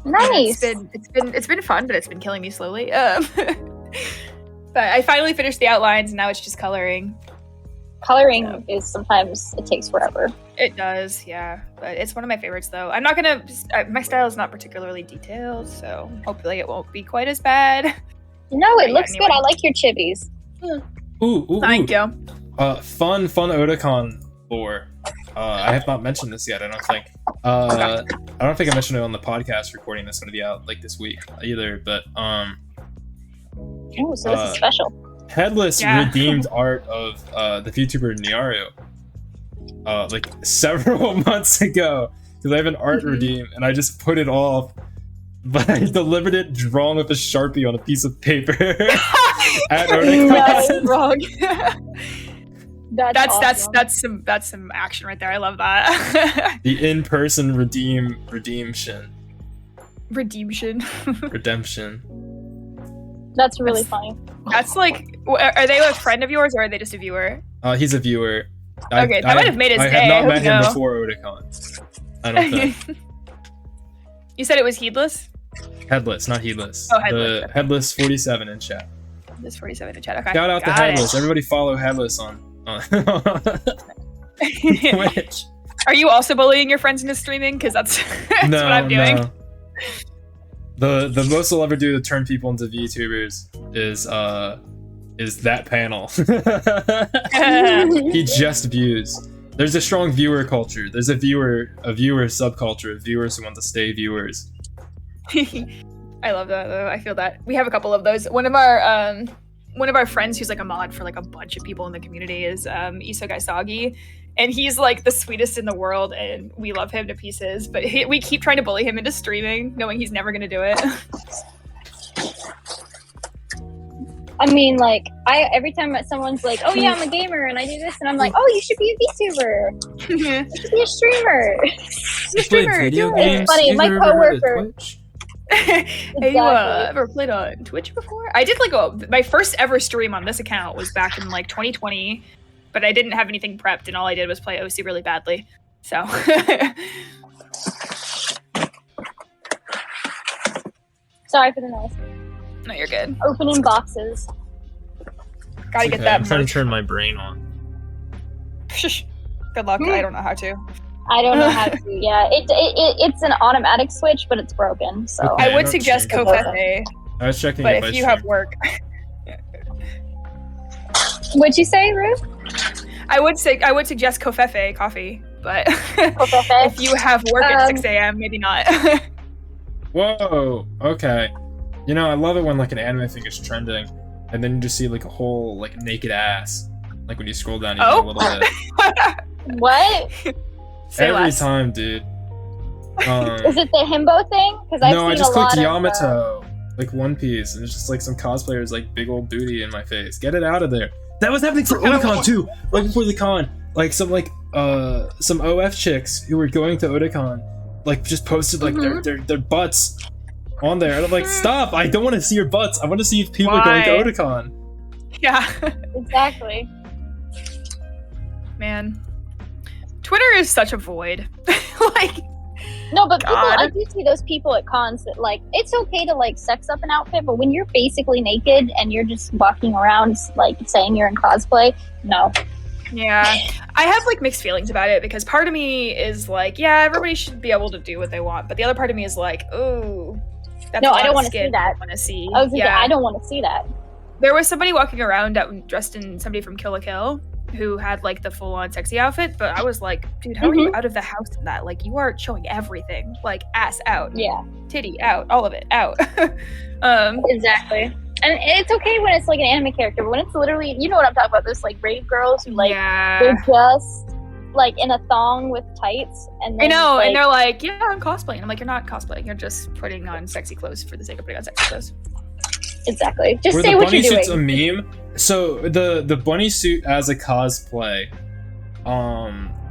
Nice. It's been fun, but it's been killing me slowly. But I finally finished the outlines, and now it's just coloring. Coloring is sometimes it takes forever. It does, yeah. But it's one of my favorites, though. I'm not gonna. My style is not particularly detailed, so hopefully it won't be quite as bad. No, it looks anyway. good. I like your chibis. Ooh. Thank you. Fun Otakon lore. I have not mentioned this yet. I don't think. I don't think I mentioned it on the podcast recording that's going to be out like this week either. But Oh, so this is special. Headless redeemed art of the VTuber Niaru like several months ago because I have an art redeem and I just put it off. But I delivered it drawn with a Sharpie on a piece of paper at Otakon. That is wrong. That's awesome. that's some action right there. I love that. The in-person redemption. Redemption. That's really funny. That's like, are they a friend of yours or are they just a viewer? He's a viewer. Okay, that might have made his day. I have not met him know. before Otakon. I don't think. You said it was heedless? Headless, not heedless. Oh, Headless. The Headless 47 in chat. This 47 in chat. Okay. Shout out to Got Headless. it. Everybody follow Headless on Twitch. Are you also bullying your friends into streaming? Because that's, that's what I'm doing. No. The most I'll ever do to turn people into VTubers is that panel. He just views. There's a strong viewer culture. There's a viewer subculture of viewers who want to stay viewers. I love that though. I feel that. We have a couple of those. One of our friends who's like a mod for like a bunch of people in the community is Isogai Sagi. And he's like the sweetest in the world and we love him to pieces. But we keep trying to bully him into streaming, knowing he's never gonna do it. I mean, like, every time someone's like, "Oh yeah, I'm a gamer and I do this," and I'm like, "Oh, you should be a VTuber. You should be a streamer." You play video games? It's funny, You my ever heard of coworker. Twitch? Have you Exactly. ever played on Twitch before? I did like my first ever stream on this account was back in like 2020, but I didn't have anything prepped and all I did was play OC really badly. So Sorry for the noise. no, you're good. Opening boxes. Gotta It's get okay, that I'm trying to merch. turn my brain on. Good luck. I don't know how to. I don't know how to. Yeah, it's an automatic switch, but it's broken. So Okay. I would don't suggest change. Kofefe, I was checking but if if I you have stream. work, what'd you say, Ruth? I would suggest Kofefe coffee, but Kofefe? if you have work at 6 a.m., maybe not. Whoa. Okay. You know, I love it when like an anime thing is trending, and then you just see like a whole like naked ass. Like when you scroll down even a little bit. What? Say Every less. time, dude. Is it the himbo thing? Because I've No, seen I just a lot clicked of, Yamato, like One Piece, and it's just like some cosplayers like big old booty in my face. Get it out of there. That was happening for Otakon too, right before the con. Like some OF chicks who were going to Otakon, like just posted like their butts on there, and I'm like, stop! I don't want to see your butts. I want to see if people are going to Otakon. Yeah. Exactly. Man. Twitter is such a void. Like, No, but people, God. I do see those people at cons that like it's okay to like sex up an outfit, but when you're basically naked and you're just walking around like saying you're in cosplay, no. yeah. I have like mixed feelings about it because part of me is like, yeah, everybody should be able to do what they want, but the other part of me is like, oh, that's No, a lot I don't of wanna see skin that. I want to see. I was thinking, Yeah. I don't want to see that. There was somebody walking around dressed in somebody from Kill la Kill who had like the full-on sexy outfit, but I was like, dude, how are you out of the house in that? Like, you are showing everything, like ass out, Yeah, titty out, all of it out. exactly. And it's okay when it's like an anime character, but when it's literally, you know what I'm talking about? Those like rave girls who like they're just like in a thong with tights, and I then, know, like, and they're like, yeah, I'm cosplaying. I'm like, you're not cosplaying. You're just putting on sexy clothes for the sake of putting on sexy clothes. exactly. Just Were say the what bunny you're suits doing. a meme? So the bunny suit as a cosplay,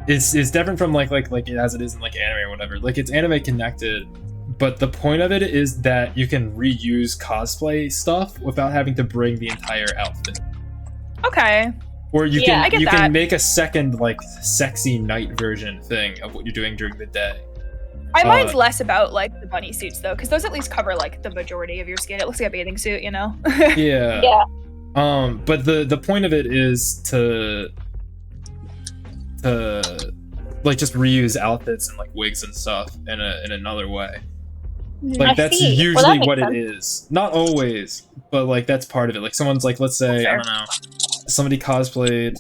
is different from like as it is in like anime or whatever. Like it's anime connected, but the point of it is that you can reuse cosplay stuff without having to bring the entire outfit. Okay. Or you Yeah, I can get that. can make a second like sexy night version thing of what you're doing during the day. My mind's less about like the bunny suits though, because those at least cover like the majority of your skin. It looks like a bathing suit, you know? Yeah. Yeah. But the point of it is to like just reuse outfits and like wigs and stuff in another way. Like I that's see. usually Well, that makes what sense. it is. Not always, but like that's part of it. Like someone's like, let's say, I don't know, somebody cosplayed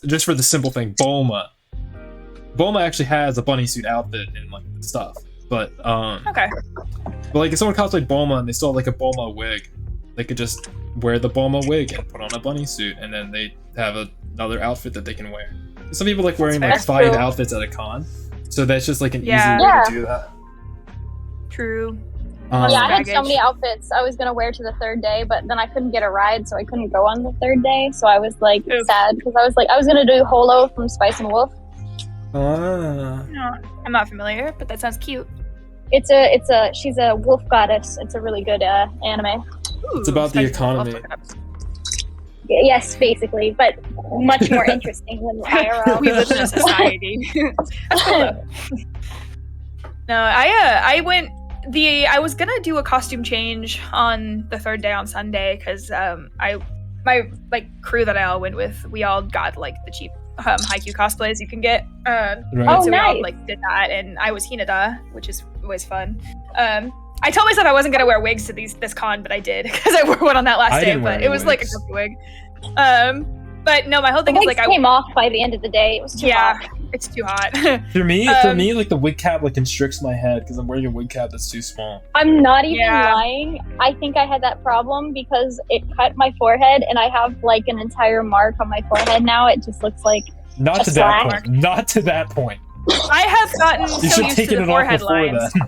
just for the simple thing, Bulma. Bulma actually has a bunny suit outfit and like stuff. But Okay. but like if someone cosplayed Bulma and they still have like a Bulma wig, they could just wear the Bulma wig and put on a bunny suit, and then they have another outfit that they can wear. Some people like wearing like That's 5 true. outfits at a con, so that's just like an Yeah. easy way Yeah. to do that. True. Yeah, I had so Baggage. many outfits I was gonna wear to the third day, but then I couldn't get a ride, so I couldn't go on the third day. So I was like Oof. sad because I was gonna do Holo from Spice and Wolf. Ah. No, I'm not familiar, but that sounds cute. She's a wolf goddess. It's a really good anime. Ooh, It's about the Spice and Wolf. economy. I'll look it up. Yes, basically, but much more interesting than IRL. We live in a society. That's cool though. No, I was gonna do a costume change on the third day on Sunday because my like crew that I all went with, we all got like the cheap Haikyuu cosplays you can get. Right. Oh, So we all nice. like did that, and I was Hinata, which is always fun. I told myself I wasn't gonna wear wigs to this con, but I did because I wore one on that last I day. didn't wear But any it was like a wigs. comfy wig. But no, my whole The thing is wigs like came off by the end of the day. It was too hot. it's too hot. For me, Um, like the wig cap like constricts my head because I'm wearing a wig cap that's too small. I'm not even Yeah. lying. I think I had that problem because it cut my forehead, and I have like an entire mark on my forehead now. It just looks like Not A to that slack. point. Not to that point. I have gotten You so should used take to it the off forehead before lines. then.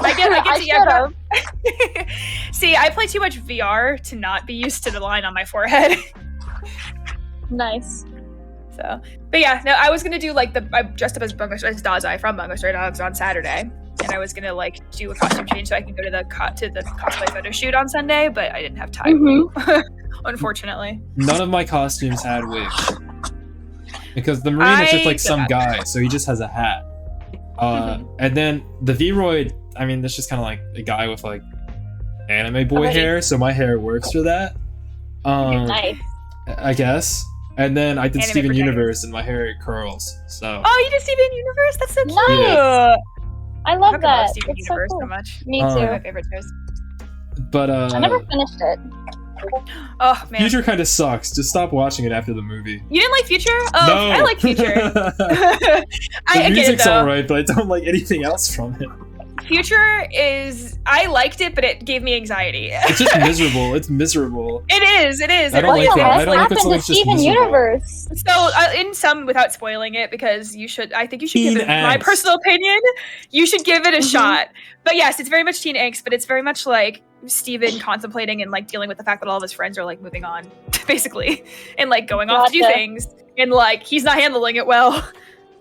I get I to should have. See, I play too much VR to not be used to the line on my forehead. Nice. So, but yeah, no, I was gonna do like I dressed up as Dazai from Bungo Stray Dogs on Saturday, and I was gonna like do a costume change so I can go to the cosplay photo shoot on Sunday, but I didn't have time, Mhm. unfortunately. None of my costumes had wigs. Because the Marine is just I like some get guy, so he just has a hat. And then the V-Roid, I mean, that's just kind of like a guy with like anime boy Alright. hair, so my hair works for that. Nice. I guess. And then I did Anime Steven protector. Universe, and my hair curls. So Oh, you did Steven Universe? That's so cute. Nice. I I love fucking love that. Steven It's so Universe cool. so much. Me Um, too. One of my favorite shows. but I never finished it. Oh man, Future kind of sucks. Just stop watching it after the movie. you didn't like Future? Oh, No. I like Future. The I get it music's though. alright, but I don't like anything else from it. Future is I liked it, but it gave me anxiety. It's just miserable. It's miserable. It is. I It don't What like the that. heck I don't like when happened to something's just Steven miserable. Universe? So, in some, without spoiling it, because I think you should give Teen it, my angst. personal opinion, you should give it a Mhm. shot. But yes, it's very much teen angst, but it's very much like Steven contemplating and like dealing with the fact that all of his friends are like moving on, basically, and like going off to do Gotcha. things, and like he's not handling it well.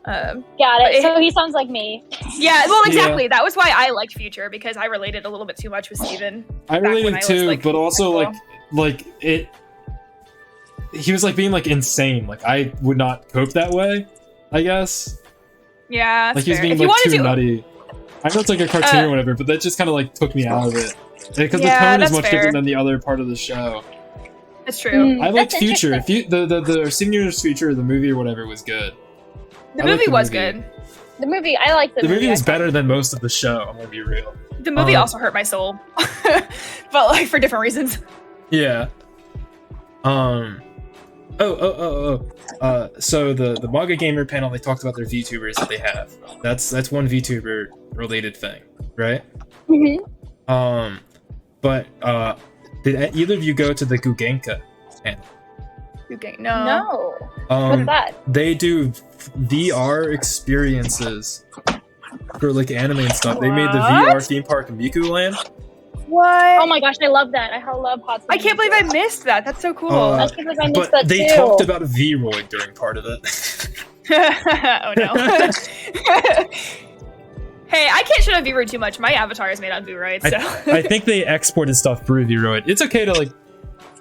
Got it. It- So he sounds like me. Yeah, well, Yeah. exactly. That was why I liked Future, because I related a little bit too much with Steven. I back when related I was, too, like, but also little. like it. He was like being like insane. Like I would not cope that way. I guess Yeah, that's like he was fair. being If you like too wanted to, nutty. I know it's like a cartoon or whatever, but that just kind of like took me out of it because Yeah, the tone is that's much fair. different than the other part of the show. that's true. I liked That's Future. interesting. If you the Senior's Future, the movie or whatever was good. The I liked movie the was movie. good. The movie, I like the The movie was I better than most of the show. I'm gonna be real. The movie also hurt my soul, but like for different reasons. Yeah. So the Manga Gamer panel, they talked about their VTubers that they have. That's one VTuber related thing, right? Mhm. But did either of you go to the Gugenka panel? Okay, No. What's that? They do VR experiences for like anime and stuff. They made the What? VR theme park in Miku Land. What? Oh my gosh, I love that. I love Hot. I can't believe I missed that. That's so cool. Uh, I can't believe I missed But that they too. talked about V-Roid during part of it. Oh no. Hey, I can't shit on VRoid too much. My avatar is made on VRoid, so. I think they exported stuff through VRoid. It's okay to like.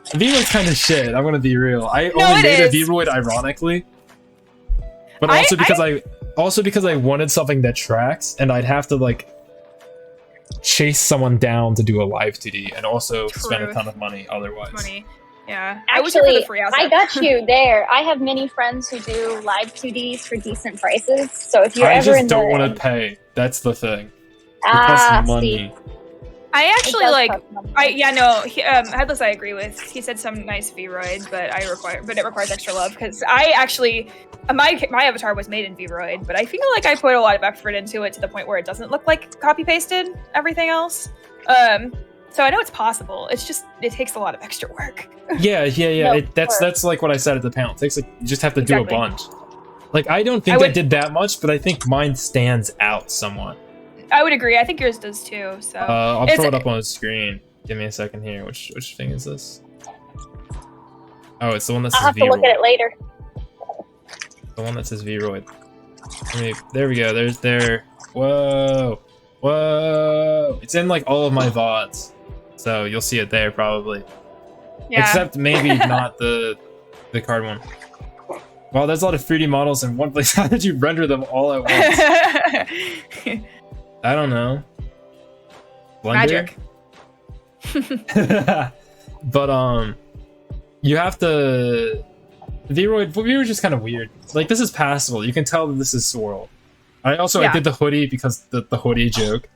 VRoid's kind of shit. I'm gonna be real. I only made a VRoid ironically, but also because I wanted something that tracks, and I'd have to like chase someone down to do a live 2D, and also spend a ton of money otherwise. Yeah. Actually, I got you there. I have many friends who do live 2Ds for decent prices. So if you're ever in the... I just don't want to pay. That's the thing. It costs money. I actually Headless I agree with. He said some nice VRoid, but it requires extra love because I actually my avatar was made in VRoid, but I feel like I put a lot of effort into it to the point where it doesn't look like copy pasted everything else. So I know it's possible. It's just it takes a lot of extra work. Yeah. No, That's like what I said at the panel. It takes like you just have to do a bunch. Like I don't think I did that much, but I think mine stands out somewhat. I would agree. I think yours does too. So I'll throw it up on the screen. Give me a second here. Which thing is this? Oh, it's the one that says I'll have to look at it later. The one that says VRoid. There we go. There's there. Whoa. It's in like all of my VODs. So you'll see it there probably. Yeah. Except maybe not the card one. Wow, there's a lot of 3D models in one place. How did you render them all at once? I don't know. Blender? Magic. But you have to. VRoid is just kind of weird. Like this is passable. You can tell that this is Sorrel. I did the hoodie because the hoodie joke.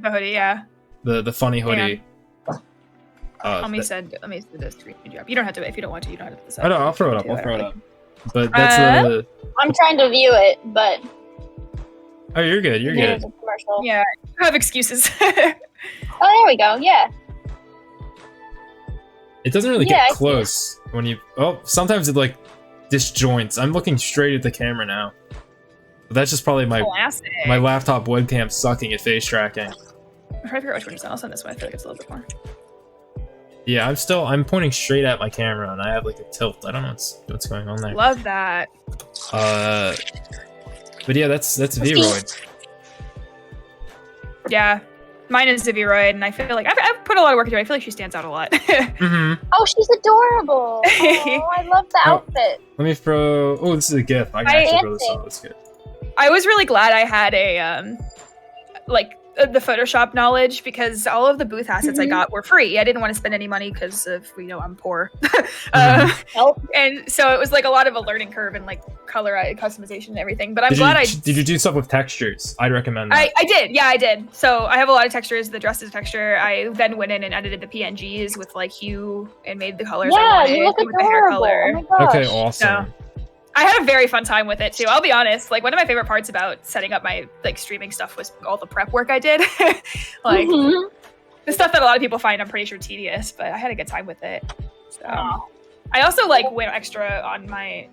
The hoodie, yeah. The funny hoodie. Let me send this screen drop. You don't have to if you don't want to. You don't have to decide. Oh no, I'll throw it up. I'll throw it up. But that's the. I'm trying to view it, but. Oh, you're good. You're good. Yeah, I have excuses. Oh, there we go. Yeah. It doesn't really get close when you. Oh, sometimes it like disjoints. I'm looking straight at the camera now. But that's just probably my laptop webcam sucking at face tracking. I'm trying to figure out which one is on. I'll send this one. I feel like it's a little bit more. Yeah, I'm pointing straight at my camera and I have like a tilt. I don't know what's going on there. Love that. But yeah, that's VRoid. Yeah, mine is VRoid, and I feel like I've put a lot of work into it. I feel like she stands out a lot. Oh, she's adorable. Oh, I love the outfit. Let me throw. Oh, this is a GIF. I can actually throw this up. That's good. I was really glad I had a the Photoshop knowledge because all of the booth assets I got were free. I didn't want to spend any money because of I'm poor. And so it was like a lot of a learning curve and like color customization and everything. But did you do stuff with textures? I'd recommend that. I did. Yeah, I did. So I have a lot of textures. The dress is texture. I then went in and edited the PNGs with like hue and made the colors. Yeah, you look adorable. The hair color. Oh my gosh. Okay, awesome. So, I had a very fun time with it too. I'll be honest. Like one of my favorite parts about setting up my like streaming stuff was all the prep work I did. Like the stuff that a lot of people find I'm pretty sure tedious, but I had a good time with it. So I also like went extra on having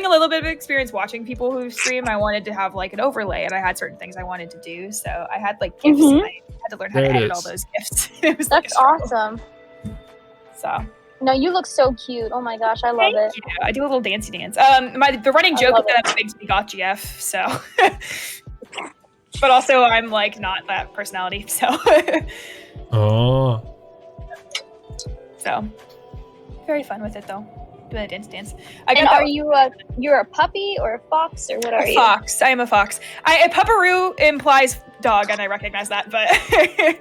a little bit of experience watching people who stream. I wanted to have like an overlay, and I had certain things I wanted to do. So I had like gifts. And I had to learn how to edit all those gifts. That's awesome. So. No, you look so cute. Oh my gosh, I love it. You. I do a little dancey dance. The running joke is that I'm a big got GF, so. But also, I'm like not that personality, so. Oh. So, very fun with it though. Doing a dance. And are you're a puppy or a fox or what are you? Fox. I am a fox. A Pupperoo implies dog, and I recognize that, but I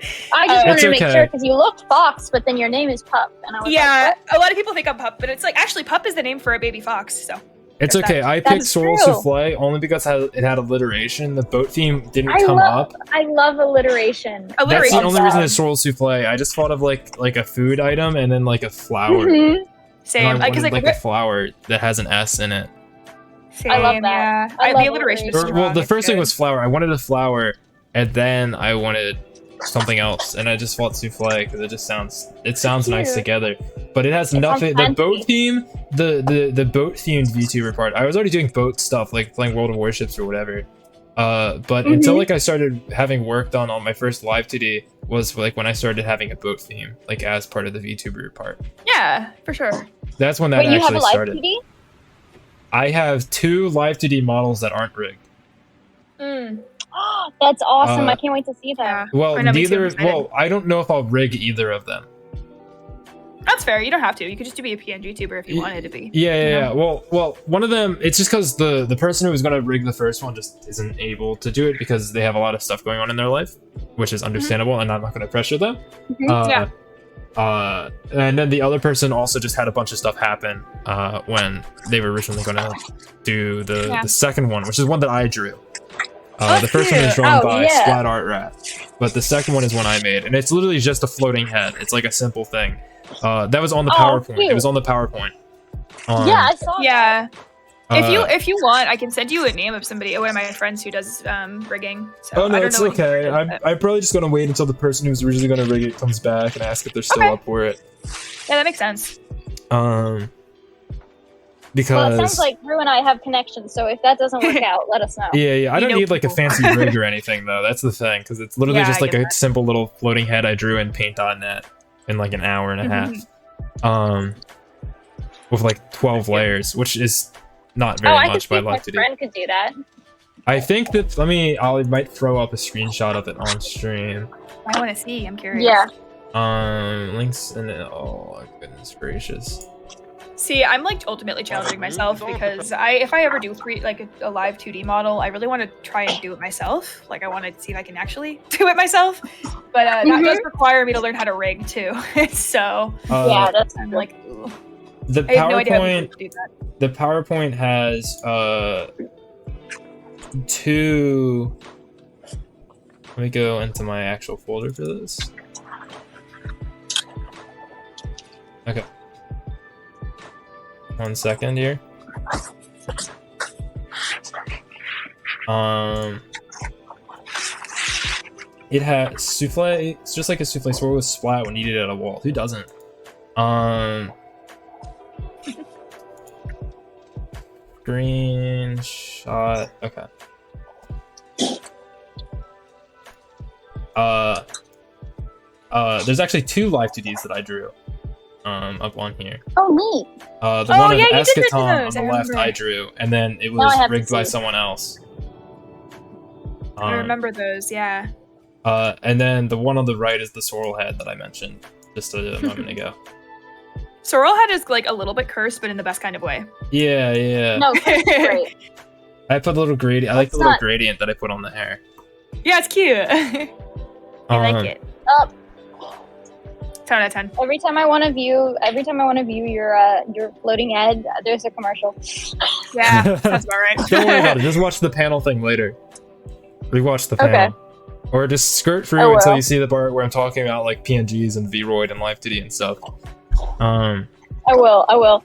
just wanted to make sure because you look fox, but then your name is Pup, and I was like, a lot of people think I'm Pup, but it's like actually Pup is the name for a baby fox. So it's okay. I picked Sorrel Souffle only because it had alliteration. The boat theme didn't come up. I love alliteration. That's the only reason it's Sorrel Souffle. I just thought of like a food item and then like a flower. Same. Because like a flower that has an S in it. Same, I love that. Yeah. The alliteration is well, the first thing was flower. I wanted a flower, and then I wanted something else, and I just thought souffle because it sounds nice together. But it has nothing. The boat theme, the boat themed VTuber part. I was already doing boat stuff, like playing World of Warships or whatever. But until like I started having worked on my first live 2D was like when I started having a boat theme, like as part of the VTuber part. Yeah, for sure. That's when that actually started. I have 2 live 2D models that aren't rigged. That's awesome! I Uh, can't wait to see that. Well, I know, me too, I'm neither. excited. Well, I don't know if I'll rig either of them. That's fair. You don't have to. You could just be a PNG tuber if you wanted to be. Yeah. Well, one of them. It's just because the person who was gonna rig the first one just isn't able to do it because they have a lot of stuff going on in their life, which is understandable, and I'm not gonna pressure them. Yeah. And then the other person also just had a bunch of stuff happen when they were originally gonna do the second one, which is one that I drew. The first one is drawn by Splat Art Wrath, but the second one is one I made, and it's literally just a floating head. It's like a simple thing. That was on the PowerPoint. Cute. It was on the PowerPoint. Yeah, I saw. Yeah. That. If you want, I can send you a name of somebody, one of my friends who does rigging. So Oh no, I don't it's know what okay. you do, I'm probably just gonna wait until the person who's originally gonna rig it comes back and ask if they're still up for it. Yeah, that makes sense. Because Well, it sounds like Rue and I have connections, so if that doesn't work out, let us know. yeah, I don't know need like a people. fancy rig or anything though. That's the thing, because it's literally Yeah, just I like get a that. simple little floating head I drew in Paint.net in like an hour and a half. With like 12 layers, which is not very I could much, see but I if my like to do. friend could do that. I think that I might throw up a screenshot of it on stream. I want to see. I'm curious. Yeah. Links and oh goodness gracious. See, I'm like ultimately challenging myself because if I ever do a live 2D model, I really want to try and do it myself. Like I want to see if I can actually do it myself. But that does require me to learn how to rig too. So Yeah, that's I'm like, ooh. The I have no idea how PowerPoint to do that. the PowerPoint has 2. Let me go into my actual folder for this. Okay. 1 second here. It has Souffle. It's just like a Souffle sword with splat when needed at a wall. Who doesn't? Screenshot. Okay. There's actually 2 live 2Ds that I drew. Up on here. Oh, neat. The one of yeah, you did Eschaton on those, the I left remember. I drew, and then it Now I was have to rigged by see. someone else. I remember those. Yeah. And then the one on the right is the Sorrel head that I mentioned just a moment ago. Sorrel head is like a little bit cursed, but in the best kind of way. Yeah. No, that's great. I put a little gradient. I like That's the little not- gradient that I put on the hair. Yeah, it's cute. I like it. 10 out of 10. Every time I want to view your floating head, there's a commercial. Yeah, that's about right. Don't worry about it. Just watch the panel thing later. Rewatch the panel. Or just skirt through I until will. you see the part where I'm talking about like PNGs and Vroid and Live 2D and stuff. I will.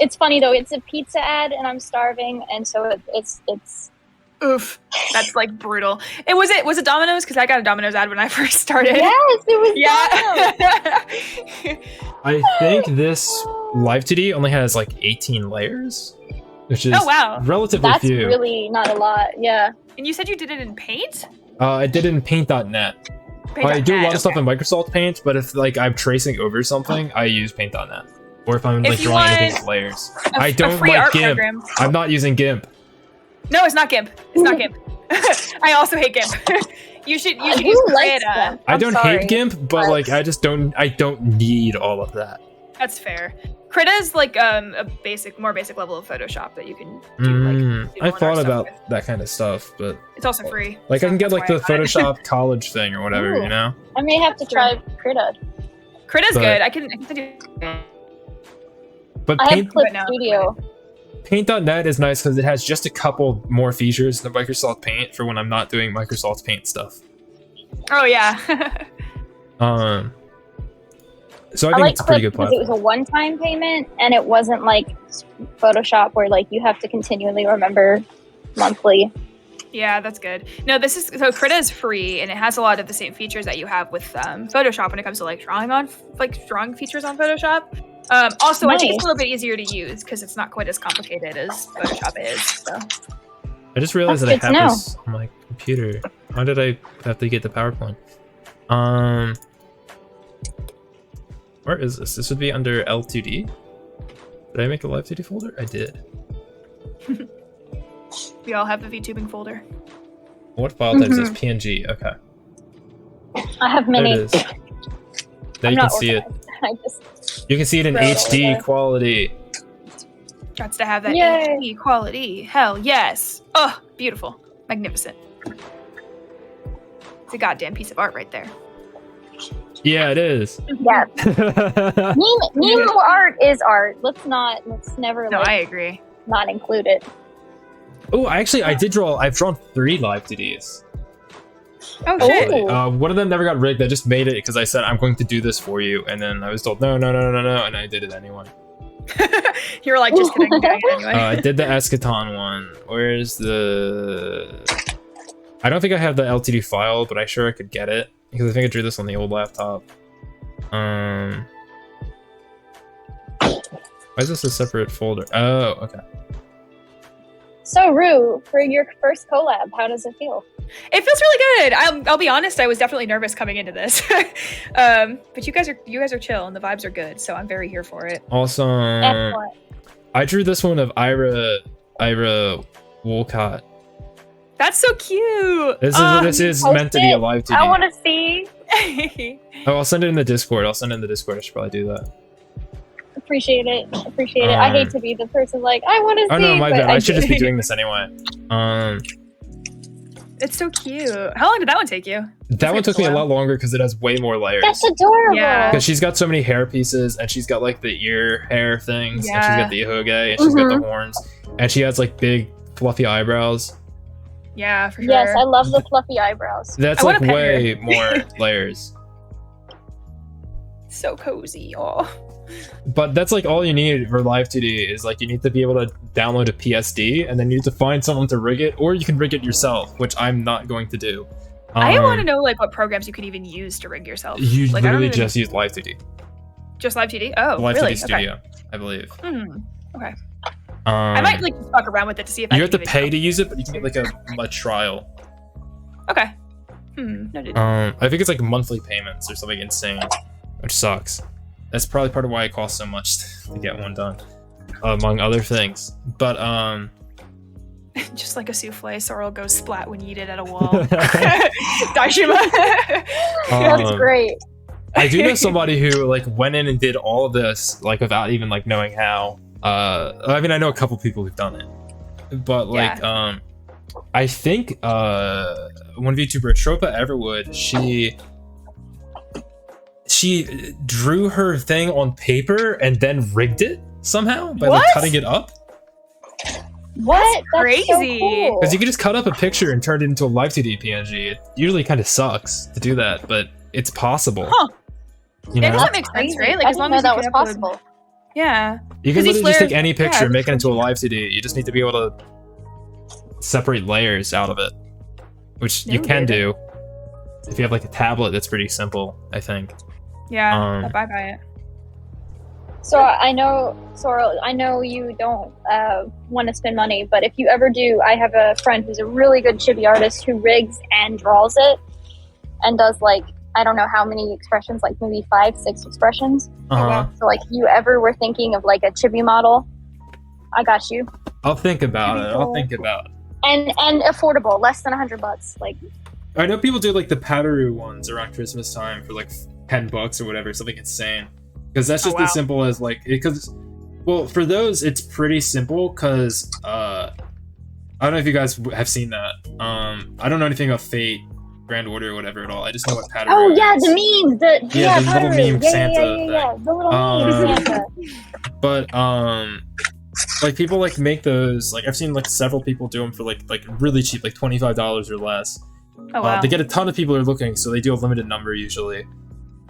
It's funny though. It's a pizza ad, and I'm starving, and so it's. Oof, that's like brutal. Was it Domino's? Because I got a Domino's ad when I first started. Yes, it was. Yeah. I think this Live 2D only has like 18 layers, which is Oh, wow. relatively That's few. really not a lot. Yeah. And you said you did it in Paint? I did it in Paint.net. I do a lot of stuff in Microsoft Paint, but if like I'm tracing over something, I use Paint.net. Or if I'm If like you drawing want anything with layers. A I don't free like art GIMP. program. I'm not using GIMP. No, it's not GIMP. It's not GIMP. I also hate GIMP. you should Who use likes Krita. them? I I'm don't sorry, hate GIMP, but like I don't need all of that. That's fair. Krita is like a more basic level of Photoshop that you can do. Like, I doodle and thought art stuff about with. that kind of stuff, but It's also free. like so I can get that's like the why I got it. Photoshop college thing or whatever, Ooh. you know? I may have to try Krita. Krita's But- good. I can send you. But I have Clip But no, Studio. Paint.net is nice because it has just a couple more features than Microsoft Paint for when I'm not doing Microsoft Paint stuff. Oh yeah. So I I think like it's a pretty Clip good because it was platform. a one-time payment, and it wasn't like Photoshop where like you have to continually remember monthly. Yeah, that's good. No, Krita is free, and it has a lot of the same features that you have with Photoshop when it comes to like drawing features on Photoshop. Also, I think it's a Nice. little bit easier to use because it's not quite as complicated as Photoshop is. So I just realized That's that I good to have know. this on my computer. Why did I have to get the PowerPoint? Where is this? This would be under L2D. Did I make a Live 2D folder? I did. We all have the VTubing folder. What file type is this? PNG. Okay. I have There many. it is. There you can see it. I just You can see it in throw it HD over there. quality. Got to have that Yay. HD quality. Hell yes. Oh, beautiful. Magnificent. It's a goddamn piece of art right there. Yeah, it is. yeah. Meme art is art. Let's never No, like, I agree. not include it. Oh, I've drawn 3 live 2Ds. Oh shit. Ooh. One of them never got rigged. I just made it because I said I'm going to do this for you, and then I was told no, and I did it anyway. You were like, just kidding. I'm doing it anyway. I did the Eschaton one. Where's the? I don't think I have the LTD file, but I sure I could get it because I think I drew this on the old laptop. Why is this a separate folder? Oh, okay. So, Rue, for your first collab, how does it feel? It feels really good. I'll be honest. I was definitely nervous coming into this, but you guys are chill and the vibes are good, so I'm very here for it. Awesome. Excellent. I drew this one of Ira Wolcott. That's so cute. This is post meant to be a it. live 2D. I want to see. Oh, I'll send it in the Discord. I should probably do that. Appreciate it. I hate to be the person like, I want to see. Oh no, my but bad. I should do. just be doing this anyway. It's so cute. How long did that one take you? That one took me a lot longer because it has way more layers. That's adorable. Yeah. Because she's got so many hair pieces, and she's got like the ear hair things, and she's Yeah. got the ihoge, and she's got the horns, and she has like big fluffy eyebrows. Yeah, for sure. Yes, I love the fluffy eyebrows. That's I wanna like pet way more layers. So cozy. Oh. But that's like all you need for live 2D is like you need to be able to download a PSD, and then you need to find someone to rig it, or you can rig it yourself, which I'm not going to do. I want to know like what programs you could even use to rig yourself. You Like, I don't literally even- just use Live 2D. just Live 2D. Oh, Live really? 2D Studio, I believe. Okay. Okay. I might like fuck around with it to see if I You can have to even pay do to use it, but you can get like a trial. it. Okay. Noted. I think it's like monthly payments or something insane, which sucks. That's probably part of why it costs so much to get one done, among other things. But Just like a souffle, Sorrel goes splat when yeeted at a wall. Daishima. That's great. I do know somebody who like went in and did all of this like without even like knowing how. I mean, I know a couple people who've done it, but like I think one VTuber, Tropa Everwood, she drew her thing on paper and then rigged it somehow by like What? cutting it up. What? That's crazy. So cool. Because you can just cut up a picture and turn it into a live 2D PNG. It usually kind of sucks to do that, but it's possible. Huh. You Yeah, know? that makes sense, right? Like I as long didn't know as that you was can upload- possible. Yeah. You can 'Cause each literally just layer- take any picture and yeah, make it into a live 2D. You just need to be able to separate layers out of it, which you can do if you have like a tablet. That's pretty simple, I think. Yeah. Bye bye it. So I know, Sorrel, I know you don't want to spend money, but if you ever do, I have a friend who's a really good chibi artist who rigs and draws it and does like, I don't know how many expressions, like maybe 5, 6 expressions. Uh-huh. So like if you ever were thinking of like a chibi model, I got you. I'll think about it. I'll Cool. think about it. And affordable, less than $100. Like, I know people do like the Pataroo ones around Christmas time for like $10 or whatever, something insane. Because that's just as simple as like, because, well, for those it's pretty simple. Because I don't know if you guys have seen that. I don't know anything about Fate, Grand Order, or whatever at all. I just know what Pataroo. oh yeah, is. the meme, the little Pataroo. meme yeah, Santa yeah, thing. the little meme Santa. But like people like make those. Like I've seen like several people do them for like really cheap, like $25 or less. Oh wow. They get a ton of people who are looking, so they do a limited number usually.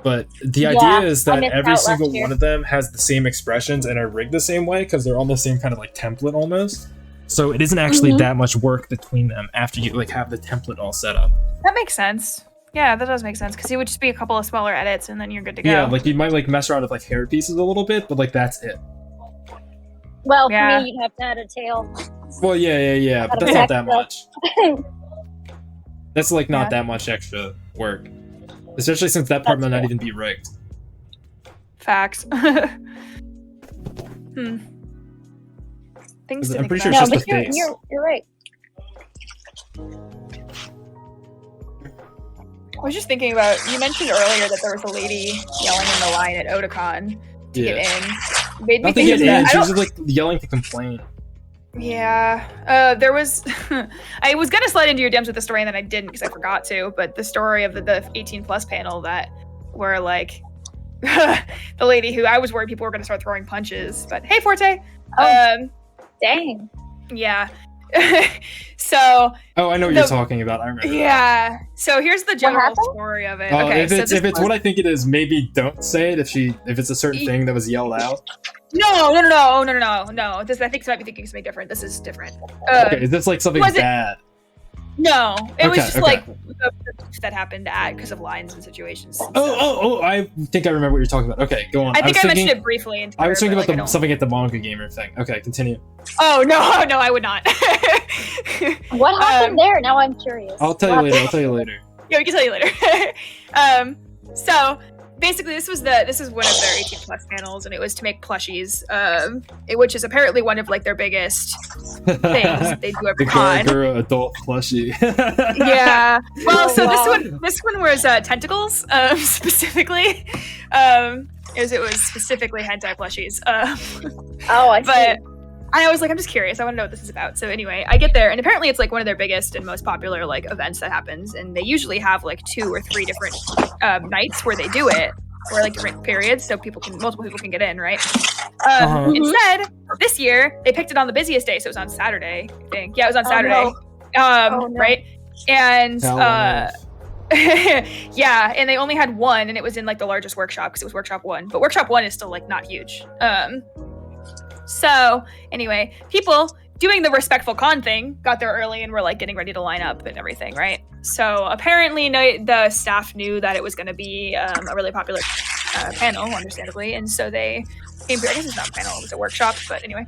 But the Yeah, idea is I that missed every out single last year. one of them has the same expressions and are rigged the same way because they're on the same kind of like template almost. So it isn't actually that much work between them after you like have the template all set up. That makes sense. Yeah, that does make sense because it would just be a couple of smaller edits and then you're good to go. Yeah, like you might like mess around with like hair pieces a little bit, but like that's it. Well, Yeah. for me, you'd have to add a tail. Well, yeah, but that's not that much. That's like not that much extra work. Especially since that part might not even be rigged. Facts. things to I'm think pretty sure about. it's No, just but the face. you're right. I was just thinking about, you mentioned earlier that there was a lady yelling in the line at Otakon to get in. Made me Not to think get of that. in, I she don't- was just like yelling to complain. Yeah, there was. I was gonna slide into your DMs with the story, and then I didn't because I forgot to. But the story of the 18 plus panel that where like the lady who I was worried people were gonna start throwing punches, but hey, Forte. Oh. Dang. Yeah. So Oh, I know what you're talking about. I remember. yeah. So here's the general happened? story of it. Oh, Okay, if so it's this if it's was- what I think it is, maybe don't say it if it's a certain thing that was yelled out. No. This I think I might be thinking something different. This is different. Okay, is this like something was it- bad? No, it was Okay, just okay. like the beef that happened because of lines and situations. And stuff. Oh! I think I remember what you're talking about. Okay, go on. I think I was mentioned thinking, it briefly. In I was Twitter, thinking but, about like, something at the manga gamer thing. Okay, continue. Oh no, I would not. What happened there? Now I'm curious. I'll tell you later. Yeah, we can tell you later. So basically, this is one of their 18 plus panels, and it was to make plushies, which is apparently one of like their biggest things they do every The con. Gargura adult plushie. Yeah. Well, so wow. this one was tentacles, specifically. It was specifically hentai plushies. Oh, I see. But I was like, I'm just curious. I want to know what this is about. So anyway, I get there, and apparently it's like one of their biggest and most popular like events that happens, and they usually have like 2 or 3 different nights where they do it, or like different periods, so multiple people can get in, right? Uh-huh. Instead, this year they picked it on the busiest day, so it was on Saturday. I think. Yeah, it was on Oh, Saturday. no. Oh, no. Right? And Hell no. yeah, and they only had one, and it was in like the largest workshop because it was workshop 1. But workshop 1 is still like not huge. So anyway, people doing the respectful con thing got there early and were like getting ready to line up and everything, right? So apparently the staff knew that it was going to be a really popular panel, understandably, and so they came through. I guess it's not a panel; it was a workshop, but anyway.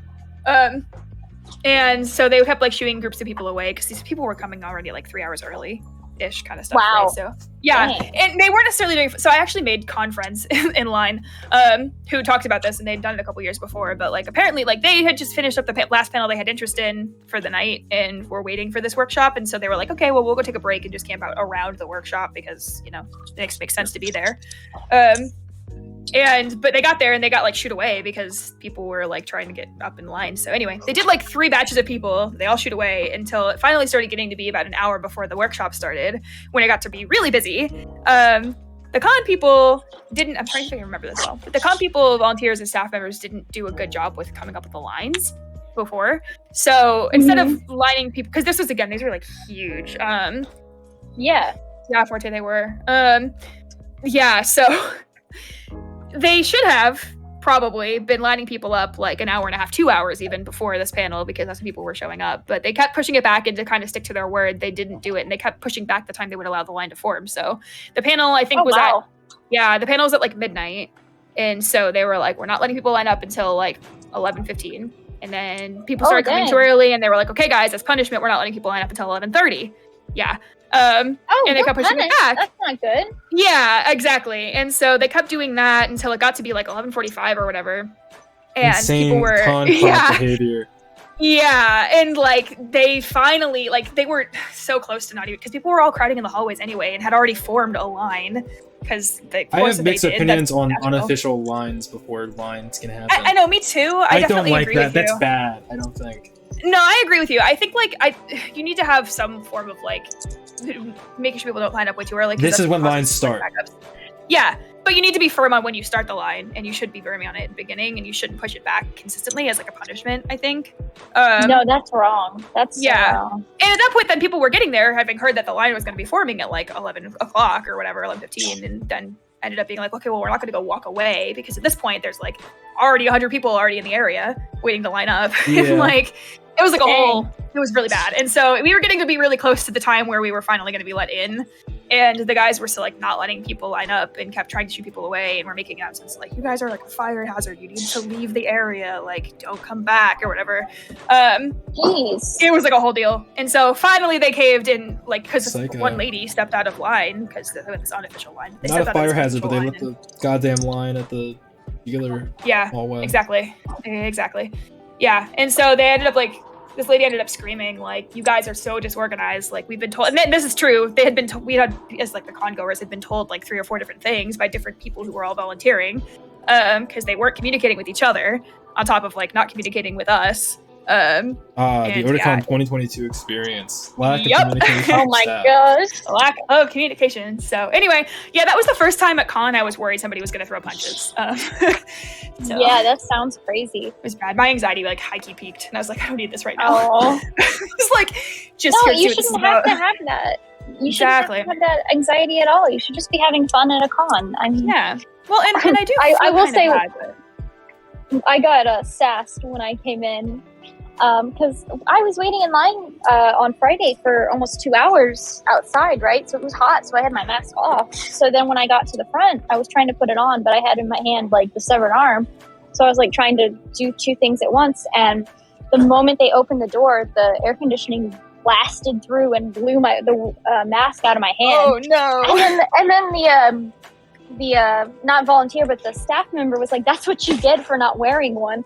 And so they kept like shooing groups of people away because these people were coming already like 3 hours early. Ish kind of stuff. Wow. Right? So yeah, Dang. and they weren't necessarily doing. So I actually made con friends in line who talked about this, and they'd done it a couple years before. But like apparently, like they had just finished up the last panel they had interest in for the night, and were waiting for this workshop. And so they were like, okay, well we'll go take a break and just camp out around the workshop because it makes sense to be there. But they got there and they got like shoot away because people were like trying to get up in line. So anyway, they did like 3 batches of people. They all shoot away until it finally started getting to be about an hour before the workshop started, when it got to be really busy. The con people didn't. I'm trying to remember this well. But the con people, volunteers, and staff members didn't do a good job with coming up with the lines before. So instead of lining people, because this was again, these were like huge. Yeah. Yeah, Forte they were. Yeah, so they should have probably been lining people up like an hour and a half, 2 hours even before this panel, because that's when people were showing up. But they kept pushing it back, and to kind of stick to their word, they didn't do it, and they kept pushing back the time they would allow the line to form. So the panel, I think, the panel was at like midnight, and so they were like, we're not letting people line up until like 11:15, and then people started coming too early, and they were like, okay, guys, as punishment, we're not letting people line up until 11:30. Yeah. And they kept pushing it back. That's not good. Yeah, exactly. And so they kept doing that until it got to be like 11:45 or whatever. And Insane people were con behavior. Yeah, and like they finally they were so close to not even, because people were all crowding in the hallways anyway and had already formed a line because I have mixed opinions on unofficial lines before lines can happen. I know, me too. I definitely don't like agree that. with you. That's bad. I don't think. No, I agree with you. I think you need to have some form of like making sure people don't line up way too early. This is when lines start. Yeah, but you need to be firm on when you start the line, and you should be firm on it at the beginning, and you shouldn't push it back consistently as like a punishment, I think. No, that's wrong. That's And wrong. at that point, then people were getting there, having heard that the line was going to be forming at like 11 o'clock or whatever, 11:15, and then ended up being like, okay, well, we're not going to go walk away, because at this point, there's like already 100 people already in the area waiting to line up. Yeah. And like, it was like it was really bad. And so we were getting to be really close to the time where we were finally going to be let in. And the guys were still like not letting people line up and kept trying to shoot people away, and were making announcements like, you guys are like a fire hazard. You need to leave the area. Like, don't come back or whatever. Jeez. It was like a whole deal. And so finally they caved in, like, because Like one lady stepped out of line because they went this unofficial line. They not stepped a out of fire this hazard, but they unofficial left the goddamn line at the regular hallway. Exactly. Yeah, and so they ended up like, this lady ended up screaming like, "You guys are so disorganized. Like we've been told," and this is true. They had been told, we had, as like the con goers had been told like 3 or 4 different things by different people who were all volunteering, because they weren't communicating with each other, on top of like not communicating with us. The Otakon 2022 experience. Lack of Yep. communication. Oh my staff. gosh. Lack of communication. So anyway, yeah, that was the first time at con I was worried somebody was going to throw punches. So Yeah, that sounds crazy. it was bad. My anxiety like high-key peaked, and I was like, I don't need this right now. Oh. It's like, just No, here to see you what this is shouldn't have about. to have that. You Exactly. shouldn't have to have that anxiety at all. You should just be having fun at a con. I mean, Yeah. Well, and I do. I feel will kinda say- bad, but- I got sassed when I came in because I was waiting in line on Friday for almost 2 hours outside, right? So it was hot, so I had my mask off. So then when I got to the front, I was trying to put it on, but I had in my hand like the severed arm. So I was like trying to do 2 things at once. And the moment they opened the door, the air conditioning blasted through and blew the mask out of my hand. Oh no. And then the not volunteer, but the staff member was like, "That's what you get for not wearing one."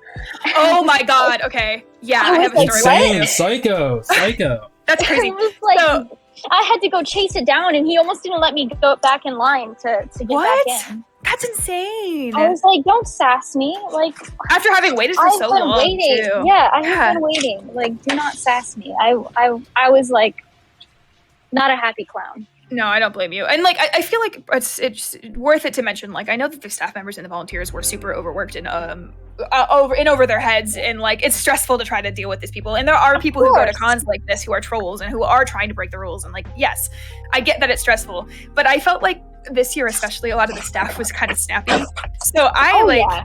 Oh my god. Okay. Yeah, I I have a was story. like, about Insane. it. Psycho. That's crazy. It was like, So- I had to go chase it down, and he almost didn't let me go back in line to get What? back in. That's insane. I was like, "Don't sass me!" Like, After having waited for I've so been long, waiting. too. Yeah, I Yeah. have been waiting. Like, do not sass me. I was like, not a happy clown. No, I don't blame you. And like, I feel like it's worth it to mention. Like, I know that the staff members and the volunteers were super overworked and over their heads, and like it's stressful to try to deal with these people. And there are people who go to course. cons like this who are trolls and who are trying to break the rules. And like, yes, I get that it's stressful, but I felt like this year especially a lot of the staff was kind of snappy. So I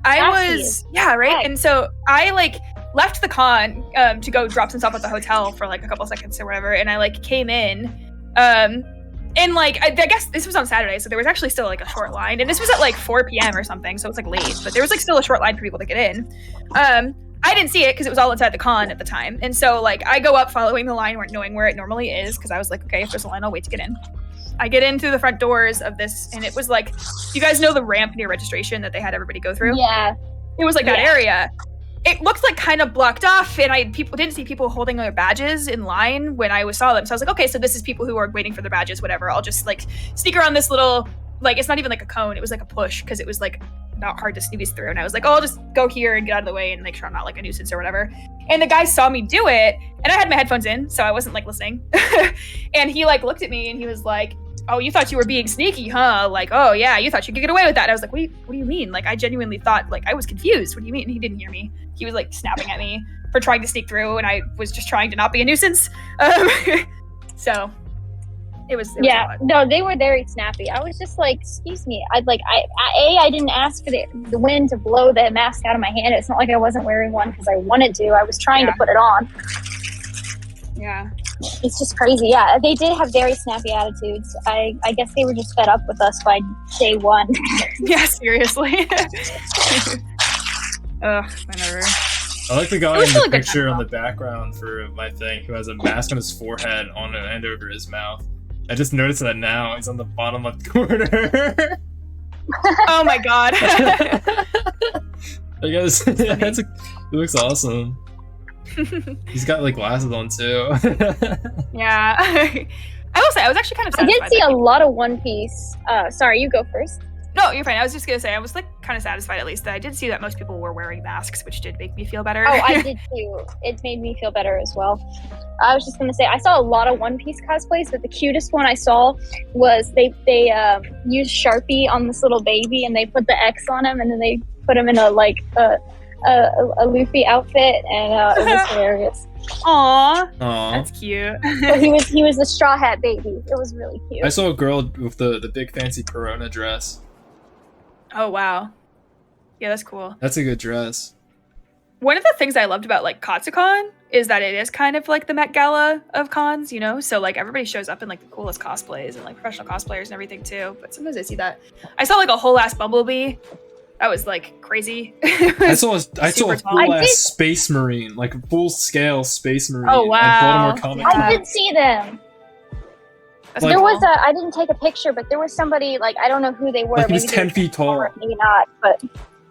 Sassy was right. right. And so I like left the con to go drop some stuff at the hotel for like a couple seconds or whatever, and I like came in. And like I guess this was on Saturday, so there was actually still like a short line, and this was at like 4 p.m. or something, so it's like late, but there was like still a short line for people to get in. I didn't see it because it was all inside the con at the time, and so like I go up following the line, knowing where it normally is, because I was like, okay, if there's a line, I'll wait to get in. I get in through the front doors of this, and it was like, you guys know the ramp near registration that they had everybody go through? Yeah. It was like that Yeah. area. It looked like kind of blocked off, and people didn't see people holding their badges in line when I saw them. So I was like, okay, so this is people who are waiting for their badges, whatever. I'll just like sneak around this little, like, it's not even like a cone. It was like a push because it was like not hard to sneeze through. And I was like, oh, I'll just go here and get out of the way and make sure I'm not like a nuisance or whatever. And the guy saw me do it, and I had my headphones in, so I wasn't like listening. And he like looked at me and he was like, oh, you thought you were being sneaky, huh? Like, oh yeah, you thought you could get away with that. And I was like, what do you mean? Like, I genuinely thought, like, I was confused. What do you mean? And he didn't hear me. He was like snapping at me for trying to sneak through, and I was just trying to not be a nuisance. So it was Yeah, odd. no, they were very snappy. I was just like, excuse me. I didn't ask for the wind to blow the mask out of my hand. It's not like I wasn't wearing one because I wanted to. I was trying to put it on. Yeah. It's just crazy. Yeah, they did have very snappy attitudes. I guess they were just fed up with us by day one. Yeah, seriously. Ugh, whatever. I like the guy It in was still the a good picture on time, the background for my thing who has a mask on his forehead and over his mouth. I just noticed that now. He's on the bottom left corner. Oh my god. I guess it looks awesome. He's got like glasses on too. Yeah. I will say, I was actually kind of I did satisfied see that a lot of One Piece. Sorry, you go first. No, you're fine. I was just gonna say, I was like kind of satisfied at least that I did see that most people were wearing masks, which did make me feel better. Oh, I did too. It made me feel better as well. I was just gonna say I saw a lot of One Piece cosplays, but the cutest one I saw was they used Sharpie on this little baby and they put the X on him, and then they put him in a Luffy outfit, and it was hilarious. Aw, Aw. that's cute. So he was the Straw Hat baby. It was really cute. I saw a girl with the big fancy Corona dress. Oh wow, yeah, that's cool. That's a good dress. One of the things I loved about like Katsucon is that it is kind of like the Met Gala of cons, you know? So like everybody shows up in like the coolest cosplays and like professional cosplayers and everything too. But sometimes I see that. I saw like a whole ass Bumblebee. That was like crazy. I saw a Super full tall. ass space marine, like a full scale space marine. Oh, wow. At Baltimore Comic Con. I did see them. That's Like- There cool. was I didn't take a picture, but there was somebody, like, I don't know who they were. Like he was Maybe they 10 were feet tall. or maybe not, but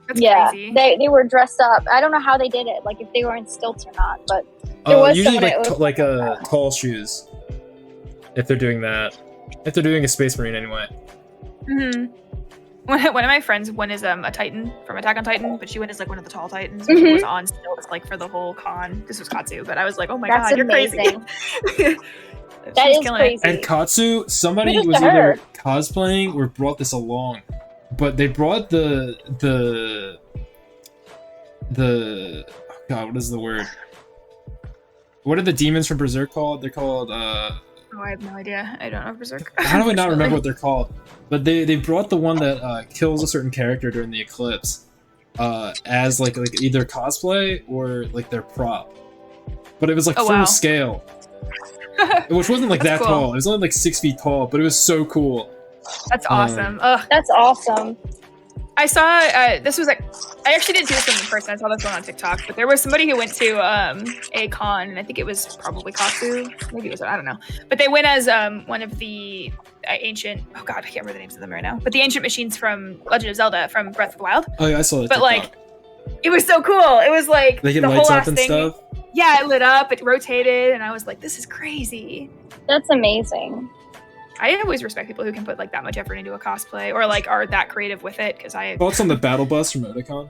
That's Yeah, crazy. they were dressed up. I don't know how they did it, like if they were in stilts or not, but there was usually someone that was tall shoes. If they're doing that, if they're doing a Space Marine anyway. Mm-hmm. One of my friends went as a Titan from Attack on Titan, but she went as like one of the tall Titans. And She was on stilts like for the whole con. This was Katsu, but I was like, oh my That's god, you're amazing. crazy. That is killing crazy. And Katsu, somebody Kudos was to her. either cosplaying or brought this along, but they brought the oh god, what is the word? What are the demons from Berserk called? They're called Oh, I have no idea. I don't know Berserk. how do I not remember what they're called? But they brought the one that kills a certain character during the eclipse as like either cosplay or like their prop. But it was like full scale. Which wasn't like that cool. tall. It was only like 6 feet tall, but it was so cool. That's awesome. Ugh. That's awesome. I saw this was like I actually didn't see this one in person. I saw this one on TikTok, but there was somebody who went to a con, and I think it was probably Katsu. Maybe it was, I don't know. But they went as one of the ancient. Oh god, I can't remember the names of them right now. But the ancient machines from Legend of Zelda from Breath of the Wild. Oh yeah, I saw it. But like, it was so cool. It was like they get the lights whole up ass and thing. stuff. Yeah, it lit up. It rotated, and I was like, this is crazy. That's amazing. I always respect people who can put like that much effort into a cosplay or like are that creative with it because I Thoughts on the battle bus from Otakon?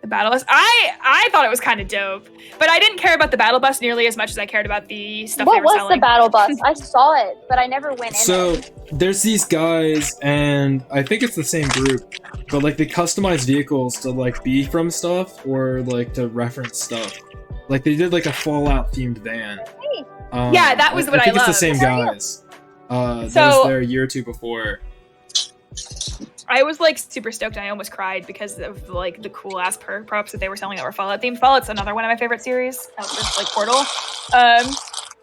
the battle bus. I thought it was kind of dope, but I didn't care about the battle bus nearly as much as I cared about the stuff they What were was selling. the battle bus? I saw it, but I never went in So it. there's these guys, and I think it's the same group, but like they customize vehicles to like be from stuff or like to reference stuff. Like they did like a Fallout themed van. Yeah, that was what I think it's the loved. same guys. That So- was there a year or two before. I was like super stoked and I almost cried because of like the cool ass props that they were selling that were Fallout themed. Fallout's another one of my favorite series. Just like Portal.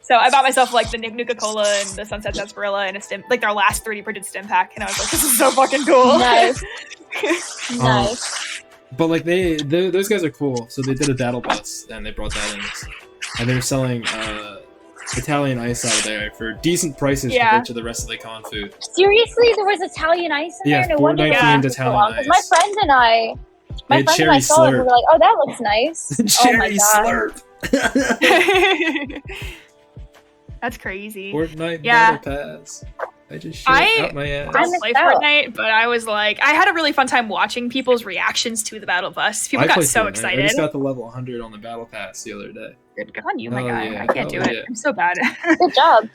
So I bought myself like the Nuka Cola and the Sunset Sarsaparilla and a stim, like their last 3D printed stim pack, and I was like, this is so fucking cool. Nice. Nice. But like those guys are cool. So they did a battle bus and they brought that in, and they were selling Italian ice out of there for decent prices compared to the rest of the con food. Seriously, there was Italian ice in Yeah, there. No wonder Fortnite themed Italian ice. my friend and I, They had cherry saw it. And we slurp. were like, "Oh, that looks nice." Oh my Cherry god. slurp. That's crazy. Fortnite Yeah. battle pass. I just shit out my ass. I I don't missed play out. Fortnite, but I was like, I had a really fun time watching people's reactions to the battle bus. People got played so Fortnite. excited. I just got the level 100 on the battle pass the other day. Good on you, my Oh, guy. yeah. I can't do Oh, it. yeah. I'm so bad. Good job.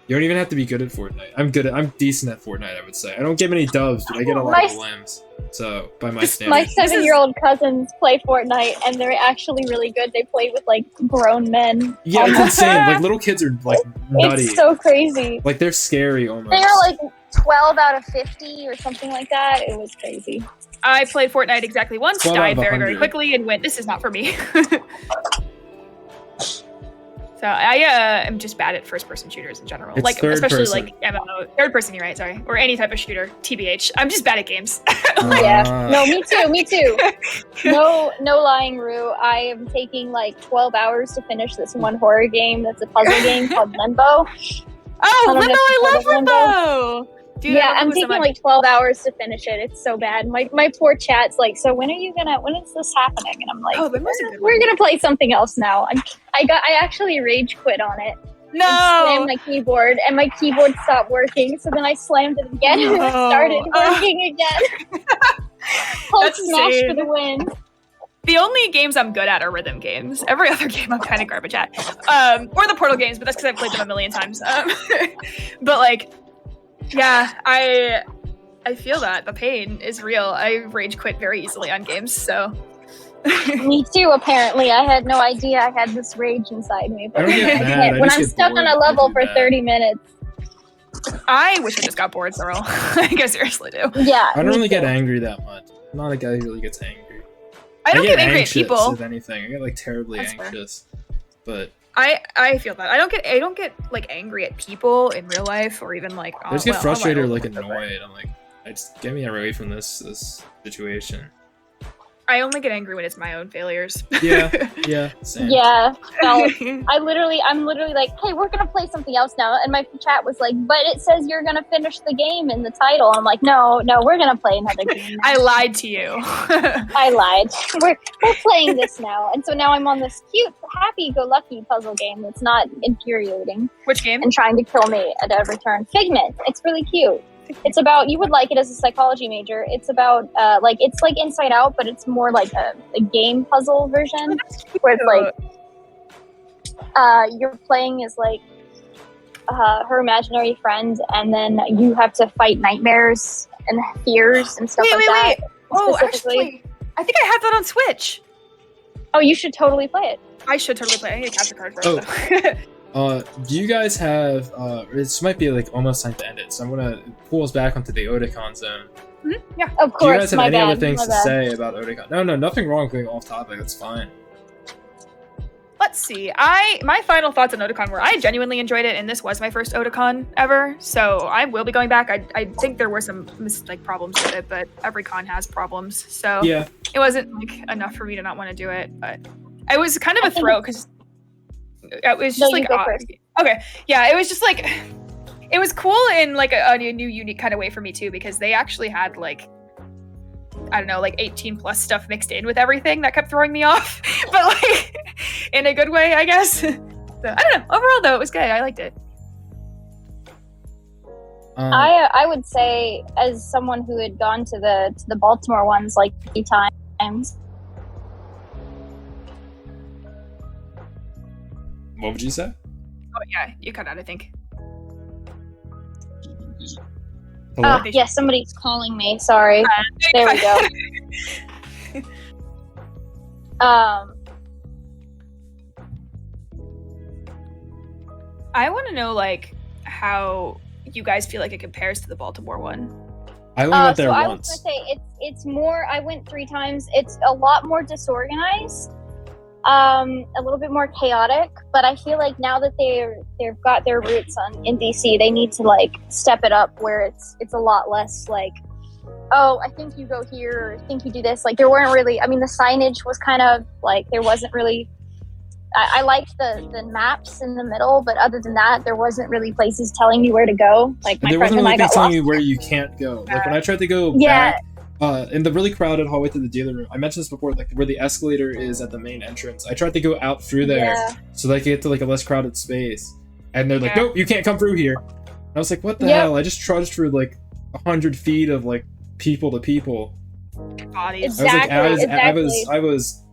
You don't even have to be good at Fortnite. I'm decent at Fortnite, I would say. I don't get many dubs, but I get a lot My- of limbs. So, by my My standards. 7-year-old cousins play Fortnite, and they're actually really good. They play with like grown men. Yeah, it's insane. Like, little kids are, like, nutty. It's so crazy. Like, they're scary almost. They are like 12 out of 50 or something like that. It was crazy. I played Fortnite exactly once, 12 out died of very, very 100. quickly, and went, this is not for me. So I am just bad at first-person shooters in general. It's like, third especially person. like MMO. Third person, you're right, sorry. Or any type of shooter, TBH. I'm just bad at games. Yeah. No, me too. Me too. No lying, Rue. I am taking like 12 hours to finish this one horror game that's a puzzle game called Limbo. Oh, I don't know Limbo! if I you've love heard of Limbo! Dude, yeah, I I'm love Limbo so taking much. like 12 hours to finish it. It's so bad. My poor chat's like, so when is this happening? And I'm like, Oh, Limbo's a good we're one. gonna play something else now. I actually rage quit on it. And slammed No! my keyboard, and my keyboard stopped working. So then I slammed it again, and it No. started working again. Hulk That's smash for insane. the win. The only games I'm good at are rhythm games. Every other game I'm kind of garbage at. Or the Portal games, but that's because I've played them a million times. But like, yeah, I feel that. The pain is real. I rage quit very easily on games, so. Me too, apparently. I had no idea I had this rage inside me. But I don't get I mad, can't. I When just I'm get stuck on bored a level really for bad. 30 minutes. I wish I just got bored, Sorrel. Like, I seriously do. Yeah. I don't me really get too. angry that much. I'm not a guy who really gets angry. I don't get angry at anxious, people. If anything, I get like terribly That's fair. anxious. But I feel that. I don't get like angry at people in real life or even like I just get frustrated or like online. annoyed. I'm like, get me away from this situation. I only get angry when it's my own failures. Yeah, same. Yeah. So I'm literally like, hey, we're gonna play something else now, and my chat was like, but it says you're gonna finish the game in the title. I'm like, no, we're gonna play another game. I lied to you. I lied. We're playing this now, and so now I'm on this cute, happy-go-lucky puzzle game that's not infuriating. Which game? And trying to kill me at every turn. Figment. It's really cute. It's about, you would like it as a psychology major. It's about it's like Inside Out, but it's more like a game puzzle version where it's like you're playing as like her imaginary friend, and then you have to fight nightmares and fears and stuff that. Oh, actually, I think I have that on Switch. Oh, you should totally play it. I should totally play it. I need a capture card for it. Do you guys have this might be like almost time to end it, so I'm gonna pull us back onto the Otakon zone. Mm-hmm. Yeah. Of course. Do you guys have any bad, other things to say about Otakon? No, nothing wrong with going off topic, that's fine. Let's see. My final thoughts on Otakon were I genuinely enjoyed it, and this was my first Otakon ever, so I will be going back. I think there were some problems with it, but every con has problems, so yeah, it wasn't like enough for me to not want to do it. But it was kind of a throw because it was just like okay, yeah, it was just like it was cool in like a new unique kind of way for me too, because they actually had like, I don't know, like 18 plus stuff mixed in with everything that kept throwing me off, but like in a good way, I guess. So, I don't know. Overall, though, it was good. I liked it. I would say, as someone who had gone to the Baltimore ones like 3 times. What would you say? Oh yeah, you cut out, I think. Yeah, somebody's calling me. Sorry. There we go. I want to know like how you guys feel like it compares to the Baltimore one. I only went there once. I was gonna say it's more. I went 3 times. It's a lot more disorganized, a little bit more chaotic. But I feel like now that they've got their roots in DC, they need to like step it up where it's a lot less like, oh, I think you go here, or I think you do this. Like there weren't really. I mean, the signage was kind of like there wasn't really. I liked the maps in the middle, but other than that, there wasn't really places telling you where to go. Like my friend and I got lost. Telling you where you can't go. Like when I tried to go back in the really crowded hallway to the dealer room, I mentioned this before, like where the escalator is at the main entrance. I tried to go out through there so that I could get to like a less crowded space, and they're like, "Nope, you can't come through here." And I was like, "What the hell?" I just trudged through like 100 feet of like people to people. Bodies. Exactly. I was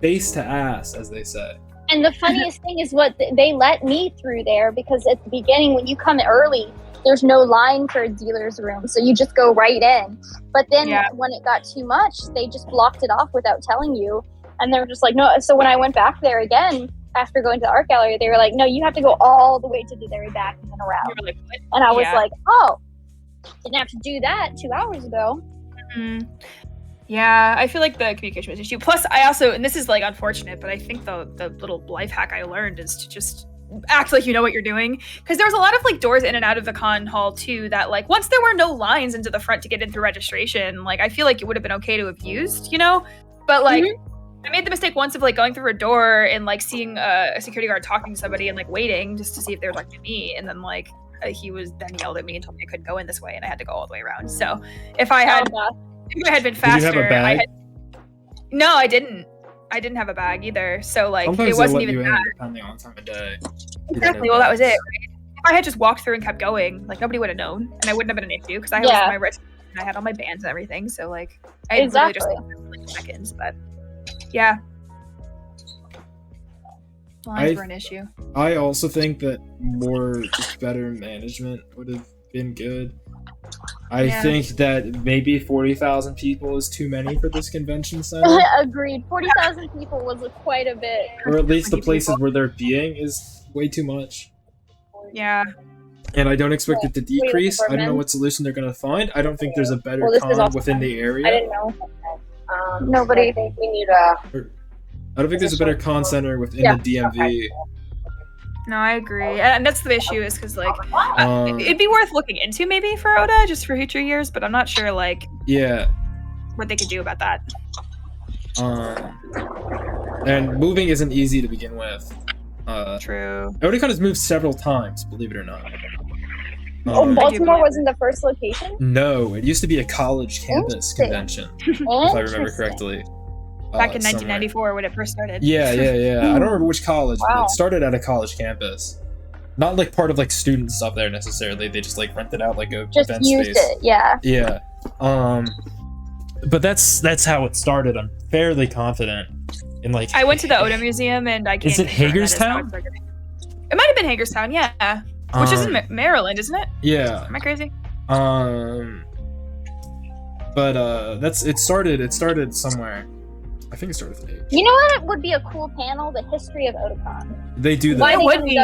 face to ass, as they say. And the funniest thing is what they let me through there, because at the beginning when you come early, there's no line for a dealer's room, so you just go right in. But then when it got too much, they just blocked it off without telling you, and they were just like, no. So when I went back there again after going to the art gallery, they were like, no, you have to go all the way to the very back and then around. Like, and I was like, oh, didn't have to do that 2 hours ago. Mm-hmm. Yeah, I feel like the communication was an issue. Plus, I also, and this is like unfortunate, but I think the little life hack I learned is to just act like you know what you're doing. Because there was a lot of like doors in and out of the con hall too that like once there were no lines into the front to get in through registration, like I feel like it would have been okay to have used, you know? But like I made the mistake once of like going through a door and like seeing a security guard talking to somebody and like waiting just to see if they were talking to me, and then like he yelled at me and told me I couldn't go in this way and I had to go all the way around. So if I had been faster. Did you have a bag? No, I didn't. I didn't have a bag either. So like sometimes it wasn't even that. Depending on time of day. Exactly. Well, that was it. Right? If I had just walked through and kept going, like nobody would have known, and I wouldn't have been an issue because I had my wrist and I had all my bands and everything. So like I literally just like seconds, but yeah. Lines were an issue. I also think that more just better management would have been good. I think that maybe 40,000 people is too many for this convention center. Agreed. 40,000 people was quite a bit. Or at least the places where they're being is way too much. Yeah. And I don't expect it to decrease. I don't know what solution they're going to find. I don't think there's a better con within the area. I didn't know. Nobody. I think we need I don't think there's a better con center within the DMV. No, I agree, and that's the issue is because like it'd be worth looking into maybe for Oda just for future years, but I'm not sure like what they could do about that. And moving isn't easy to begin with. True. Otakon has moved several times, believe it or not. Baltimore wasn't the first location? No, it used to be a college campus convention, if I remember correctly. Back in 1994 when it first started. Yeah. I don't remember which college, but it started at a college campus. Not like part of like student stuff there necessarily. They just like rented out like a event used space. It, yeah. Yeah. But that's how it started. I'm fairly confident. In like I went to the Oda Museum and I can't. Is it Hagerstown? It might have been Hagerstown, yeah. Which is in Maryland, isn't it? Yeah. Am I crazy? But it started somewhere. I think it started with H. You know what would be a cool panel? The history of Otakon. They do that. Why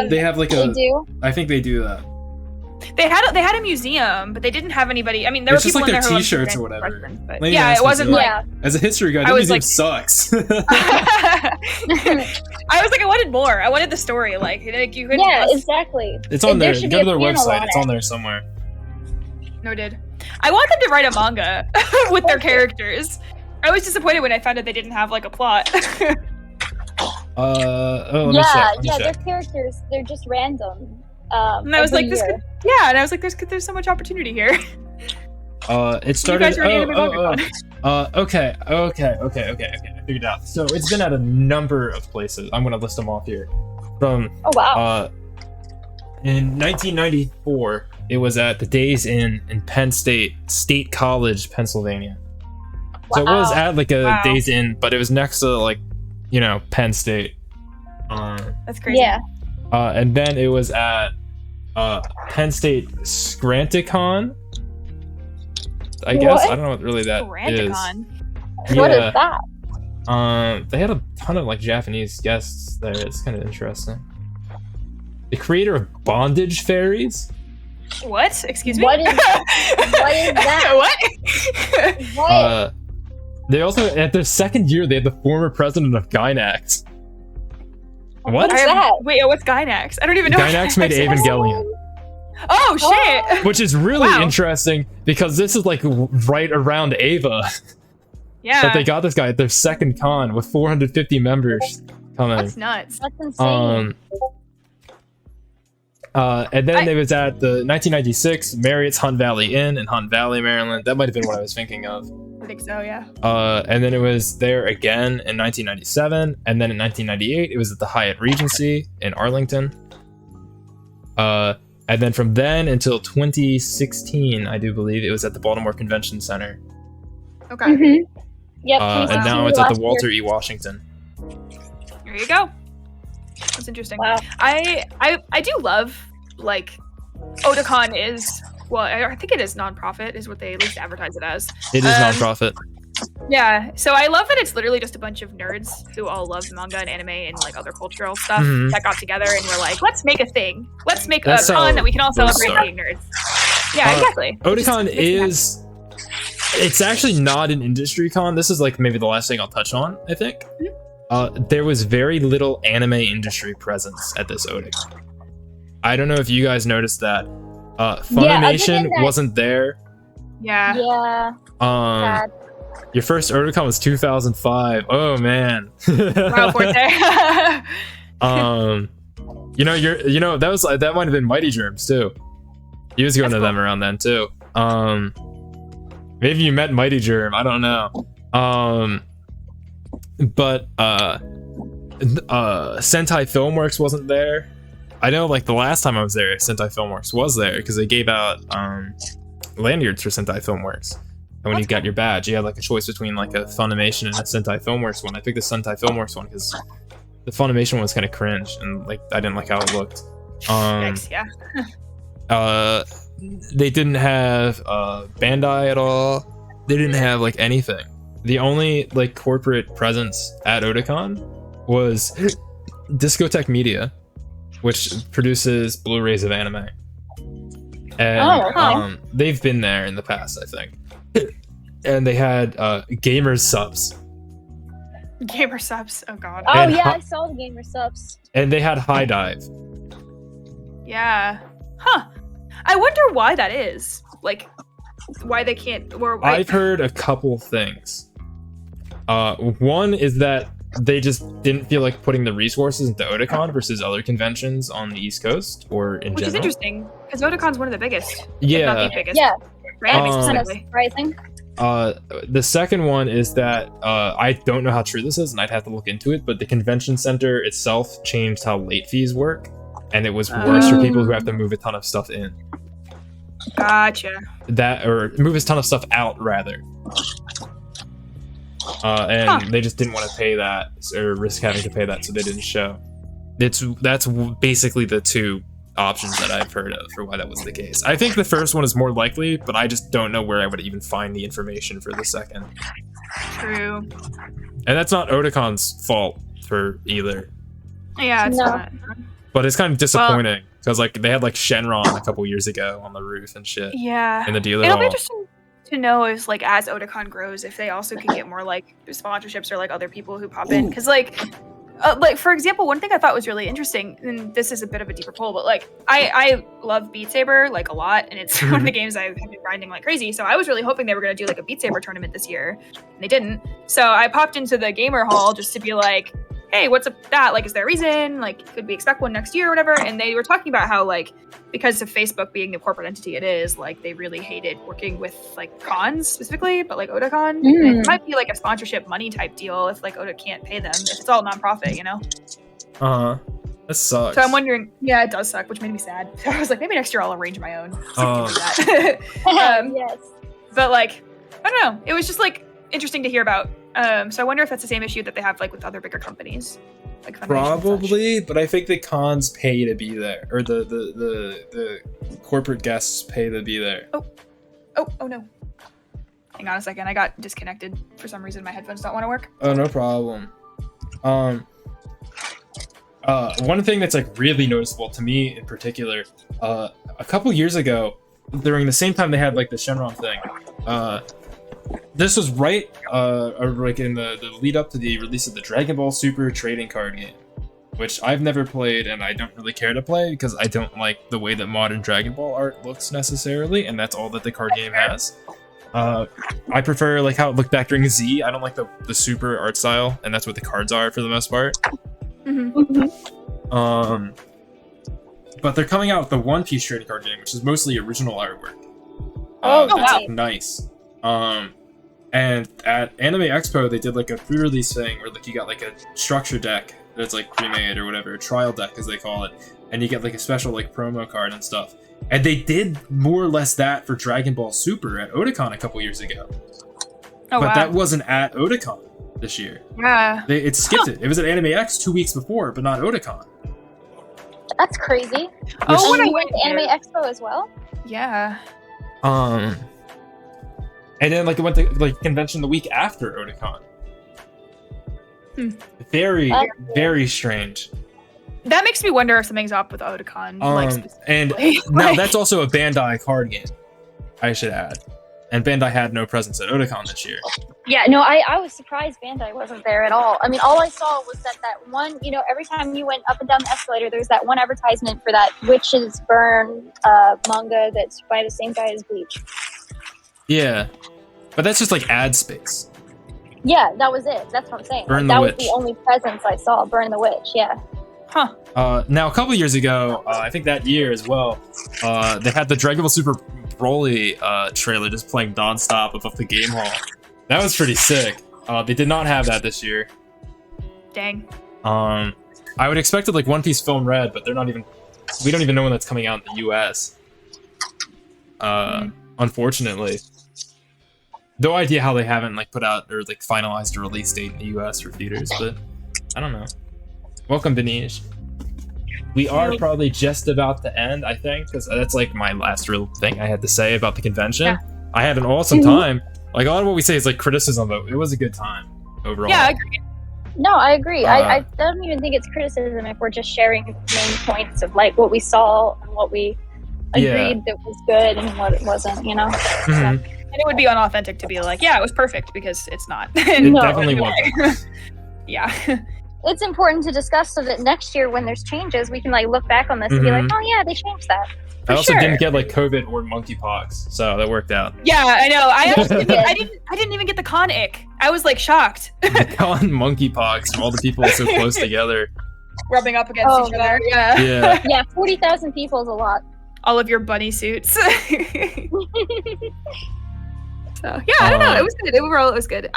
They have like they do? I think they do that. They had a museum, but they didn't have anybody. I mean, there It's were just people like in there their who T-shirts or were whatever. But Maybe yeah, that's it wasn't what's like. up. As a history guy, that was museum like- sucks. I was like, I wanted more. I wanted the story. Like you could. Yeah, exactly. It's on there. should Go be to a their panel website. on It's it. on there somewhere. No, did. I want them to write a manga with their characters. I was disappointed when I found out they didn't have like a plot. Let me check. Their characters, they're just random. And I was like, every year. and I was like, there's so much opportunity here. It started. You guys are anime manga con. Okay. I figured it out. So it's been at a number of places. I'm gonna list them off here. From Oh wow. in 1994, it was at the Days Inn in Penn State College, Pennsylvania. So it was at like a Days Inn, but it was next to like, Penn State. That's crazy. Yeah. And then it was at Penn State Scranticon. I guess I don't know what really that is. Ranticon. What is that? They had a ton of like Japanese guests there. It's kind of interesting. The creator of Bondage Fairies. What? Excuse me. What is that? What? What? They also at their second year they had the former president of Gynax. What? What's that? Wait, what's Gynax? I don't even know. Gynax made Evangelion. Oh shit! Which is really interesting because this is like right around Ava. Yeah. But they got this guy at their second con with 450 members coming. That's nuts. That's insane. And then it was at the 1996 Marriott's Hunt Valley Inn in Hunt Valley, Maryland. That might have been what I was thinking of. I think so, yeah. And then it was there again in 1997, and then in 1998 it was at the Hyatt Regency in Arlington. And then from then until 2016, I do believe it was at the Baltimore Convention Center. Okay. Mm-hmm. Yep. And now it's at the Walter E. Washington. There you go. That's interesting. Wow. I do love like Otakon is I think it is nonprofit is what they at least advertise it as. It is nonprofit. Yeah, so I love that it's literally just a bunch of nerds who all love manga and anime and like other cultural stuff that got together and were like, let's make a thing. Let's make a con that we can all celebrate being nerds. Yeah, exactly. Otakon is... It's actually not an industry con. This is like maybe the last thing I'll touch on, I think. There was very little anime industry presence at this Otakon. I don't know if you guys noticed that. Funimation wasn't there. Yeah. Yeah. Um, Your first Otakon was 2005. Oh man. Wow, Forte. That might have been Mighty Germs too. He was going to them around then too. Maybe you met Mighty Germ. I don't know. But Sentai Filmworks wasn't there. I know, like the last time I was there, Sentai Filmworks was there because they gave out lanyards for Sentai Filmworks. And when you got your badge, you had like a choice between like a Funimation and a Sentai Filmworks one. I picked the Sentai Filmworks one because the Funimation one was kind of cringe and like I didn't like how it looked. Yikes, yeah. They didn't have Bandai at all. They didn't have like anything. The only like corporate presence at Otakon was Discotech Media, which produces Blu-rays of anime. And they've been there in the past, I think. And they had gamer subs. Gamer subs. Oh god. Oh yeah, I saw the gamer subs. And they had High Dive. Yeah. Huh. I wonder why that is. Like, why they can't. Or why... I've heard a couple things. One is that they just didn't feel like putting the resources into Otakon versus other conventions on the East Coast or in Which general. is interesting, because Otakon's one of the biggest. Yeah. If not the biggest. Yeah. For anime Kind of specifically. surprising. The second one is that I don't know how true this is, and I'd have to look into it, but the convention center itself changed how late fees work, and it was worse for people who have to move a ton of stuff in. Gotcha. Or move a ton of stuff out, rather. And they just didn't want to pay that, or risk having to pay that, so they didn't show. That's basically the two options that I've heard of for why that was the case. I think the first one is more likely, but I just don't know where I would even find the information for the second. True. And that's not Otakon's fault for either. Yeah, it's not. But it's kind of disappointing, because like they had like Shenron a couple years ago on the roof and shit. Yeah. In the dealer It'll hall. be interesting to know if, like, as Otakon grows, if they also can get more like sponsorships or like other people who pop in. Because like for example, one thing I thought was really interesting, and this is a bit of a deeper pull, but like I love Beat Saber like a lot, and it's one of the games I've been grinding like crazy. So I was really hoping they were gonna do like a Beat Saber tournament this year, and they didn't. So I popped into the gamer hall just to be like, hey, what's up with that? Like, is there a reason? Like, could we expect one next year or whatever? And they were talking about how, like, because of Facebook being the corporate entity it is, like, they really hated working with, like, cons specifically, but, like, Otakon. And it might be, like, a sponsorship money type deal if, like, Oda can't pay them. If it's all nonprofit, you know? Uh-huh. That sucks. So I'm wondering, yeah, it does suck, which made me sad. So I was like, maybe next year I'll arrange my own. Yes. But, like, I don't know. It was just, like, interesting to hear about. So I wonder if that's the same issue that they have like with other bigger companies. Like probably, but I think the cons pay to be there, or the corporate guests pay to be there. Oh no. Hang on a second. I got disconnected for some reason. My headphones don't want to work. Oh, no problem. One thing that's like really noticeable to me in particular, a couple years ago, during the same time they had like the Shenron thing, this was right like in the lead up to the release of the Dragon Ball Super trading card game, which I've never played and I don't really care to play because I don't like the way that modern Dragon Ball art looks necessarily, and that's all that the card game has. I prefer like how it looked back during Z. I don't like the Super art style, and that's what the cards are for the most part. But they're coming out with the One Piece trading card game, which is mostly original artwork. That's nice. And at Anime Expo, they did like a pre-release thing where like you got like a structure deck that's like pre-made or whatever, a trial deck as they call it, and you get like a special like promo card and stuff. And they did more or less that for Dragon Ball Super at Otakon a couple years ago. But that wasn't at Otakon this year. Yeah. It skipped it. It was at Anime X 2 weeks before, but not Otakon. That's crazy. When I went to Anime Expo as well. Yeah. And then like it went to like convention the week after Otakon. Very, very strange. That makes me wonder if something's up with Otakon. And now that's also a Bandai card game, I should add. And Bandai had no presence at Otakon this year. Yeah, no, I was surprised Bandai wasn't there at all. I mean, all I saw was that one, you know, every time you went up and down the escalator, there's that one advertisement for that Witches Burn manga that's by the same guy as Bleach. Yeah, but that's just like ad space. Yeah, that was it. That's what I'm saying. Burn that the was Witch. the only presence I saw. Burn the Witch, yeah. Now, a couple years ago, I think that year as well, they had the Dragon Ball Super Broly trailer just playing nonstop above the game hall. That was pretty sick. They did not have that this year. Dang. I would expect it like One Piece Film Red, but they're not even. We don't even know when that's coming out in the U.S. Unfortunately, no idea how they haven't like put out or like finalized a release date in the U.S. for theaters, but I don't know. Welcome, Benish. We are probably just about to end, I think, because that's like my last real thing I had to say about the convention. Yeah. I had an awesome time. Like a lot of what we say is like criticism, but it was a good time overall. Yeah, I agree. No, I agree. I don't even think it's criticism if we're just sharing main points of like what we saw and what we agreed that was good and what it wasn't, you know? And it would be unauthentic to be like, yeah, it was perfect, because it's not. It definitely wasn't. Yeah. it's important to discuss so that next year when there's changes, we can like look back on this and be like, oh yeah, they changed that. I also sure. didn't get like COVID or monkeypox, so that worked out. Yeah, I know. I didn't even get the con ick. I was like shocked. The con monkeypox from all the people so close together. Rubbing up against each other. Yeah. Yeah. Yeah, 40,000 people is a lot. All of your bunny suits. So yeah, I don't know. It was good. Overall, it was good.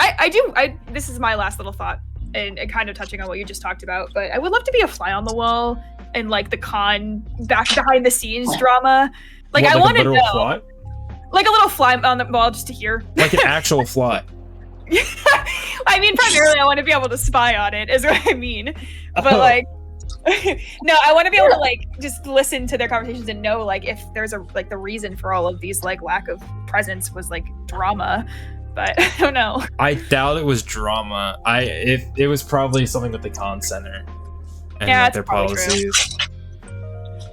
This is my last little thought, and kind of touching on what you just talked about. But I would love to be a fly on the wall and like the con back behind the scenes drama. Like I want to know, fly? like a little fly on the wall just to hear, like an actual fly. I mean, primarily I want to be able to spy on it, is what I mean. But like, no, I want to be able to like just listen to their conversations and know like if there's a like the reason for all of these like lack of presence was like drama. But I don't know. I doubt it was drama. If it was probably something with the con center and like, their policies.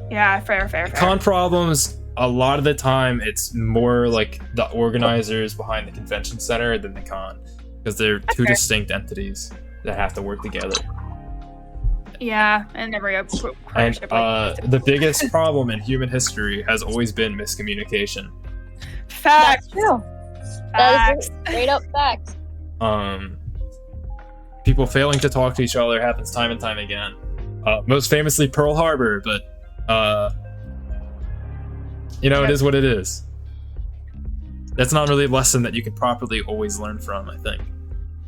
Yeah, fair. Con problems. A lot of the time, it's more like the organizers behind the convention center than the con, because they're two distinct entities that have to work together. Yeah, and never a partnership. And the biggest problem in human history has always been miscommunication. Facts. That's true. That is straight up facts. People failing to talk to each other happens time and time again. Most famously Pearl Harbor, but it is what it is. That's not really a lesson that you can properly always learn from, I think.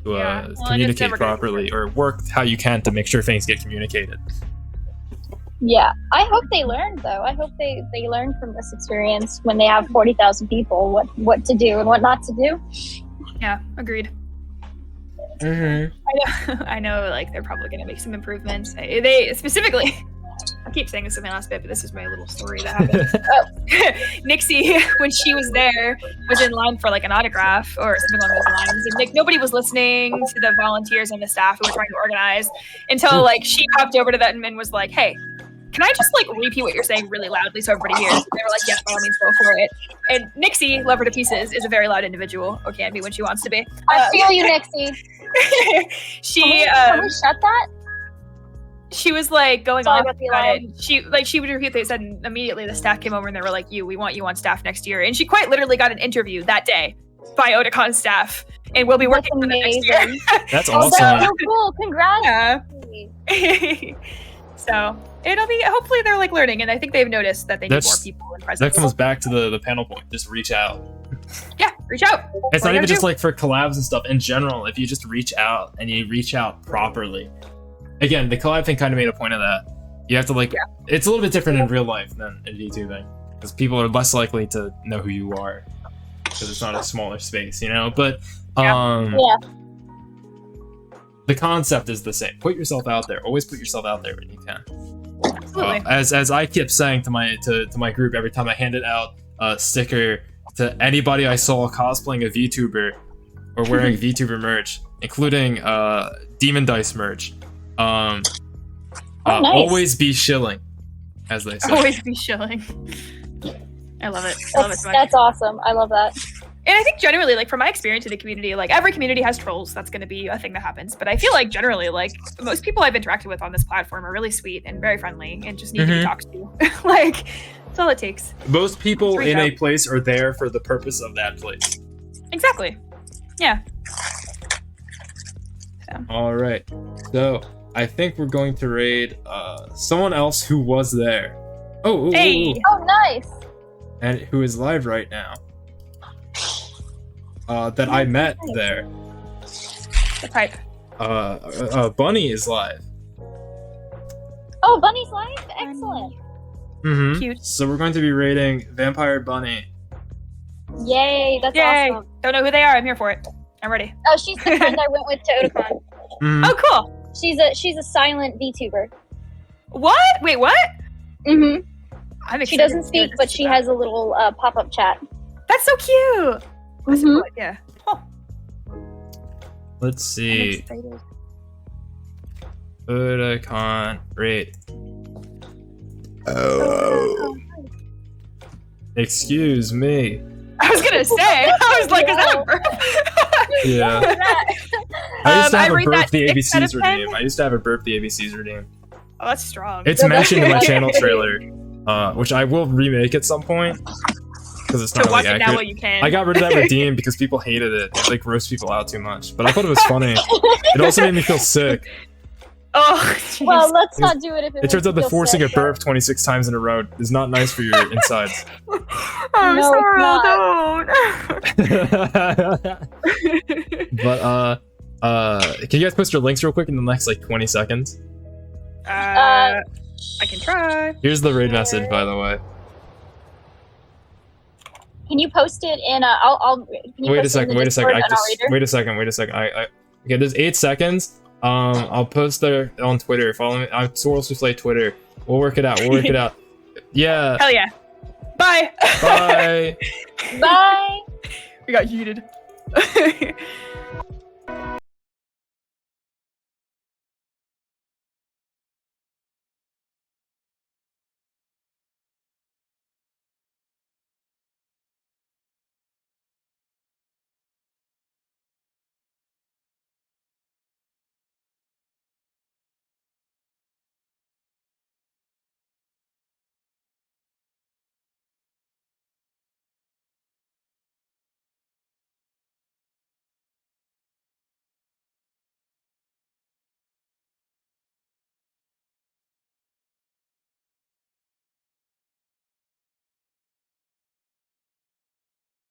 To communicate properly or work how you can to make sure things get communicated. Yeah, I hope they learned though. I hope they learn from this experience when they have 40,000 people what to do and what not to do. Yeah, agreed. Mm-hmm. I know, like they're probably going to make some improvements. They specifically, I keep saying this in my last bit, but this is my little story that happened. Nixie, when she was there, was in line for like an autograph or something along those lines, and nobody was listening to the volunteers and the staff who were trying to organize until like she popped over to them and was like, "Hey, can I just like repeat what you're saying really loudly so everybody hears?" And they were like, "Yes, by all means, go for it." And Nixie, love her to pieces, is a very loud individual, or can be when she wants to be. I feel you, Nixie. Can we shut that? She was like going Sorry on about the about alarm. it. She would repeat what they said, and immediately the staff came over and they were like, we want you on staff next year. And she quite literally got an interview that day by Otakon staff, and we'll be working for them next year. That's Oh, awesome. that's so cool. Congrats. Yeah. So it'll be, hopefully they're like learning, and I think they've noticed that they need more people in presence. That comes back to the panel point. Just reach out. Yeah, reach out. It's not even just like for collabs and stuff. In general, if you just reach out and you reach out properly. Again, the collab thing kind of made a point of that. You have to like, it's a little bit different in real life than in VTubing, because people are less likely to know who you are because it's not a smaller space, But the concept is the same. Put yourself out there. Always put yourself out there when you can. Absolutely. As I kept saying to my group every time I handed out a sticker to anybody I saw cosplaying a VTuber or wearing VTuber merch, including Demon Dice merch. Nice. Always be shilling, as they say. Always be shilling. I love it. I love it so much. That's awesome. I love that. And I think generally, like from my experience in the community, like every community has trolls. That's going to be a thing that happens. But I feel like generally, like most people I've interacted with on this platform are really sweet and very friendly and just need to be talked to. Like that's all it takes. Most people in a place are there for the purpose of that place. Exactly. Yeah. So. All right. So I think we're going to raid someone else who was there. Hey. Oh, nice. And who is live right now. That I met there. The pipe. Bunny is live. Oh, Bunny's live? Excellent. Mm-hmm. Cute. So we're going to be raiding Vampire Bunny. Yay, that's Yay. awesome. Don't know who they are. I'm here for it. I'm ready. Oh, she's the friend I went with to Otakon. Mm-hmm. Oh, cool. She's a silent VTuber. What? Wait, what? Mm-hmm. I'm excited She doesn't to hear speak, this but she about. has a little pop-up chat. That's so cute. That's Mhm. cool. Yeah. Oh, Let's I'm see. excited. Otakon raid. Oh. Excuse me. I was gonna say. I was like, is that a burp? Yeah. I used to have a rate burp that the 6 out of ABCs 10. redeem. I used to have a burp the ABCs redeem. Oh, that's strong. It's mentioned in my channel trailer, which I will remake at some point because it's not So watch really it now accurate. while you can. I got rid of that redeem because people hated it. It like roast people out too much. But I thought it was funny. It also made me feel sick. Oh, jeez. Well, let's not do it if It turns out that feels forcing a sick, burp 26 times in a row is not nice for your insides. I'm No, it's sorry, But can you guys post your links real quick in the next like 20 seconds? I can try. Here's the raid message, by the way. Can you post it in I'll can you Wait a post it in second. the Wait a second. Discord and I'll read it? Wait a second. Okay. There's 8 seconds. I'll post there on Twitter. Follow me. I'm Sorrel Souffle Twitter. We'll work it out. Yeah. Hell yeah. Bye. Bye. Bye. We got yeeted.